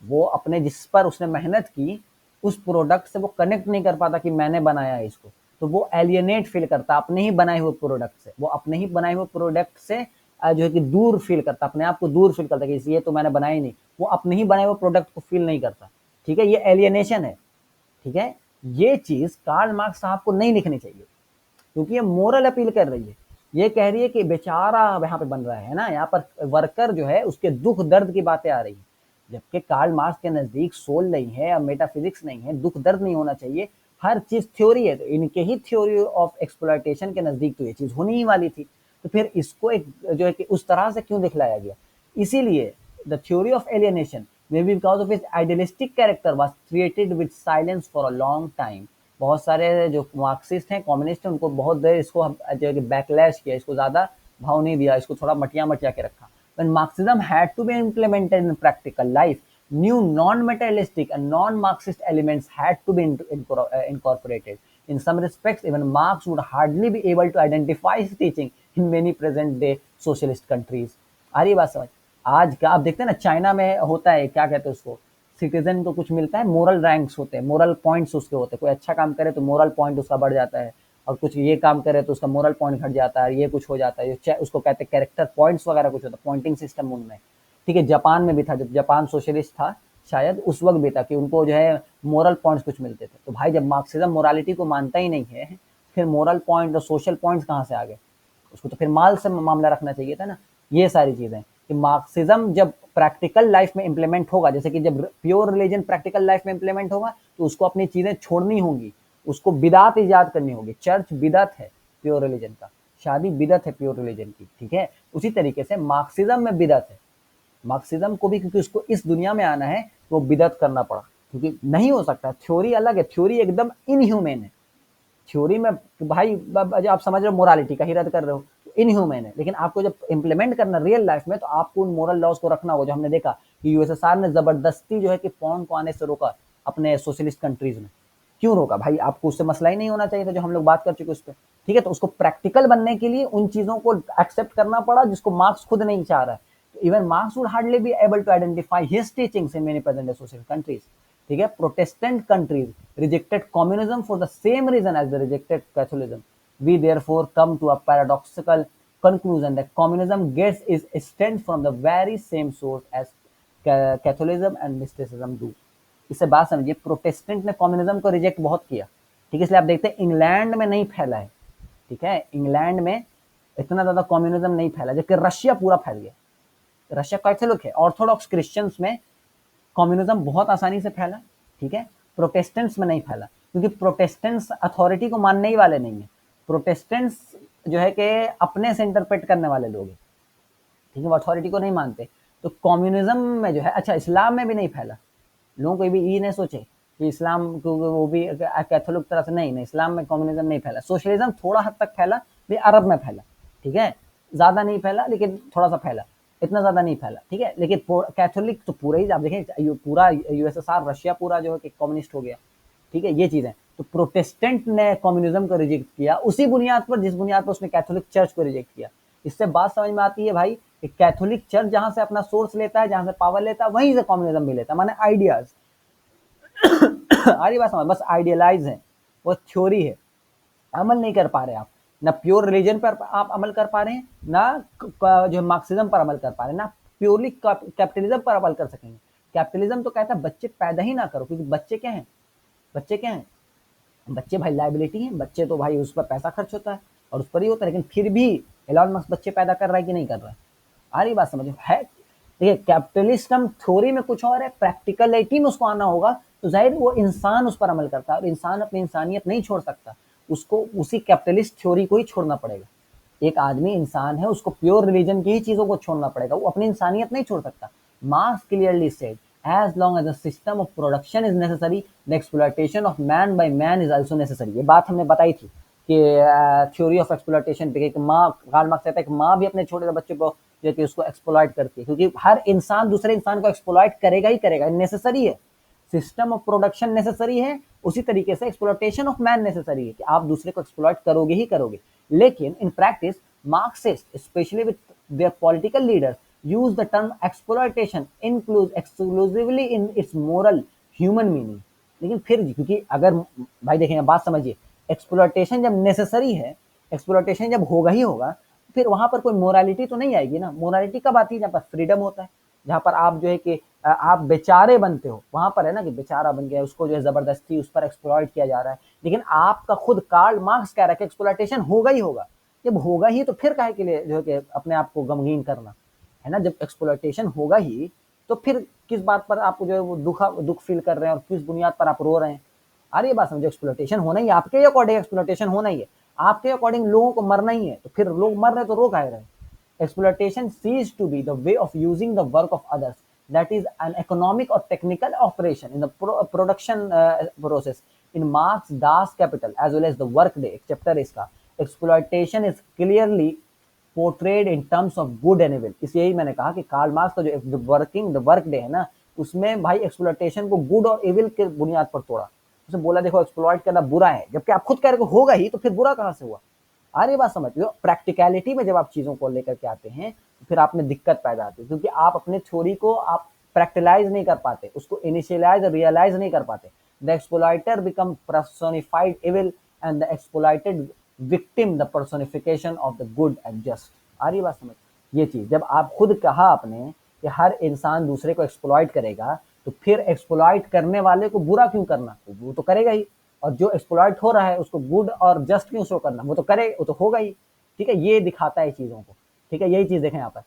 वो अपने जिस पर उसने मेहनत की उस प्रोडक्ट से वो कनेक्ट नहीं कर पाता कि मैंने बनाया है इसको, तो वो एलियनेट फील करता अपने ही बनाए हुए प्रोडक्ट से, वो अपने ही बनाए हुए प्रोडक्ट से जो है कि दूर फील करता, अपने आप को दूर फील करता कि ये तो मैंने बनाया ही नहीं, वो अपने ही बनाए हुए प्रोडक्ट को फील नहीं करता, ठीक है, ये एलियनेशन है, ठीक है। ये चीज कार्ल मार्क्स साहब को नहीं लिखनी चाहिए क्योंकि ये मोरल अपील कर रही है, ये कह रही है कि बेचारा यहाँ पे बन रहा है ना, यहाँ पर वर्कर जो है उसके दुख दर्द की बातें आ रही है, जबकि कार्ल मार्क्स के नजदीक सोल नहीं है, मेटाफिजिक्स नहीं है, दुख दर्द नहीं होना चाहिए, हर चीज थ्योरी है, तो इनके ही थ्योरी ऑफ एक्सप्लॉयटेशन के नजदीक तो ये चीज होनी ही वाली थी, तो फिर इसको एक जो है कि उस तरह से क्यों दिखलाया गया? इसीलिए the theory of alienation maybe because of his idealistic character was created with silence for a long time। बहुत सारे जो मार्क्सिस्ट हैं, कम्युनिस्ट हैं, उनको बहुत देर इसको जो है कि बैकलैश किया, इसको ज्यादा भाव नहीं दिया, इसको थोड़ा मटिया मटिया के रखा। When Marxism had to be implemented in practical life, new non-materialistic and non-Marxist elements had to be incorporated. In some respects, even Marx would hardly be able to identify his teaching in many present-day socialist countries। आ रही बात समझ? आज का आप देखते हैं ना, China में होता है, क्या कहते हैं उसको, सिटीजन को कुछ मिलता है, मोरल रैंक्स होते हैं, मोरल पॉइंट्स उसके होते हैं, कोई अच्छा काम करे तो मोरल पॉइंट उसका बढ़ जाता है, और कुछ ये काम करे तो उसका मोरल पॉइंट घट जाता है, ये कुछ हो जाता है, उसको कहते हैं कैरेक्टर पॉइंट्स वगैरह कुछ होता है, पॉइंटिंग सिस्टम उनमें, ठीक है। जापान में भी था, जब जापान सोशलिस्ट था शायद उस वक्त भी था कि उनको जो है मोरल पॉइंट्स कुछ मिलते थे। तो भाई जब मार्क्सिज्म मोरालिटी को मानता ही नहीं है, फिर मोरल पॉइंट और सोशल पॉइंट्स कहाँ से आ गए? उसको तो फिर माल से मामला रखना चाहिए था ना। ये सारी चीजें कि मार्क्सिज्म जब प्रैक्टिकल लाइफ में इंप्लीमेंट होगा, जैसे कि जब प्योर रिलीजन प्रैक्टिकल लाइफ में इंप्लीमेंट होगा तो उसको अपनी चीजें छोड़नी होंगी, उसको बिदात इजाद करनी होगी। चर्च बिदत है प्योर रिलीजन का, शादी बिदत है प्योर रिलीजन की, ठीक है। उसी तरीके से मार्क्सिज्म में बिदत है, मार्क्सिज्म को भी क्योंकि उसको इस दुनिया में आना है तो बिदत करना पड़ा, क्योंकि नहीं हो सकता, थ्योरी अलग है, थ्योरी एकदम इनह्यूमन है। थ्योरी में भाई जो आप समझ रहे हो मोरालिटी का ही रद्द कर रहे हो, इनह्यूमन है, लेकिन आपको जब इंप्लीमेंट करना रियल लाइफ में तो आपको उन मोरल लॉज को रखना होगा। जो हमने देखा कि यूएसएसआर ने जबरदस्ती जो है कि पोर्न को आने से रोका अपने सोशलिस्ट कंट्रीज में, क्यों रोका भाई? आपको उससे मसला ही नहीं होना चाहिए था, जो हम लोग बात कर चुके उस पर, ठीक है। तो उसको प्रैक्टिकल बनने के लिए उन चीजों को एक्सेप्ट करना पड़ा जिसको मार्क्स खुद नहीं चाह रहा है। तो even Marx would hardly be able to identify his teachings in many present day social countries, ठीक है। Protestant countries rejected communism for the same reason as they rejected Catholicism। We therefore come to a paradoxical conclusion that communism gets its strength from the very same source as Catholicism and mysticism do। इससे बात समझिए, Protestant ने communism को reject बहुत किया, ठीक है, इसलिए आप देखते हैं इंग्लैंड में नहीं फैला है, ठीक है, इंग्लैंड में इतना ज्यादा कम्युनिज्म नहीं फैला, जबकि रशिया पूरा फैल गया। रशिया कैथोलिक है, ऑर्थोडॉक्स क्रिश्चियंस में कम्युनिज्म बहुत आसानी से फैला, ठीक है, प्रोटेस्टेंट्स में नहीं फैला, क्योंकि प्रोटेस्टेंट्स अथॉरिटी को मानने ही वाले नहीं है। प्रोटेस्टेंट्स जो है कि अपने से इंटरप्रेट करने वाले लोग हैं, ठीक है, वो अथॉरिटी को नहीं मानते। तो कम्युनिज्म में जो है, अच्छा इस्लाम में भी नहीं फैला, लोगों को भी ये नहीं सोचे कि इस्लाम को वो भी कैथोलिक तरह से, नहीं नहीं, इस्लाम में कम्युनिज्म नहीं फैला। सोशलिज्म थोड़ा हद तक फैला, भी अरब में फैला, ठीक है, ज्यादा नहीं फैला लेकिन थोड़ा सा फैला, इतना ज्यादा नहीं फैला, ठीक है। लेकिन कैथोलिक तो पूरा ही, आप देखें पूरा यूएसएसआर रशिया पूरा जो है कि कम्युनिस्ट हो गया, ठीक है, ये चीज है। तो प्रोटेस्टेंट ने कम्युनिज्म को रिजेक्ट किया उसी बुनियाद पर जिस बुनियाद पर उसने कैथोलिक चर्च को रिजेक्ट किया। इससे बात समझ में आती है भाई कि कैथोलिक चर्च जहां से अपना सोर्स लेता है, जहां से पावर लेता है, वहीं से कम्युनिज्म भी लेता है, माने आइडियाज। आरी बात समझ, बस आइडियलाइज है, वो थ्योरी है, अमल नहीं कर पा रहे आप, ना प्योर रिलीजन पर आप अमल कर पा रहे हैं, ना जो मार्क्सिज्म पर अमल कर पा रहे हैं, ना प्योरली कैपिटलिज्म पर अमल कर सकेंगे। कैपिटलिज्म तो कहता है बच्चे पैदा ही ना करो, क्योंकि बच्चे क्या हैं, बच्चे क्या हैं, बच्चे भाई लाइबिलिटी हैं, बच्चे तो भाई उस पर पैसा खर्च होता है और उस पर ही होता है। लेकिन फिर भी एलॉन मस्क बच्चे पैदा कर रहा है कि नहीं कर रहा है? आ रही बात समझो है। देखिए कैपिटलिज्म थ्योरी में कुछ और है, प्रैक्टिकलिटी में उसको आना होगा, तो जाहिर वो इंसान उस पर अमल करता है, और इंसान अपनी इंसानियत नहीं छोड़ सकता, उसको उसी कैपिटलिस्ट थ्योरी को ही छोड़ना पड़ेगा। एक आदमी इंसान है, उसको प्योर रिलीजन की ही चीजों को छोड़ना पड़ेगा, वो अपनी इंसानियत नहीं छोड़ सकता। Marks clearly said as long as the system of production is necessary, the exploitation of man by man is also necessary। ये बात हमने बताई थी कि थ्योरी ऑफ एक्सप्लॉयटेशन पे, कि माँ, कार्ल मार्क्स कहता है कि माँ भी अपने छोटे बच्चे को जो कि उसको एक्सप्लॉइट करती है, क्योंकि हर इंसान दूसरे इंसान को एक्सप्लॉइट करेगा ही करेगा, नेसेसरी है। सिस्टम ऑफ प्रोडक्शन नेसेसरी है, उसी तरीके से एक्सप्लॉइटेशन ऑफ मैन नेसेसरी है कि आप दूसरे को एक्सप्लॉइट करोगे ही करोगे। लेकिन in practice Marxist specially with their political leaders use the term exploitation includes exclusively in its moral human meaning। लेकिन फिर क्योंकि अगर भाई देखें बात समझिए, एक्सप्लॉइटेशन जब नेसेसरी है, एक्सप्लॉइटेशन जब होगा ही होगा, फिर वहां पर कोई मोरालिटी तो नहीं आएगी ना। मोरालिटी कब आती है? जहाँ पर फ्रीडम होता है, जहाँ पर आप जो है कि आप बेचारे बनते हो, वहां पर है ना कि बेचारा बन गया, उसको जो है जबरदस्ती उस पर एक्सप्लॉइट किया जा रहा है। लेकिन आपका खुद कार्ल मार्क्स कह रहा है कि एक्सप्लॉइटेशन होगा ही होगा। जब होगा ही तो फिर काहे के लिए जो है कि अपने आप को गमगीन करना, है ना। जब एक्सप्लॉइटेशन होगा ही तो फिर किस बात पर आप जो है वो दुख फील कर रहे हैं और किस बुनियाद पर आप रो रहे हैं। अरे ये बात समझो, एक्सप्लॉइटेशन होना ही है, आपके अकॉर्डिंग एक्सप्लॉइटेशन होना ही है, आपके अकॉर्डिंग लोगों को मरना ही है, तो फिर लोग मर रहे तो रो काहे रहे। Exploitation ceased to be the way of using the work of others, that is an economic or technical operation in the production process। In Marx Das Kapital as well as the Workday chapter इसका exploitation is clearly portrayed in terms of good and evil। इस यही मैंने कहा कि Karl Marx का जो the work day है ना, उसमें भाई एक्सप्लॉइटेशन को गुड और एविल के बुनियाद पर तोड़ा। उसने बोला देखो एक्सप्लॉइट करना बुरा है, जबकि आप खुद कह रहे हो होगा ही, तो फिर बुरा कहां से हुआ। अरे बात समझ लो, प्रैक्टिकलिटी में जब आप चीजों को लेकर के आते हैं तो फिर आप में दिक्कत पैदा आती है, क्योंकि आप अपने थ्योरी को आप प्रैक्टिलाइज नहीं कर पाते, उसको इनिशियलाइज और रियलाइज नहीं कर पाते। The exploiter become personified evil and the exploited victim the personification of the good and just. आ रही बात समझ। ये चीज जब आप खुद कहा आपने कि हर इंसान दूसरे को एक्सप्लॉइट करेगा, तो फिर एक्सप्लॉइट करने वाले को बुरा क्यों करना, वो तो करेगा ही। और जो एक्सप्लॉइट हो रहा है उसको गुड और जस्ट क्यों शो करना, वो तो करे, वो तो होगा ही। ठीक है, ये दिखाता है चीजों को। ठीक है, यही चीज देखें यहाँ पर।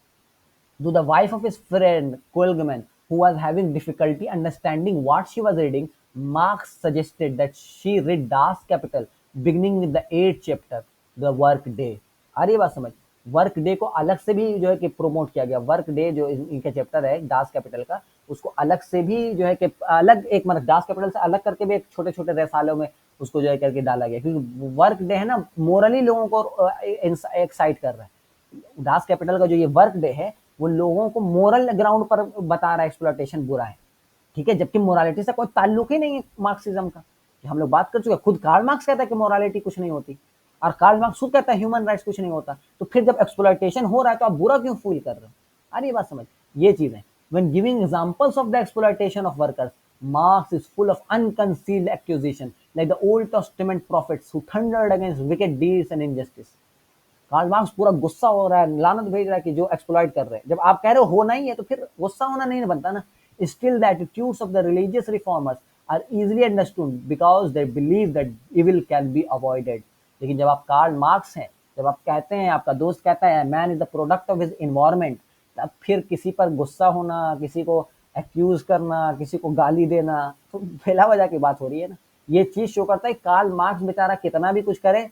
To the wife of his friend Koelgemann, who was having difficulty understanding what she was reading, Marx suggested that she read Das Kapital, beginning with the 8th chapter, the Work Day। आ रही बात समझ। Work day को अलग से भी जो है कि प्रोमोट किया गया। वर्क डे जो इनका चैप्टर है दास कैपिटल का, उसको अलग से भी जो है कि अलग एक मतलब दास कैपिटल से अलग करके भी एक छोटे छोटे रसालों में उसको जो है करके डाला गया, क्योंकि वर्क डे है ना, मोरली लोगों को एक्साइट कर रहा है। दास कैपिटल का जो ये वर्क डे है वो लोगों को मोरल ग्राउंड पर बता रहा है एक्सप्लॉइटेशन बुरा है। ठीक है, जबकि मोरालिटी से कोई ताल्लुक ही नहीं है मार्क्सिज्म का। हम लोग बात कर चुके, खुद कार्ल मार्क्स कहता है कि मोरालिटी कुछ नहीं होती, और कार्ल मार्क्स खुद कहता है ह्यूमन राइट्स कुछ नहीं होता। तो फिर जब एक्सप्लॉइटेशन हो रहा है तो आप बुरा क्यों फील कर रहे हो। अरे बात समझ, ये चीजें when giving examples of the exploitation of workers, Marx is full of unconcealed accusation like the Old Testament prophets who thundered against wicked deeds and injustice। Karl Marx पूरा गुस्सा हो रहा है, लानत भेज रहा है कि जो एक्सप्लॉइट कर रहे हैं। जब आप कह रहे हो होना ही है तो फिर गुस्सा होना नहीं बनता ना। Still the attitudes of the religious reformers are easily understood because they believe that evil can be avoided. लेकिन जब आप कार्ल मार्क्स हैं, जब आप कहते हैं, आपका दोस्त कहता है man is the product of his environment, तब फिर किसी पर गुस्सा होना, किसी को एक्यूज करना, किसी को गाली देना, तो बेला वजह की बात हो रही है ना। ये चीज शो करता है कार्ल मार्क्स बेचारा कितना भी कुछ करे,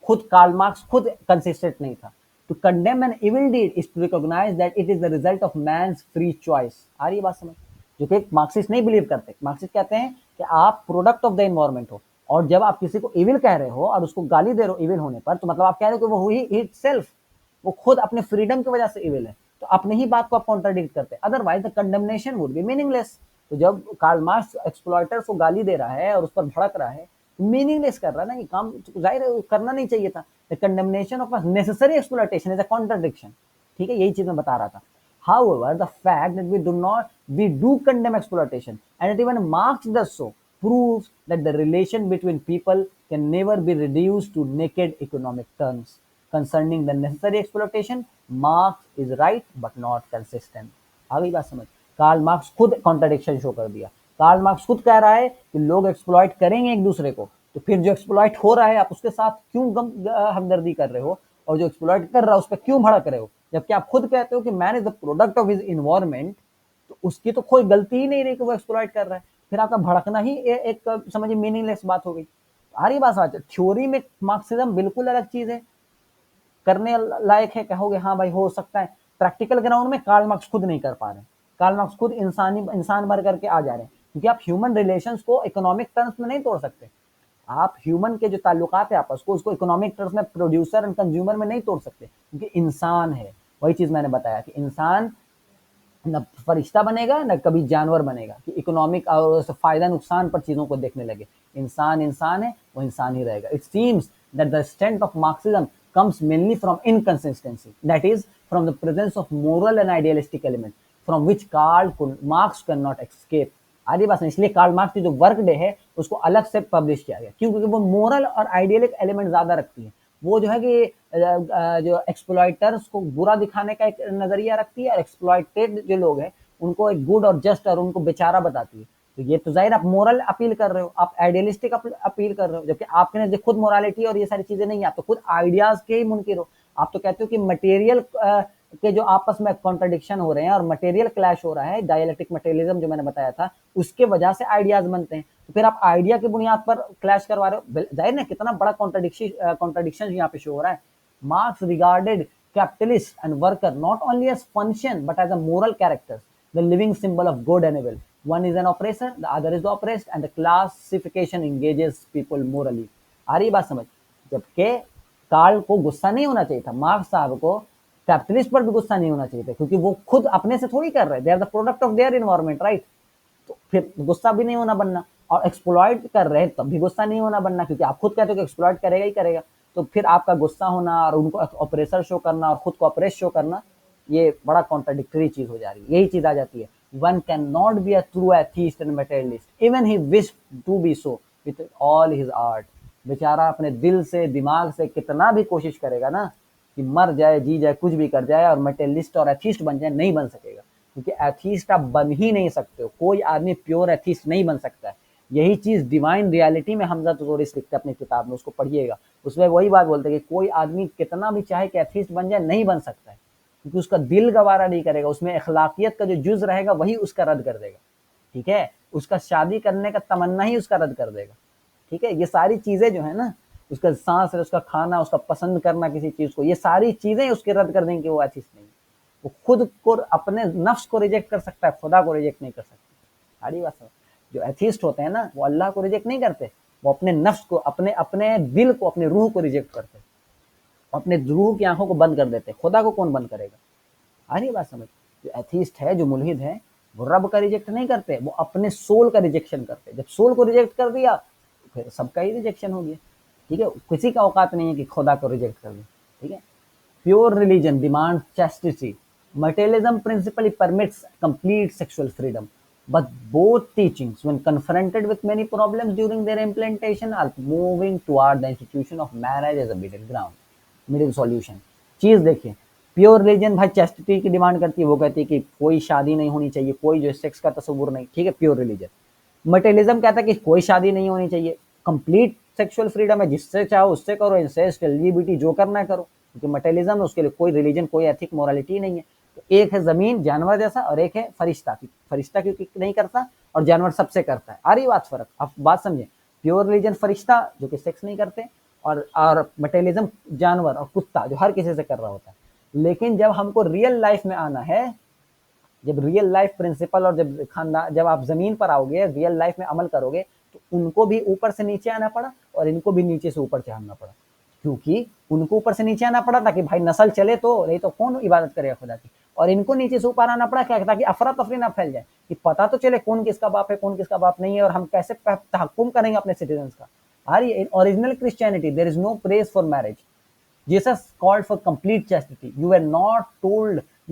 खुद कार्ल मार्क्स खुद कंसिस्टेंट नहीं था। To condemn an evil deed is to recognise that it is the result of man's free choice. आ रही बात समझ, जो कि मार्क्सिस्ट नहीं बिलीव करते। मार्क्सिस्ट कहते हैं कि आप प्रोडक्ट ऑफ द एनवायरनमेंट हो, और जब आप किसी को इविल कह रहे हो और उसको गाली दे रहे हो इविल होने पर, तो मतलब आप कह रहे हो कि वो ही इटसेल्फ, वो खुद अपने फ्रीडम की वजह से इविल है। तो अपने ही बात को आप कॉन्ट्राडिक्ट करते हैं, otherwise the condemnation would be meaningless. तो जब कार्ल मार्क्स एक्सप्लॉइटर्स को गाली दे रहा है और उस पर भड़क रहा है, मीनिंगलेस कर रहा है ना, ये काम जाहिर है करना नहीं चाहिए था। The condemnation of necessary exploitation is a contradiction. ठीक है, यही चीज मैं बता रहा था। However, the fact that we do condemn exploitation, and that even Marx does so, proves that the relation between people can never be reduced to naked economic terms। Concerning the necessary exploitation, Marx is right but not consistent। आ गई बात समझ। Karl Marx खुद contradiction show कर दिया। Karl Marx खुद कह रहा है कि लोग एक्सप्लॉइट करेंगे एक दूसरे को, तो फिर जो एक्सप्लॉइट हो रहा है आप उसके साथ क्यों हमदर्दी कर रहे हो, और जो एक्सप्लॉइट कर रहा है उस पर क्यों भड़क रहे हो, जबकि आप खुद कहते हो कि man is the product of his environment. तो उसकी तो कोई गलती ही नहीं रही कि वो एक्सप्लॉइट कर रहा है, फिर आपका भड़कना ही एक समझिए मीनिंगलेस बात हो गई। आ रही बात समझ। थ्योरी में मार्क्सिज्म बिल्कुल अलग चीज है, करने लायक है, कहोगे हाँ भाई हो सकता है। प्रैक्टिकल ग्राउंड में कार्ल मार्क्स खुद नहीं कर पा रहे। कार्ल मार्क्स खुद इंसान भर करके आ जा रहे हैं, क्योंकि आप ह्यूमन रिलेशंस को इकोनॉमिक टर्म्स में नहीं तोड़ सकते। आप ह्यूमन के जो ताल्लुकात है आपस को, उसको इकोनॉमिक टर्म्स में प्रोड्यूसर एंड कंज्यूमर में नहीं तोड़ सकते, क्योंकि इंसान है। वही चीज मैंने बताया कि इंसान न फरिश्ता बनेगा न कभी जानवर बनेगा कि इकोनॉमिक और फायदा नुकसान पर चीजों को देखने लगे। इंसान इंसान है, वो इंसान ही रहेगा। It seems that the strength of Marxism comes mainly from inconsistency, that is from the presence of moral and idealistic element from which Marx cannot escape। आदि बात इसलिए कार्ल मार्क्स की जो वर्क डे है उसको अलग से पब्लिश किया गया, क्यों? क्योंकि वो मोरल और आइडियलिक एलिमेंट ज्यादा रखती है। वो जो है कि जो एक्सप्लॉइटर्स को बुरा दिखाने का एक नजरिया रखती है, और एक्सप्लॉइटेड जो लोग हैं उनको एक गुड और जस्ट और उनको बेचारा बताती है। तो ये तो जाहिर आप मोरल अपील कर रहे हो, आप आइडियलिस्टिक अपील कर रहे हो, जबकि आपके खुद मोरालिटी और ये सारी चीजें नहीं है, आप तो खुद आइडियाज के ही मुनकिर हो। आप तो कहते हो कि मटेरियल के जो आपस में कॉन्ट्रडिक्शन हो रहे हैं और मटेरियल क्लैश हो रहा है, डायलेक्टिक मटेरियलिज्म जो मैंने बताया था, उसके वजह से आइडियाज बनते हैं। तो फिर आप आइडिया की बुनियाद पर क्लैश करवा रहे हो, जाहिर है कितना बड़ा कॉन्ट्रडिक्शन यहाँ पे शो हो रहा है। Marks regarded capitalist and worker not only as function but as a moral character, the living symbol of good and evil. One is an oppressor, the other is the oppressed, and the classification engages people morally। आ रही बात समझ? जबकि Karl को गुस्सा नहीं होना चाहिए था, मार्क्स साहब को कैपिटलिस्ट पर भी गुस्सा नहीं होना चाहिए था, क्योंकि वो खुद अपने से थोड़ी कर रहे, they are the product of their environment, right? तो फिर गुस्सा भी नहीं होना बनना, और एक्सप्लॉइट कर रहे हैं तब भी गुस्सा नहीं होना बनना, क्योंकि आप खुद कहते हो कि एक्सप्लॉइट करेगा ही करेगा। तो फिर आपका गुस्सा होना और उनको ऑपरेसर शो करना और खुद को ऑपरेस शो करना, ये बड़ा कॉन्ट्राडिक्टरी चीज हो जा रही है। यही चीज आ जाती है, one can not be a true atheist and materialist even he wish to be so with all his art. बेचारा अपने दिल से दिमाग से कितना भी कोशिश करेगा ना कि मर जाए जी जाए कुछ भी कर जाए और मटेरियलिस्ट और एथीस्ट बन जाए, नहीं बन सकेगा, क्योंकि एथीस्ट आप बन ही नहीं सकते हो। कोई आदमी प्योर एथीस्ट नहीं बन सकता है। यही चीज डिवाइन रियलिटी में हमजा तुजोरिस लिखते हैं अपनी किताब में, उसको पढ़िएगा। उसमें वही बात बोलते हैं कि कोई आदमी कितना भी चाहे कि एथीस्ट बन जाए, नहीं बन सकता है, क्योंकि उसका दिल गवारा नहीं करेगा। उसमें अखलाकियत का जो जुज रहेगा वही उसका रद्द कर देगा, ठीक है? उसका शादी करने का तमन्ना ही उसका रद्द कर देगा, ठीक है? ये सारी चीजें जो है ना, उसका सांस, उसका खाना, उसका पसंद करना किसी चीज को, ये सारी चीजें उसके रद्द कर देंगे। वो एथीस्ट नहीं, वो खुद को अपने नफ्स को रिजेक्ट कर सकता है, खुदा को रिजेक्ट नहीं कर सकता। सारी बात। जो एथीस्ट होते हैं ना, वो अल्लाह को रिजेक्ट नहीं करते, वो अपने नफ्स को, अपने अपने दिल को, अपने रूह को रिजेक्ट करते हैं, अपने रूह की आंखों को बंद कर देते हैं। खुदा को कौन बंद करेगा? आ रही बात समझ? जो एथीस्ट है, जो मुल्हिद है, वो रब का रिजेक्ट नहीं करते, वो अपने सोल का रिजेक्शन करते हैं। जब सोल को रिजेक्ट कर दिया तो फिर सबका ही रिजेक्शन हो गया, ठीक है? किसी का औकात नहीं है कि खुदा को रिजेक्ट कर दे, ठीक है? Pure religion demand chastity. Materialism principally permits complete sexual freedom, but both teachings, when confronted with many problems during their implementation, are moving toward the institution of marriage as a middle ground, middle solution। चीज देखिए, pure religion भाई chastity की demand करती है, वो कहती है कि कोई शादी नहीं होनी चाहिए, कोई जो सेक्स का तस्वुर नहीं, ठीक है? Pure religion. मटेरियलिज्म कहता है कि कोई शादी नहीं होनी चाहिए, कंप्लीट सेक्सुअल फ्रीडम है, जिससे चाहो उससे करो, इंसेस्ट एलजीबीटी जो करना है करो, क्योंकि मटेरियलिज्म है, उसके लिए कोई रिलीजन, कोई एथिक मोरालिटी नहीं है। तो एक है जमीन जानवर जैसा, और एक है फरिश्ता। फरिश्ता क्योंकि नहीं करता और जानवर सबसे करता है। आ रही बात फर्क? आप बात समझे? प्योर रिलीजन फरिश्ता जो कि सेक्स नहीं करते, और मटेरियलिज्म जानवर और कुत्ता जो हर किसी से कर रहा होता है। लेकिन जब हमको रियल लाइफ में आना है, जब रियल लाइफ प्रिंसिपल और जब खानदान, जब आप जमीन पर आओगे, रियल लाइफ में अमल करोगे, तो उनको भी ऊपर से नीचे आना पड़ा और इनको भी नीचे से ऊपर चढ़ना पड़ा। क्योंकि उनको ऊपर से नीचे आना पड़ा ताकि भाई नस्ल चले, तो नहीं तो कौन इबादत करेगा खुदा की। और इनको नीचे से ऊपर आना पड़ा क्या? ताकि अफरा तफरी ना फैल जाए, कि पता तो चले कौन किसका बाप है, कौन किसका बाप नहीं है, और हम कैसे तहक्कुम करेंगे अपने सिटीजन का। In original Christianity there is no praise for marriage. Jesus called for complete chastity. You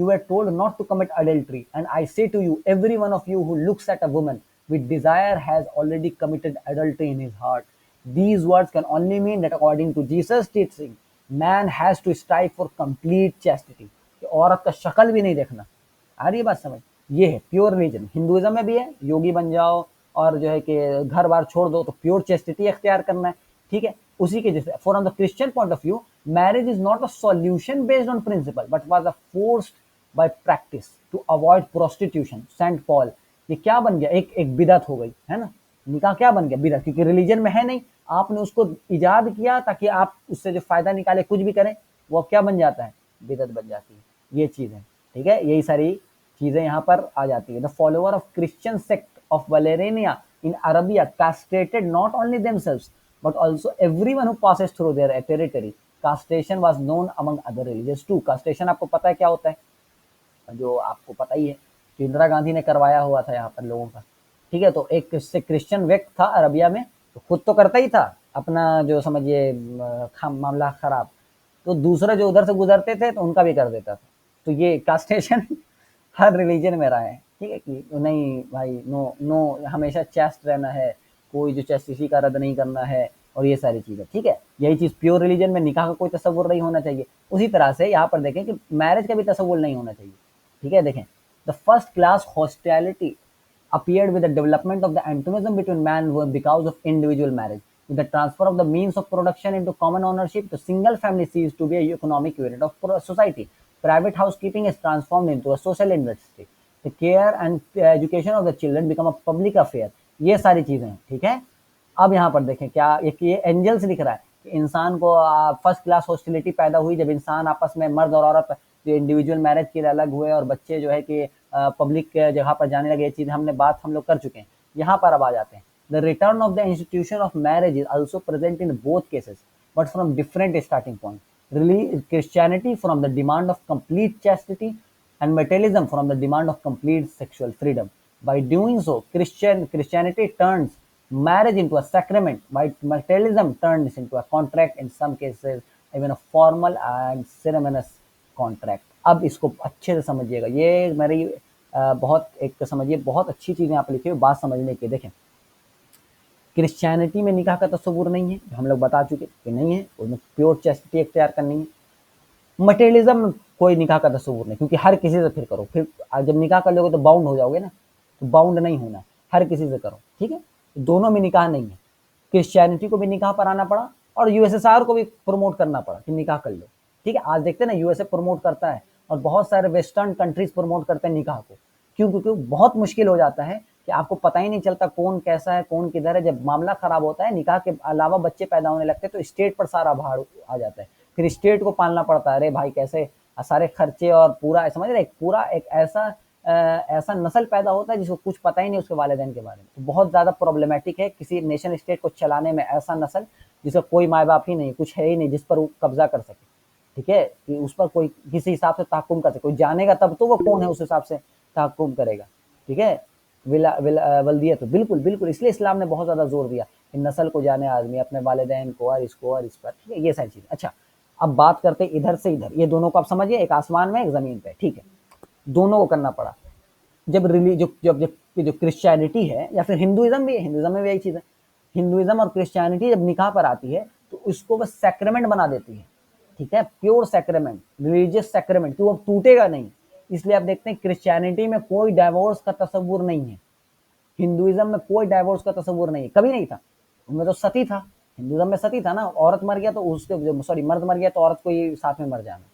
were told not to commit adultery. And I say to you, every one of you who looks at a woman with desire has already committed adultery in his heart. These words can only mean that according to Jesus' teaching, man has to strive for complete chastity. कि औरत का शक्ल भी नहीं देखना। आ रही है बात समझ? ये है प्योर रिलीजन। हिंदुइज्म में भी है, योगी बन जाओ और जो है कि घर बार छोड़ दो, तो प्योर चेस्टिटी अख्तियार करना है, ठीक है? उसी के जैसे from the Christian point of view, marriage is not a solution based on principle but was a forced by practice to avoid prostitution. Saint Paul, ये क्या बन गया? एक बिदअत हो गई है ना। निकाह क्या बन गया? बिदअत, क्योंकि रिलीजन में है नहीं, आपने उसको इजाद किया ताकि आप उससे जो फायदा निकाले कुछ भी करें, वो क्या बन जाता है? बिदअत बन जाती है। ये चीज है, ठीक है? यही सारी चीजें यहाँ पर आ जाती है। The follower of Christian sect of वलेरेनिया in Arabia castrated not only themselves but also everyone who passes through their territory. Castration was known among other religious too. Castration आपको पता है क्या होता है, जो आपको पता ही है कि इंदिरा गांधी ने करवाया हुआ था यहाँ पर लोगों का, ठीक है। तो एक क्रिश्चियन व्यक्ति था अरबिया में, तो खुद तो करता ही था अपना जो समझिए मामला खराब, तो दूसरे जो उधर से गुजरते थे तो उनका भी कर देता था। तो ये कास्टेशन हर रिलीजन में रहा है, ठीक है, कि नहीं भाई, नो नो, हमेशा चेस्ट रहना है, कोई जो चेस्टिसी का रद्द नहीं करना है, और ये सारी चीजें, ठीक है। यही चीज प्योर रिलीजन में निकाह का कोई तस्वुर नहीं होना चाहिए। उसी तरह से यहाँ पर देखें कि मैरिज का भी तस्वुर नहीं होना चाहिए, ठीक है। देखें, the first class hostility appeared with the development of the antagonism between man and woman because of individual marriage. With the transfer of the means of production into common ownership, the single family ceased to be a economic unit of society. Private housekeeping is transformed into a social industry. The care and education of the children become a public affair. ये सारी चीजें हैं, ठीक है। अब यहाँ पर देखें क्या ये एंजल्स लिख रहा है कि इंसान को फर्स्ट क्लास हॉस्टिलिटी पैदा हुई जब इंसान आपस में, मर्द और औरत जो इंडिविजुअल मैरिज के लिए अलग हुए और बच्चे जो है कि पब्लिक जगह पर जाने लगे। ये चीज हमने बात हम लोग कर चुके हैं। यहाँ पर अब आ जाते हैं, the return of the institution of marriage is also present in both cases but from different starting point. Christianity from the demand of complete chastity and materialism from the demand of complete sexual freedom. By doing so, Christianity turns marriage into a sacrament, while materialism turns into a contract, in some cases even a formal and ceremonious contract. अब इसको अच्छे से समझिएगा, ये मेरी बहुत एक समझिए बहुत अच्छी चीज़ यहाँ पर लिखी हुई, बात समझने की। देखें, क्रिश्चियनिटी में निकाह का तस्वुर नहीं है, हम लोग बता चुके कि नहीं है, उसमें प्योर चैस्टिटी इख्तियार करनी है। मटेरियलिज्म में कोई निकाह का तस्वुर नहीं, क्योंकि हर किसी से फिर करो, फिर जब निकाह कर लोगे तो बाउंड हो जाओगे ना, तो बाउंड नहीं होना, हर किसी से करो, ठीक है। दोनों में निकाह नहीं है। क्रिश्चियनिटी को भी निकाह पर आना पड़ा और यूएसएसआर को भी प्रमोट करना पड़ा कि निकाह कर लो, ठीक है। आज देखते हैं ना, यूएसए प्रमोट करता है और बहुत सारे वेस्टर्न कंट्रीज प्रमोट करते हैं निकाह को। क्यों? क्योंकि बहुत मुश्किल हो जाता है कि आपको पता ही नहीं चलता कौन कैसा है, कौन किधर है। जब मामला खराब होता है, निकाह के अलावा बच्चे पैदा होने लगते हैं, तो स्टेट पर सारा भार आ जाता है, फिर स्टेट को पालना पड़ता है। अरे भाई कैसे सारे खर्चे और पूरा समझ रहे, पूरा एक ऐसा नस्ल पैदा होता है जिसको कुछ पता ही नहीं उसके वालिदैन के बारे में। तो बहुत ज्यादा प्रॉब्लमेटिक है किसी नेशन स्टेट को चलाने में ऐसा नस्ल जिसका कोई माँ बाप ही नहीं, कुछ है ही नहीं जिस पर वो कब्जा कर सके, ठीक है, कि उस पर कोई किसी हिसाब से तहकुम कर सके। कोई जानेगा तब तो वो कौन है, उस हिसाब से तहकुम करेगा, ठीक है। वल्दियत तो बिल्कुल बिल्कुल, इसलिए इस्लाम ने बहुत ज्यादा जोर दिया कि नस्ल को जाने आदमी, अपने वालिदैन को और इसको और इस पर, ठीक है, ये सारी चीज। अच्छा, अब बात करते इधर से इधर, ये दोनों को आप समझिए, एक आसमान में एक जमीन पे, ठीक है, दोनों को करना पड़ा। जब जो क्रिश्चियनिटी है या फिर हिंदुइज्म भी है, हिंदुइज्म में भी यही चीज है, हिंदुइज्म और क्रिश्चियनिटी जब निकाह पर आती है तो उसको बस सैक्रेमेंट बना देती है, ठीक है, प्योर सैक्रेमेंट, रिलीजियस सैक्रेमेंट, कि वो टूटेगा नहीं। इसलिए आप देखते हैं क्रिश्चियनिटी में कोई डाइवोर्स का तस्वुर नहीं है, हिंदुइज्म में कोई डाइवोर्स का तस्वुर नहीं है, कभी नहीं था। उनमें तो सती था, हिंदुइज्म में सती था ना, औरत मर गया तो उसके सॉरी मर्द मर गया तो औरत को ही साथ में मर जाना।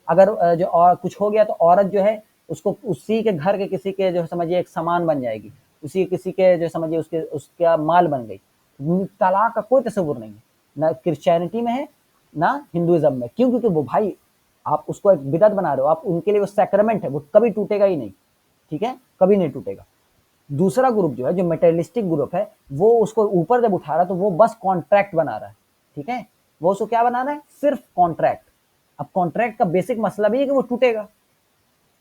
अगर जो और कुछ हो गया तो औरत जो है उसको उसी के घर के किसी के जो समझिए एक सामान बन जाएगी, उसी किसी के जो समझिए उसका माल बन गई। तलाक का कोई तस्वुर नहीं है, ना क्रिश्चियनिटी में है ना हिंदुइज्म में। क्यों? क्योंकि वो भाई आप उसको एक बिदअत बना रहे हो, आप उनके लिए वो सैक्रेमेंट है, वो कभी टूटेगा ही नहीं, ठीक है, कभी नहीं टूटेगा। दूसरा ग्रुप जो है, जो मेटेरियलिस्टिक ग्रुप है, वो उसको ऊपर जब उठा रहा है तो वो बस कॉन्ट्रैक्ट बना रहा है, ठीक है, वो उसको क्या बना रहा है, सिर्फ कॉन्ट्रैक्ट। अब कॉन्ट्रैक्ट का बेसिक मसला भी है कि वो टूटेगा।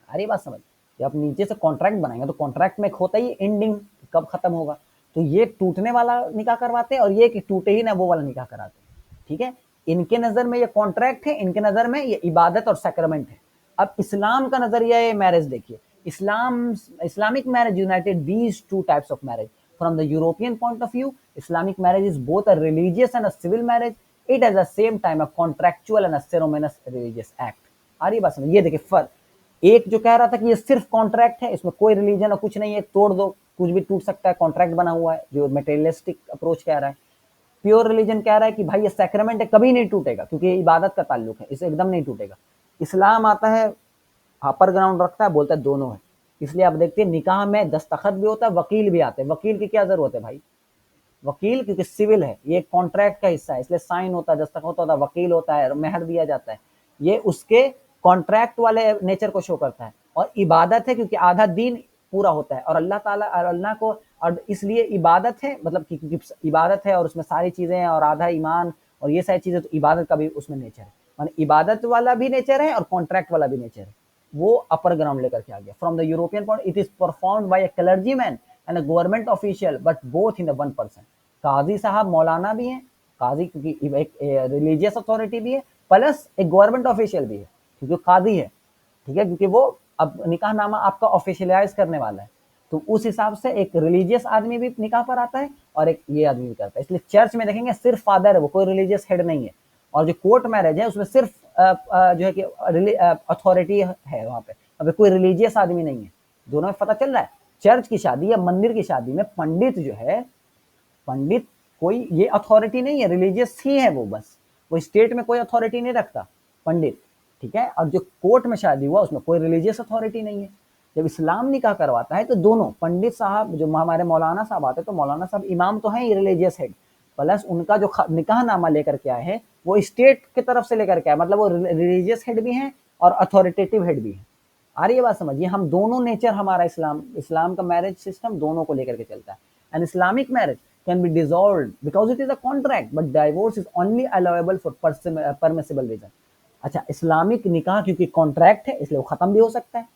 अरे बात समझ, जब आप नीचे से कॉन्ट्रैक्ट बनाएंगे तो कॉन्ट्रैक्ट में एक होता ही एंडिंग, कब खत्म होगा। तो ये टूटने वाला निकाह करवाते हैं और ये कि टूटे ही ना वो वाला निकाह कराते हैं, ठीक है। इनके नजर में ये कॉन्ट्रैक्ट है, इनके नजर में ये इबादत और सैक्रेमेंट है। अब इस्लाम का नजरिया ये मैरिज देखिए, Islamic marriage united these two types of marriage. From the European point of view, Islamic marriage is both a religious and a civil marriage. It at the same time a contractual and a ceremonious religious act. आ रही बात समझ, ये देखिए फर्क। एक जो कह रहा था कि ये सिर्फ कॉन्ट्रैक्ट है, इसमें कोई रिलीजन और कुछ नहीं है, तोड़ दो कुछ भी टूट सकता है, कॉन्ट्रैक्ट बना हुआ है, जो मेटेरियलिस्टिक अप्रोच कह रहा है। प्योर रिलीजन कह रहा है कि भाई ये सैक्रेमेंट है, कभी नहीं टूटेगा, क्योंकि ये इबादत का ताल्लुक है, इसे एकदम नहीं टूटेगा। इस्लाम आता है, अपर ग्राउंड रखता है, बोलता है दोनों है। इसलिए आप देखते हैं निकाह में दस्तखत भी होता है, वकील भी आते हैं। वकील की क्या जरूरत है भाई, वकील क्योंकि सिविल है, ये कॉन्ट्रैक्ट का हिस्सा है, इसलिए साइन होता है, दस्तखत होता है, वकील होता है, मेहर दिया जाता है, ये उसके कॉन्ट्रैक्ट वाले नेचर को शो करता है। और इबादत है क्योंकि आधा दीन पूरा होता है और अल्लाह ताला और अल्लाह को, और इसलिए इबादत है, मतलब कि इबादत है और उसमें सारी चीजें हैं, और आधा ईमान और ये सारी चीजें, तो इबादत का भी उसमें नेचर है, माने इबादत वाला भी नेचर है और कॉन्ट्रैक्ट वाला भी नेचर है, वो अपर ग्राउंड लेकर के आ गया। From the European point it is performed by a clergyman and a government official but both in the one person. काजी साहब मौलाना भी हैं, काजी क्योंकि एक रिलीजियस अथॉरिटी भी है, प्लस एक गवर्नमेंट ऑफिशियल भी है क्योंकि काजी है, ठीक है, क्योंकि वो अब निकाह नामा आपका ऑफिशियलाइज करने वाला है, तो उस हिसाब से एक रिलीजियस आदमी भी निकाह पर आता है और एक ये आदमी भी करता है। इसलिए चर्च में देखेंगे सिर्फ फादर है, वो कोई रिलीजियस हेड नहीं है, और जो कोर्ट मैरिज है उसमें सिर्फ जो है कि अथॉरिटी है, वहां पे अभी कोई रिलीजियस आदमी नहीं है। दोनों में पता चल रहा है। चर्च की शादी या मंदिर की शादी में पंडित जो है, पंडित कोई ये अथॉरिटी नहीं है, रिलीजियस ही है वो, बस वो स्टेट में कोई अथॉरिटी नहीं रखता पंडित, ठीक है। और जो कोर्ट में शादी हुआ उसमें कोई रिलीजियस अथॉरिटी नहीं है। जब इस्लाम निकाह करवाता है तो दोनों पंडित साहब, जो हमारे मौलाना साहब आते हैं, तो मौलाना साहब इमाम तो हैं रिलीजियस हेड, प्लस उनका जो निकाह नामा लेकर के आए हैं वो स्टेट की तरफ से लेकर के आए, मतलब वो रिलीजियस हेड भी हैं और अथॉरिटेटिव हेड भी हैं। आ रही है बात समझिए, हम दोनों नेचर हमारा इस्लाम का मैरिज सिस्टम दोनों को लेकर के चलता है। And Islamic marriage can be dissolved because it is a contract but divorce is only allowable for permissible reason. अच्छा, इस्लामिक निकाह क्योंकि कॉन्ट्रैक्ट है इसलिए वो खत्म भी हो सकता है।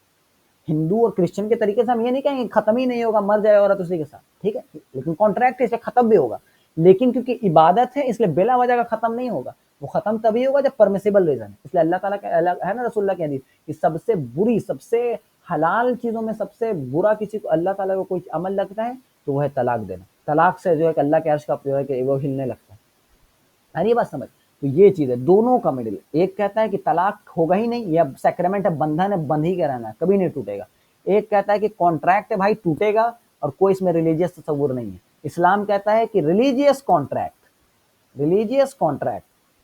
हिंदू और क्रिश्चियन के तरीके से हम ये नहीं कहेंगे खत्म ही नहीं होगा, मर जाए औरत उसी के साथ, ठीक है, लेकिन कॉन्ट्रैक्ट है इसलिए खत्म भी होगा। लेकिन क्योंकि इबादत है इसलिए बिला वजह का खत्म नहीं होगा, वो खत्म तभी होगा जब परमिसिबल रीजन है। इसलिए अल्लाह ताला का है ना, रसूलुल्लाह की हदीस कि सबसे बुरी, सबसे हलाल चीजों में सबसे बुरा किसी को अल्लाह ताला को कोई अमल लगता है तो वो है तलाक देना। तलाक से जो है कि अल्लाह के अर्श का जो है कि वो हिलने लगता है। अरे ये बात समझ, तो ये चीज है दोनों का मिडिल। एक कहता है कि तलाक होगा ही नहीं, या सैक्रेमेंट है, बंधन है, बंध ही के रहना है, कभी नहीं टूटेगा। एक कहता है कि कॉन्ट्रैक्ट है भाई, टूटेगा और कोई इसमें रिलीजियस तस्वुर नहीं है। इस्लाम कहता है कि रिलीजियस कॉन्ट्रैक्ट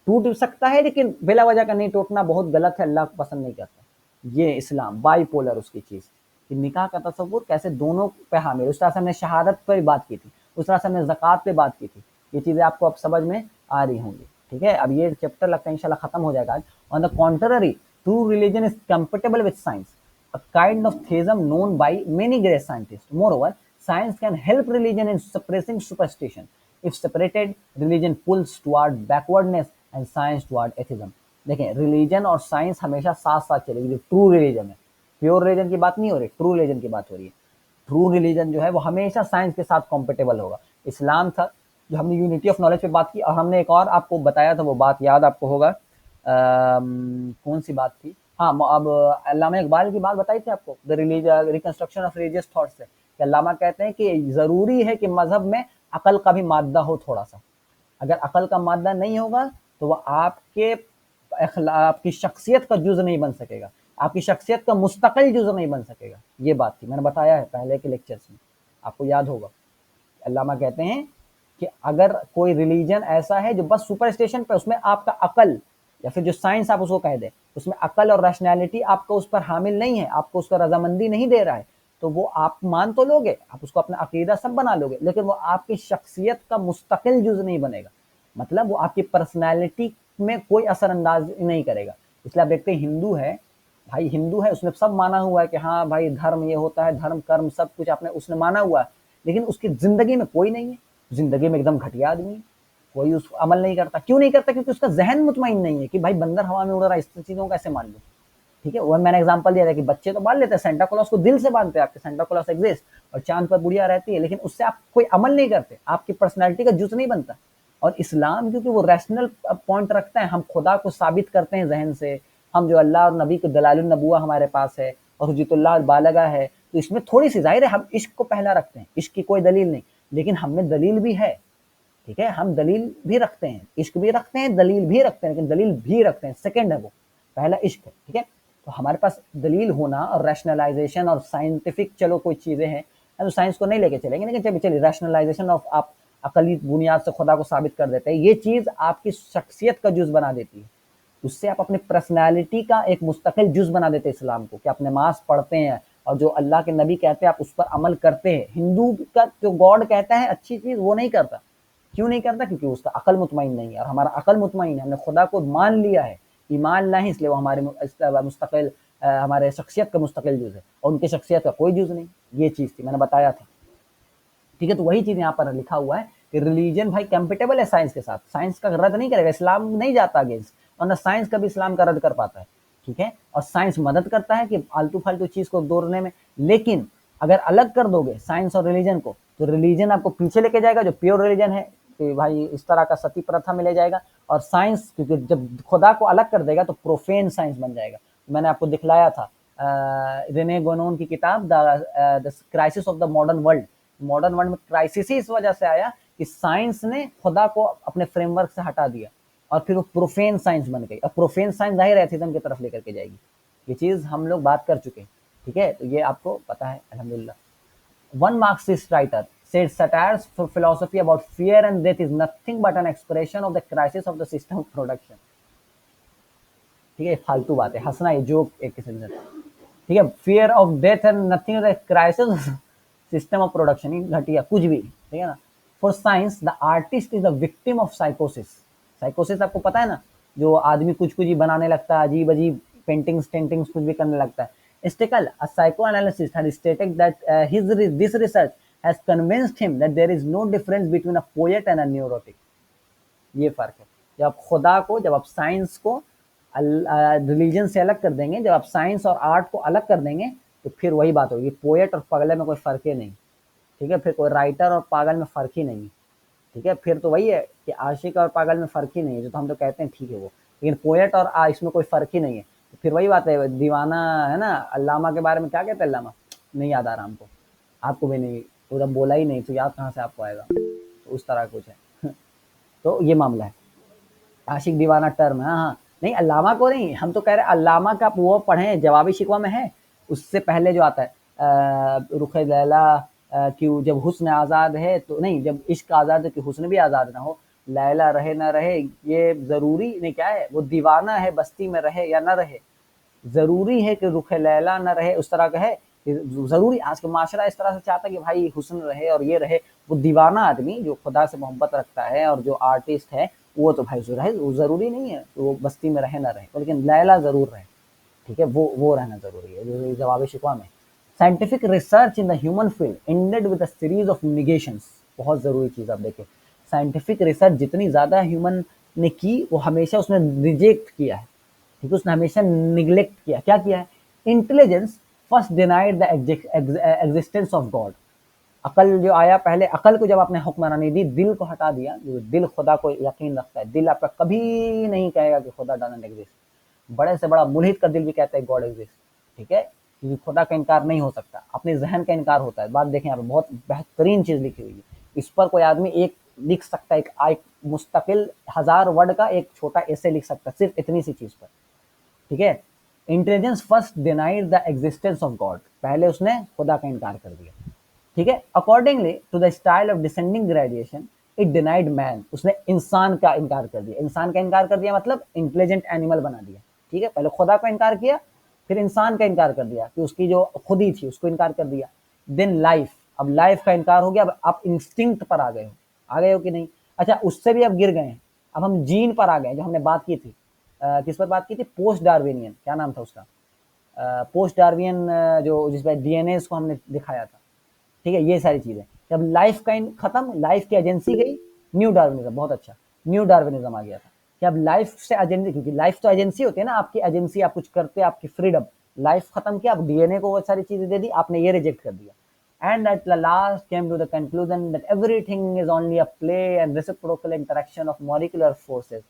टूट सकता है लेकिन बिला वजह का नहीं टूटना बहुत गलत है, अल्लाह को पसंद नहीं करता। ये इस्लाम बाइपोलर उसकी चीज कि निकाह का तस्वुर कैसे दोनों पे हामिल। उस तरह से हमने शहादत पर बात की थी, उस तरह से हमने ज़कात पे बात की थी। ये चीजें आपको अब समझ में आ रही होंगी, ठीक है। अब ये चैप्टर लगता है इंशाल्लाह खत्म हो जाएगा आज। On the contrary, true religion is compatible with science, a kind of theism known by many great scientists. Moreover, science can help religion in suppressing superstition. If separated, religion pulls toward backwardness and science toward atheism. देखें, religion और science हमेशा साथ साथ चलेगी। जो true religion है, pure religion की बात नहीं हो रही, ट्रू रिलीजन की बात हो रही है। ट्रू रिलीजन जो है वो हमेशा साइंस के साथ कॉम्पेटेबल होगा। इस्लाम था जो हमने यूनिटी ऑफ नॉलेज पे बात की, और हमने एक और आपको बताया था, वो बात याद आपको होगा, कौन सी बात थी, हाँ, अब अल्लामा इकबाल की बात बताई थी आपको, the reconstruction of religious thoughts से, कि अल्लामा कहते हैं कि जरूरी है कि मजहब में अकल का भी मादा हो थोड़ा सा। अगर अकल का मादा नहीं होगा तो वह आपकी शख्सियत का जुज नहीं बन सकेगा, आपकी शख्सियत का मुस्तकिल जुज नहीं बन सकेगा। ये बात थी, मैंने बताया है पहले के लेक्चर्स में, आपको याद होगा। अल्लामा कहते हैं कि अगर कोई रिलीजन ऐसा है जो बस सुपरस्टिशन पे, उसमें आपका अकल या फिर जो साइंस आप उसको कह दें, उसमें अकल और रैशनैलिटी आपको उस पर हामिल नहीं है, आपको उसका रजामंदी नहीं दे रहा है, तो वो आप मान तो लोगे, आप उसको अपना अकीदा सब बना लोगे, लेकिन वो आपकी शख्सियत का मुस्तकिल जुज नहीं बनेगा। मतलब वो आपकी पर्सनैलिटी में कोई असरअंदाज नहीं करेगा। इसलिए आप देखते हैं हिंदू है भाई, हिंदू है, उसने सब माना हुआ है कि हाँ भाई धर्म ये होता है, धर्म कर्म सब कुछ आपने उसने माना हुआ है, लेकिन उसकी जिंदगी में कोई नहीं है, जिंदगी में एकदम घटिया आदमी है, कोई उस अमल नहीं करता। क्यों नहीं करता? क्योंकि उसका जहन मुतमईन नहीं है कि भाई बंदर हवा में उड़ रहा है, इस चीजों को कैसे मान लूं, ठीक है। वो मैंने एग्जांपल दिया था कि बच्चे तो मान लेते हैं, सेंटा क्लॉज को दिल से मानते हैं, आपके सेंटा क्लॉज एग्जिस्ट और चांद पर बुढ़िया रहती है, लेकिन उससे आप कोई अमल नहीं करते, आपकी पर्सनैलिटी का जुज नहीं बनता। और इस्लाम क्योंकि वो रैशनल पॉइंट रखता है, हम खुदा को साबित करते हैं जहन से, हम जो अल्लाह और नबी के दलाइल नबुआ हमारे पास है और हुज्जतुल्लाह बालगा है, तो इसमें थोड़ी सी जाहिर है हम इश्क को पहला रखते हैं, इश्क की कोई दलील नहीं, लेकिन हमें दलील भी है, ठीक है, हम दलील भी रखते हैं, इश्क भी रखते हैं, दलील भी रखते हैं, लेकिन दलील भी रखते हैं, सेकंड है वो, पहला इश्क है, ठीक है। तो हमारे पास दलील होना और रैशनलाइजेशन और साइंटिफिक चलो कोई चीजें हैं, तो साइंस को नहीं लेके चलेंगे, लेकिन चलिए रैशनलाइजेशन ऑफ आप अकली बुनियाद से खुदा को साबित कर देते हैं, ये चीज आपकी शख्सियत का जुज बना देती है, उससे आप अपनी पर्सनैलिटी का एक मुस्तकिल जुज बना देते हैं इस्लाम को, कि आप नमाज पढ़ते हैं और जो अल्लाह के नबी कहते हैं आप उस पर अमल करते हैं। हिंदू का जो गॉड कहता है अच्छी चीज वो नहीं करता, क्यों नहीं करता? क्योंकि उसका अकल मुतमईन नहीं है, और हमारा अकल मुतमईन है, हमने खुदा को मान लिया है, ईमान नहीं, इसलिए वो हमारे मुस्तकिल हमारे शख्सियत का मुस्तकिल जुज है, और उनकी शख्सियत का कोई जुज नहीं। ये चीज थी, मैंने बताया था, ठीक है। तो वही चीज यहाँ पर लिखा हुआ है कि रिलीजन भाई कंपेटेबल है साइंस के साथ, साइंस का रद्द नहीं करेगा, इस्लाम नहीं जाता अगेंस्ट, और ना साइंस कभी इस्लाम का रद्द कर पाता है, ठीक है। और साइंस मदद करता है कि आलतू फालतू चीज को तोड़ने में, लेकिन अगर अलग कर दोगे साइंस और रिलीजन को, तो रिलीजन आपको पीछे लेके जाएगा, जो प्योर रिलीजन है कि भाई इस तरह का सती प्रथा में ले जाएगा, और साइंस क्योंकि जब खुदा को अलग कर देगा तो प्रोफेन साइंस बन जाएगा। मैंने आपको दिखलाया था रेने गोनोन की किताब the crisis of the modern world. Modern world में क्राइसिस ही इस वजह से आया कि साइंस ने खुदा को अपने फ्रेमवर्क से हटा दिया, और फिर वो प्रोफेन साइंस बन गई, और प्रोफेन साइंस जाहिर एथिज्म की तरफ लेकर के जाएगी। ये चीज हम लोग बात कर चुके हैं, ठीक है, तो ये आपको पता है अल्हम्दुलिल्लाह। One Marxist writer said satires for philosophy about fear and death is nothing but an expression of the crisis of the system of production। ठीक है, फालतू बात है, हंसना ये जोक एक किस्म से, ठीक है। Fear of death and nothing the crisis system of production, घटिया कुछ भी, ठीक है ना। For science the artist is the victim of साइकोसिस। साइकोसिस आपको पता है ना, जो आदमी कुछ कुछ ही बनाने लगता है, अजीब अजीब पेंटिंग्स टेंटिंग्स कुछ भी करने लगता है। Stickle, a psychoanalyst, had stated that this research has convinced him that there is no difference between a poet and a neurotic। ये फर्क है, जब आप खुदा को, जब आप साइंस को रिलीजन से अलग कर देंगे, जब आप साइंस और आर्ट को अलग कर देंगे, तो फिर वही बात होगी, पोएट और पगले में कोई फर्क ही नहीं, ठीक है। फिर कोई राइटर और पागल में फर्क ही नहीं है, ठीक है। फिर तो वही है कि आशिक और पागल में फर्क ही नहीं है, जो तो हम तो कहते हैं ठीक है वो, लेकिन पोएट और इसमें कोई फर्क ही नहीं है। तो फिर वही बात है, दीवाना है ना। अल्लामा के बारे में क्या कहते हैं, अल्लामा नहीं याद आ रहा हमको, आपको भी नहीं, उधर बोला ही नहीं तो याद कहाँ से आपको आएगा, तो उस तरह कुछ है। तो ये मामला है, आशिक दीवाना टर्म है, हाँ नहीं अल्लामा को नहीं, हम तो कह रहे हैं अल्लामा का वो पढ़े, जवाबी शिकवा में है, उससे पहले जो आता है रुखे लैला कि जब हुस्न आज़ाद है तो नहीं, जब इश्क आज़ाद है कि हुस्न भी आज़ाद ना हो, लैला रहे ना रहे ये ज़रूरी नहीं, क्या है वो, दीवाना है बस्ती में रहे या ना रहे, ज़रूरी है कि रुखे लैला ना रहे, उस तरह का है कि ज़रूरी। आज का माशरा इस तरह से चाहता है कि भाई हुस्न रहे और ये रहे, वो दीवाना आदमी जो खुदा से मोहब्बत रखता है और जो आर्टिस्ट है, वो तो भाई रहे, वो ज़रूरी नहीं है वो बस्ती में रहे ना रहे, लेकिन लैला ज़रूर रहे, ठीक है, वो रहना ज़रूरी है, जो जवाब शिकवा में। Scientific research in the human field ended with a series of negations. बहुत ज़रूरी चीज़ आप देखें, साइंटिफिक रिसर्च जितनी ज़्यादा ह्यूमन ने की, वो हमेशा उसने रिजेक्ट किया है, ठीक है, उसने हमेशा निग्लेक्ट किया, क्या किया है। Intelligence first denied the existence of God. अकल जो आया, पहले अकल को जब आपने हुक्मरानी दी, दिल को हटा दिया, जो दिल खुदा को यकीन रखता है, दिल आपका कभी नहीं कहेगा कि खुदा डजंट एग्जिस्ट। बड़े से बड़ा मुल्हिद का दिल भी कहता है गॉड एग्जिस्ट, ठीक है, क्योंकि खुदा का इनकार नहीं हो सकता, अपने जहन का इनकार होता है। बात देखें यहाँ पे बहुत बेहतरीन चीज लिखी हुई है, इस पर कोई आदमी एक लिख सकता है, एक मुस्तकिल 1000 वर्ड का एक छोटा ऐसे लिख सकता है सिर्फ इतनी सी चीज पर, ठीक है। Intelligence first denied the existence of God, पहले उसने खुदा का इनकार कर दिया, ठीक है। Accordingly to the style of descending gradation it denied man, उसने इंसान का इनकार कर दिया। इंसान का इनकार कर दिया मतलब इंटेलिजेंट एनिमल बना दिया, ठीक है। पहले खुदा का इनकार किया, फिर इंसान का इनकार कर दिया कि उसकी जो खुदी थी उसको इनकार कर दिया। देन लाइफ, अब लाइफ का इनकार हो गया, अब आप इंस्टिंक्ट पर आ गए हो कि नहीं। अच्छा, उससे भी अब गिर गए हैं, अब हम जीन पर आ गए, जो हमने बात की थी, किस पर बात की थी, पोस्ट डार्विनियन, क्या नाम था उसका, पोस्ट डार्वियन, जो जिसमें डीएनए को हमने दिखाया था, ठीक है। ये सारी चीजें, जब लाइफ का खत्म, लाइफ की एजेंसी गई, न्यू डार्विनिज्म, बहुत अच्छा, न्यू डार्विनिज्म आ गया था कि अब लाइफ से एजेंसी, क्योंकि लाइफ तो एजेंसी होती है ना, आपकी एजेंसी, आप कुछ करते, आपकी फ्रीडम, लाइफ खत्म किया, अब डीएनए को बहुत सारी चीजें दे दी, आपने ये रिजेक्ट कर दिया। And at the last came to the conclusion that everything is only a play and reciprocal interaction of molecular forces।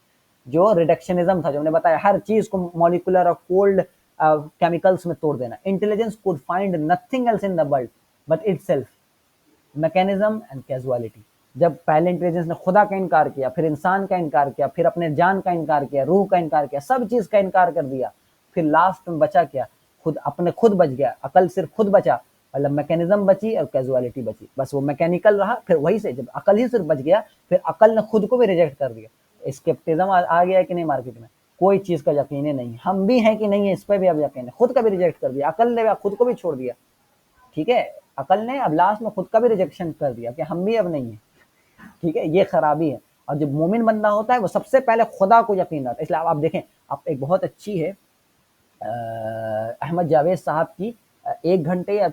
जो रिडक्शनिज्म था, जो हमने बताया, हर चीज को मॉलिकुलर और कोल्ड केमिकल्स में तोड़ देना। Intelligence could find nothing else in the world but itself, mechanism and casualty. जब पहले इंटेलिजेंस ने खुदा का इनकार किया, फिर इंसान का इनकार किया, फिर अपने जान का इनकार किया, रूह का इनकार किया, सब चीज का इनकार कर दिया, फिर लास्ट में बचा क्या, खुद, अपने खुद बच गया, अकल सिर्फ खुद बचा, मतलब मैकेनिज्म बची और कैजुअलिटी बची, बस वो मैकेनिकल रहा। फिर वही से जब अकल ही सिर्फ बच गया, फिर अकल ने खुद को भी रिजेक्ट कर दिया। स्केप्टिज्म आ गया कि नहीं मार्केट में, कोई चीज का यकीन ही नहीं, हम भी हैं कि नहीं है इस पर भी अब यकीन है, खुद का भी रिजेक्ट कर दिया, अकल ने खुद को भी छोड़ दिया, ठीक है। अकल ने अब लास्ट में खुद का भी रिजेक्शन कर दिया कि हम भी अब नहीं है, ठीक है, ये खराबी है। और जब मोमिन बंदा होता है, वो सबसे पहले खुदा को यकीन रखता है। इसलिए आप देखें, आप एक बहुत अच्छी है अहमद जावेद साहब की, 1 घंटे या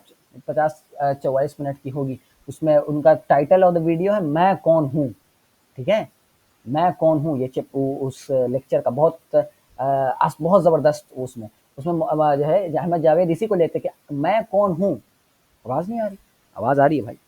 50-44 मिनट की होगी, उसमें उनका टाइटल ऑफ द वीडियो है मैं कौन हूँ, ठीक है, मैं कौन हूँ, ये उस लेक्चर का बहुत ज़बरदस्त उसमें उसमें जो है अहमद जावेद इसी को लेते कि मैं कौन हूँ। आवाज़ नहीं आ रही? आवाज़ आ रही है भाई?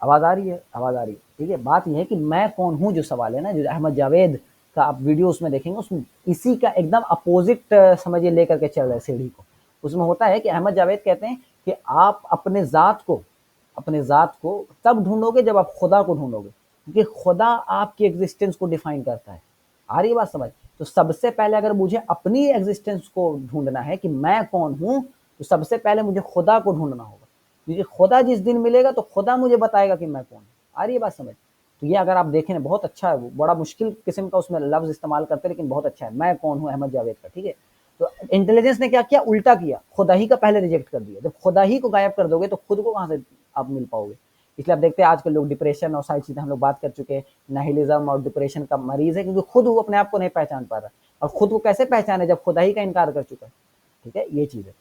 आवाज़ आ रही है? आवाज़ आ रही है, ठीक है। बात ये है कि मैं कौन हूँ जो सवाल है ना, जो अहमद जावेद का आप वीडियो उसमें देखेंगे, उसमें इसी का एकदम अपोजिट समझिए लेकर के चल रहे हैं सीढ़ी को। उसमें होता है कि अहमद जावेद कहते हैं कि आप अपने ज़ात को तब ढूंढोगे जब आप खुदा को ढूंढोगे, क्योंकि खुदा आपकी एग्जिस्टेंस को डिफाइन करता है। आ रही है बात समझ? तो सबसे पहले अगर मुझे अपनी एग्जिस्टेंस को ढूंढना है कि मैं कौन हूँ, तो सबसे पहले मुझे खुदा को ढूंढना होगा, क्योंकि खुदा जिस दिन मिलेगा तो खुदा मुझे बताएगा कि मैं कौन हूँ। आ रही है बात समझ? तो ये अगर आप देखें ना, बहुत अच्छा है, वो बड़ा मुश्किल किस्म का उसमें लफ्ज इस्तेमाल करते हैं, लेकिन बहुत अच्छा है, मैं कौन हूँ अहमद जावेद का, ठीक है। तो इंटेलिजेंस ने क्या किया, उल्टा किया, खुदा ही का पहले रिजेक्ट कर दिया। जब खुदा ही को गायब कर दोगे तो खुद को कहाँ से आप मिल पाओगे। इसलिए आप देखते हैं आजकल लोग डिप्रेशन और सारी चीजें हम लोग बात कर चुके हैं, नाहिलिज्म और डिप्रेशन का मरीज है, क्योंकि खुद वो अपने आप को नहीं पहचान पा रहा, और खुद को कैसे पहचाने जब खुदा ही का इनकार कर चुका है, ठीक है, ये चीज है।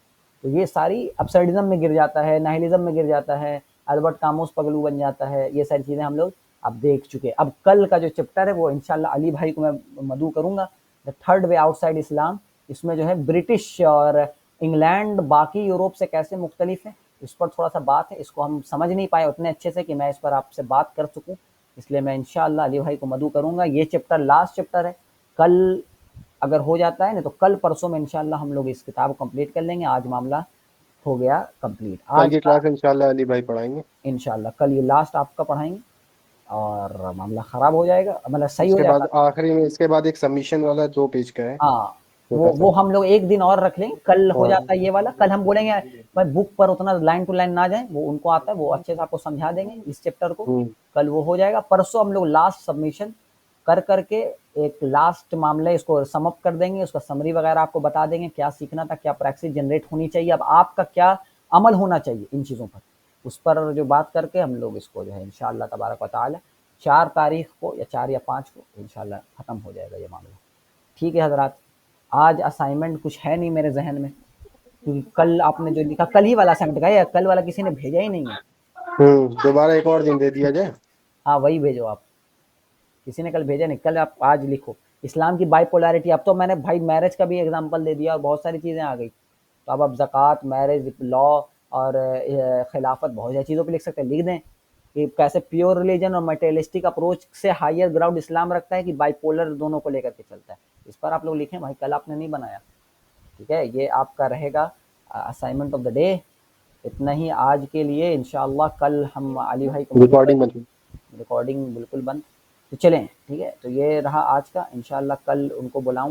तो ये सारी अपसर्डिज्म में गिर जाता है, नाहिलिज्म में गिर जाता है, अल्बर्ट कामोस पगलू बन जाता है, ये सारी चीजें हम लोग अब देख चुके। अब कल का जो चैप्टर है वो इंशाल्लाह अली भाई को मैं मदू करूंगा, द थर्ड वे आउटसाइड इस्लाम। इसमें जो है ब्रिटिश और इंग्लैंड बाकी यूरोप से कैसे मुख्तलिफ है, इस पर थोड़ा सा बात है। इसको हम समझ नहीं पाए उतने अच्छे से कि मैं इस पर आपसे बात कर सकूं, इसलिए मैं इंशाल्लाह अली भाई को मदू करूंगा। ये चैप्टर लास्ट चैप्टर है, कल अगर हो जाता है ना तो कल परसों में इंशाल्लाह हम लोग इस किताब को कंप्लीट कर लेंगे। आज मामला हो गया कंप्लीट कल आज की का। क्लास इंशाल्लाह अली भाई पढ़ाएंगे। इंशाल्लाह कल ये लास्ट आपका पढ़ाएंगे और मामला ख़राब हो जाएगा, मतलब सही हो उसके बाद जाएगा। आखिरी में, इसके बाद एक सबमिशन वाला 2 पेज का है, हाँ, छोटा सा। वो हम लोग एक दिन और रख लेंगे, कल हो हाँ। जाता है ये वाला, कल हम बोलेंगे भाई बुक पर उतना लाइन टू लाइन ना जाए, वो उनको आता है, वो अच्छे से आपको समझा देंगे इस चैप्टर को। हम्म। कल वो हो जाएगा, परसों हम लोग लास्ट सबमिशन कर करके एक लास्ट मामले इसको समअप कर देंगे, उसका समरी वगैरह आपको बता देंगे, क्या सीखना था, क्या प्रैक्टिस जनरेट होनी चाहिए, अब आपका क्या अमल होना चाहिए इन चीज़ों पर, उस पर जो बात करके हम लोग इसको जो है इंशाअल्लाह तबारक व तआला 4 तारीख को या 4 या 5 को इंशाअल्लाह ख़त्म हो जाएगा ये मामला। ठीक है हजरात, आज असाइनमेंट कुछ है नहीं मेरे जहन में, क्योंकि कल आपने जो लिखा कल ही वाला असाइनमेंट का, कल वाला किसी ने भेजा ही नहीं है। दोबारा एक और दिन दे दिया जाए। हाँ वही भेजो आप, किसी ने कल भेजा नहीं, कल आप आज लिखो इस्लाम की बाइपोलैरिटी। अब तो मैंने भाई मैरिज का भी एग्जांपल दे दिया और बहुत सारी चीज़ें आ गई, तो अब ज़कात, मैरिज, लॉ और खिलाफत, बहुत सारी चीज़ों पे लिख सकते हैं, लिख दें कि कैसे प्योर रिलीजन और मटेरियलिस्टिक अप्रोच से हायर ग्राउंड इस्लाम रखता है कि बाइपोलर दोनों को लेकर के चलता है। इस पर आप लोग लिखें भाई, कल आपने नहीं बनाया, ठीक है। ये आपका रहेगा असाइनमेंट ऑफ द डे। इतना ही आज के लिए, इंशाअल्लाह कल हम अली भाई को मदद रिकॉर्डिंग करेंगे। मतलब। रिकॉर्डिंग बिल्कुल बंद, तो चलें, ठीक है। तो ये रहा आज का, इंशाअल्लाह कल उनको बुलाऊँ